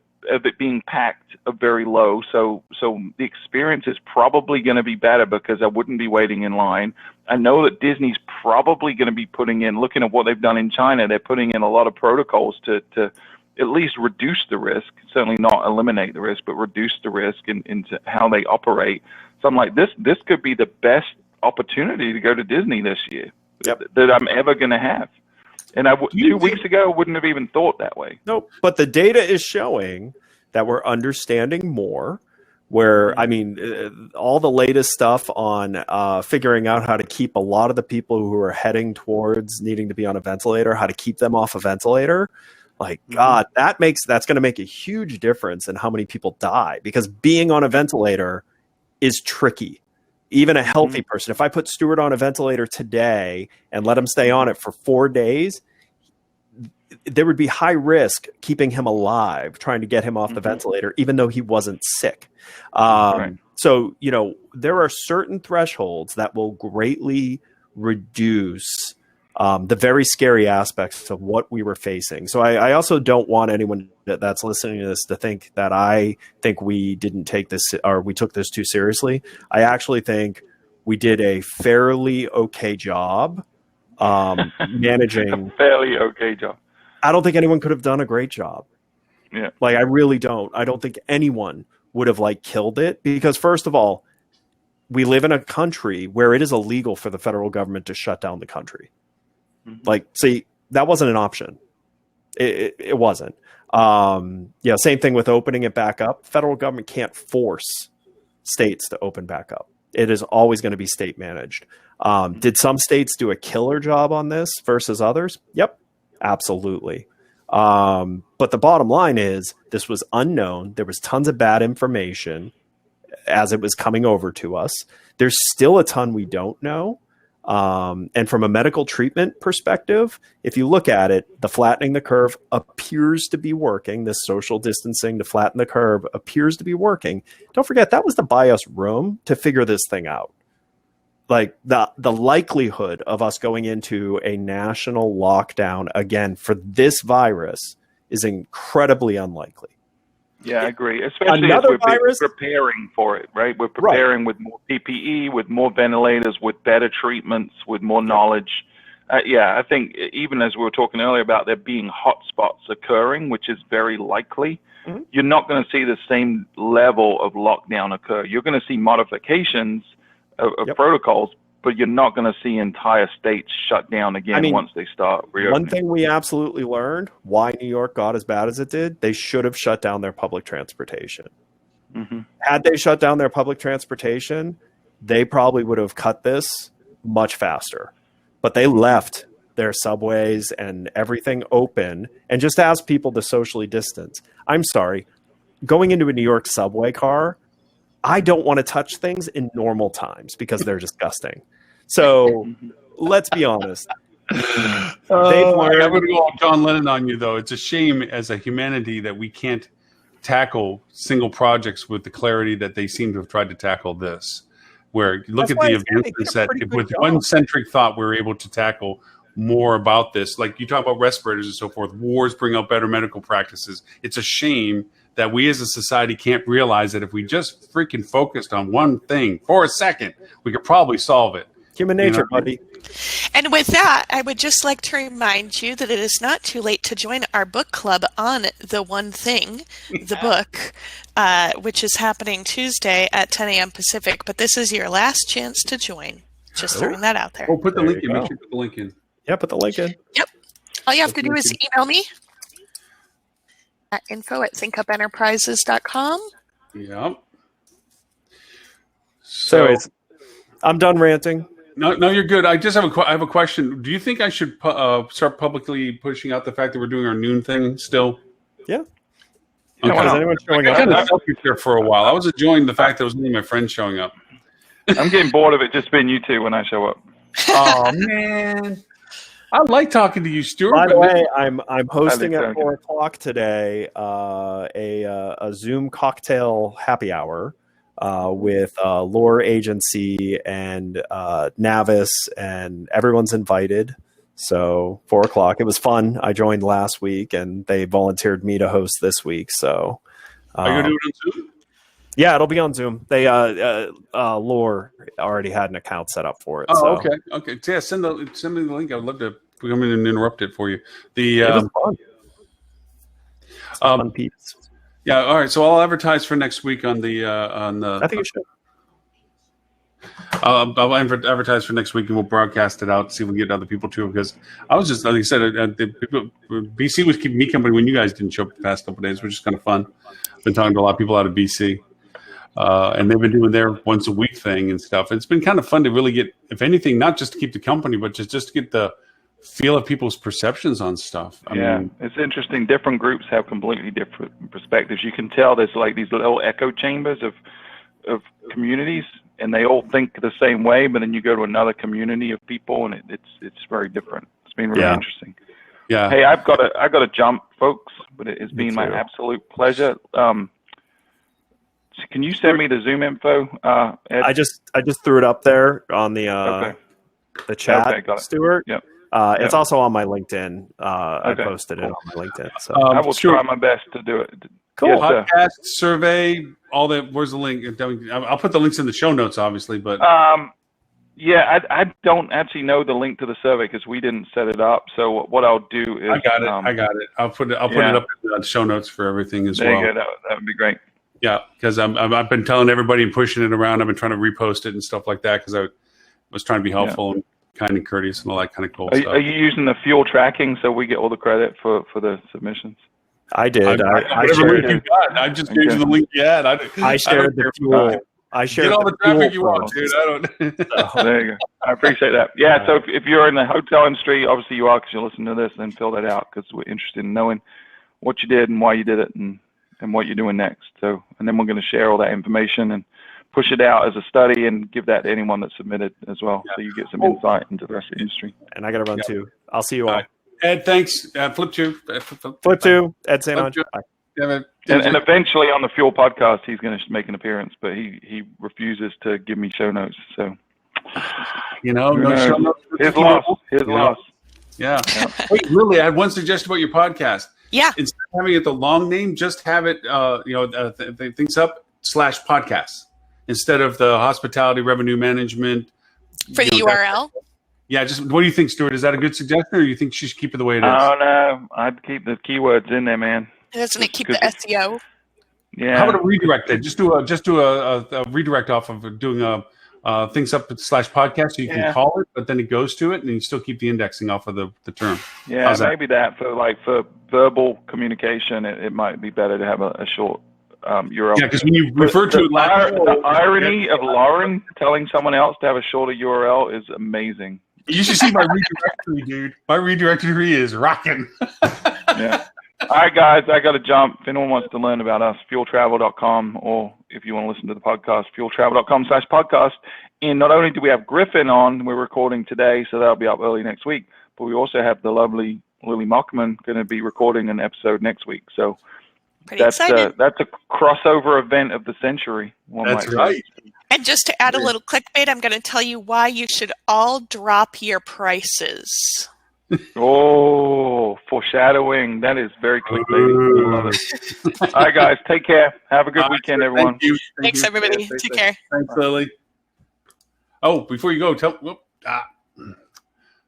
it being packed are very low. So the experience is probably going to be better because I wouldn't be waiting in line. I know that Disney's probably going to be looking at what they've done in China, they're putting in a lot of protocols to at least reduce the risk, certainly not eliminate the risk, but reduce the risk into how they operate. So I'm like, this could be the best opportunity to go to Disney this year that I'm ever going to have. And 2 weeks ago, I wouldn't have even thought that way. Nope. But the data is showing that we're understanding more. Where, I mean, all the latest stuff on figuring out how to keep a lot of the people who are heading towards needing to be on a ventilator, how to keep them off a ventilator. Like, God, that's going to make a huge difference in how many people die, because being on a ventilator is tricky. Even a healthy person, if I put Stuart on a ventilator today and let him stay on it for 4 days, there would be high risk keeping him alive, trying to get him off the ventilator, even though he wasn't sick. So, you know, there are certain thresholds that will greatly reduce the very scary aspects of what we were facing. So I also don't want anyone that's listening to this to think that I think we didn't take this, or we took this too seriously. I actually think we did a fairly okay job managing. A fairly okay job. I don't think anyone could have done a great job. Yeah. Like, I really don't. I don't think anyone would have killed it, because first of all, we live in a country where it is illegal for the federal government to shut down the country. See, that wasn't an option. It wasn't. Same thing with opening it back up. Federal government can't force states to open back up. It is always going to be state managed. Did some states do a killer job on this versus others? Yep. Absolutely. But the bottom line is this was unknown. There was tons of bad information as it was coming over to us. There's still a ton we don't know. And from a medical treatment perspective, if you look at it, the flattening the curve appears to be working. This social distancing to flatten the curve appears to be working. Don't forget, that was to buy us room to figure this thing out. Like, the likelihood of us going into a national lockdown again for this virus is incredibly unlikely. Yeah, I agree. Especially as we're preparing for it, right? We're preparing with more PPE, with more ventilators, with better treatments, with more knowledge. I think even as we were talking earlier about there being hotspots occurring, which is very likely, you're not going to see the same level of lockdown occur. You're going to see modifications of protocols, but you're not going to see entire states shut down again once they start reopening. One thing we absolutely learned, why New York got as bad as it did, they should have shut down their public transportation. Had they shut down their public transportation, they probably would have cut this much faster. But they left their subways and everything open and just asked people to socially distance. I'm sorry, going into a New York subway car, I don't want to touch things in normal times because they're disgusting. So let's be honest. I'm going to go John Lennon on you, though. It's a shame as a humanity that we can't tackle single projects with the clarity that they seem to have tried to tackle this. Where look at the advancements that with one centric thought we're able to tackle more about this. Like you talk about respirators and so forth. Wars bring out better medical practices. It's a shame that we as a society can't realize that if we just freaking focused on one thing for a second, we could probably solve it. Human nature, buddy. And with that, I would just like to remind you that it is not too late to join our book club on The One Thing, the book, which is happening Tuesday at 10 a.m. Pacific. But this is your last chance to join. Just throwing that out there. Oh, put the link in. Make sure you put the link in. Yeah, put the link in. Yep. All you have to do is email me at info@thinkupenterprises.com. Yeah. So I'm done ranting. No, you're good. I just have I have a question. Do you think I should start publicly pushing out the fact that we're doing our noon thing still? Yeah. Okay. Is anyone showing up? I kind of felt there for a while. I was enjoying the fact that it was only my friends showing up. I'm getting bored of it just being you two when I show up. Oh man. I like talking to you, Stuart. By the way, I'm hosting at 4:00 today a Zoom cocktail happy hour with Lore Agency and Navis, and everyone's invited. So 4:00. It was fun. I joined last week, and they volunteered me to host this week. So are you gonna do it on Zoom? Yeah, it'll be on Zoom. They Lore already had an account set up for it. Oh, so. okay. Yeah, send me the link. I would love to come in and interrupt it for you. It was fun. Fun piece. Yeah. All right. So I'll advertise for next week on the. I think you should. I'll advertise for next week, and we'll broadcast it out. See if we can get other people too. Because I was just, like I said, BC was keeping me company when you guys didn't show up the past couple of days, which is kind of fun. Been talking to a lot of people out of BC, and they've been doing their once a week thing and stuff. It's been kind of fun to really get, if anything, not just to keep the company, but just to get the feel of people's perceptions on stuff. I mean, it's interesting. Different groups have completely different perspectives. You can tell there's like these little echo chambers of communities, and they all think the same way, but then you go to another community of people, and it's very different. It's been really interesting. Yeah. Hey, I've got to jump, folks, but it's been my absolute pleasure. So can you send me the Zoom info, Ed? I just threw it up there on the chat, Okay, got it. Stuart. Yep. It's also on my LinkedIn. I posted it on my LinkedIn. So I will try my best to do it. cool. Yes, podcast, survey, all that. Where's the link? I'll put the links in the show notes, obviously, but yeah, I don't actually know the link to the survey because we didn't set it up. So what I'll do is I got it. I'll put it up in the show notes for everything as well. There you go. That would be great. Yeah, because I've been telling everybody and pushing it around. I've been trying to repost it and stuff like that because I was trying to be helpful and kind and courteous and all that kind of cool stuff. Are you using the fuel tracking so we get all the credit for the submissions? I did. I shared shared. I just gave you the link you had. I shared the fuel. I shared Get all the traffic you want, process. dude. I don't. There you go. I appreciate that. Yeah, so if you're in the hotel industry, obviously you are because you're listening to this, then fill that out because we're interested in knowing what you did and why you did it and what you're doing next. So, and then we're going to share all that information and push it out as a study and give that to anyone that submitted as well. So you get some insight into the rest of the industry. And I got to run too. I'll see you all. Ed, thanks. Flip two. Flip two. Ed StOnge. Bye. And eventually on the Fuel podcast, he's going to make an appearance, but he refuses to give me show notes. So, no show notes. His loss. Yeah. Wait, Lily, I had one suggestion about your podcast. Yeah. Instead of having it the long name, just have it, things up /podcasts instead of the hospitality revenue management. For the URL? Yeah. Just what do you think, Stuart? Is that a good suggestion, or do you think she should keep it the way it is? Oh no, I'd keep the keywords in there, man. Doesn't it keep the SEO? Yeah. How about a redirect? Just do a redirect off of doing a things up /podcast, so you can call it, but then it goes to it, and you still keep the indexing off of the term. Yeah, maybe that for verbal communication, it might be better to have a short URL. Yeah, because when you refer to it, the irony of Loren telling someone else to have a shorter URL is amazing. You should see my redirectory, dude. My redirectory is rocking. Yeah. All right, guys, I got to jump. If anyone wants to learn about us, fueltravel.com, or if you want to listen to the podcast, fueltravel.com/podcast. And not only do we have Griffin on, we're recording today, so that'll be up early next week, but we also have the lovely Lily Mockerman going to be recording an episode next week. So that's a crossover event of the century. That's right. And just to add a little clickbait, I'm going to tell you why you should all drop your prices. Oh, foreshadowing. That is very clickbait. I love it. All right, guys. Take care. Have a good weekend, everyone. Thank you. Thanks, everybody. Take care. Thanks, Lily. Oh, before you go,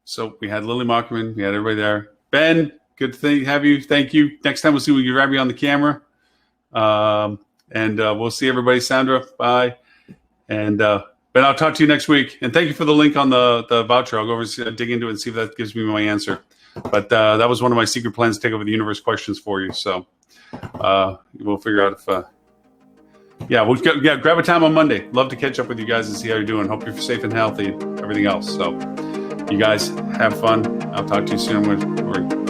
so we had Lily Mockerman. We had everybody there. Ben, good to have you. Thank you. Next time we'll see if we can grab you on the camera. And we'll see everybody. Sandra, bye. And Ben, I'll talk to you next week. And thank you for the link on the voucher. I'll go over and dig into it and see if that gives me my answer. But that was one of my secret plans to take over the universe questions for you. So we'll figure out if... grab a time on Monday. Love to catch up with you guys and see how you're doing. Hope you're safe and healthy and everything else. So you guys have fun. I'll talk to you soon.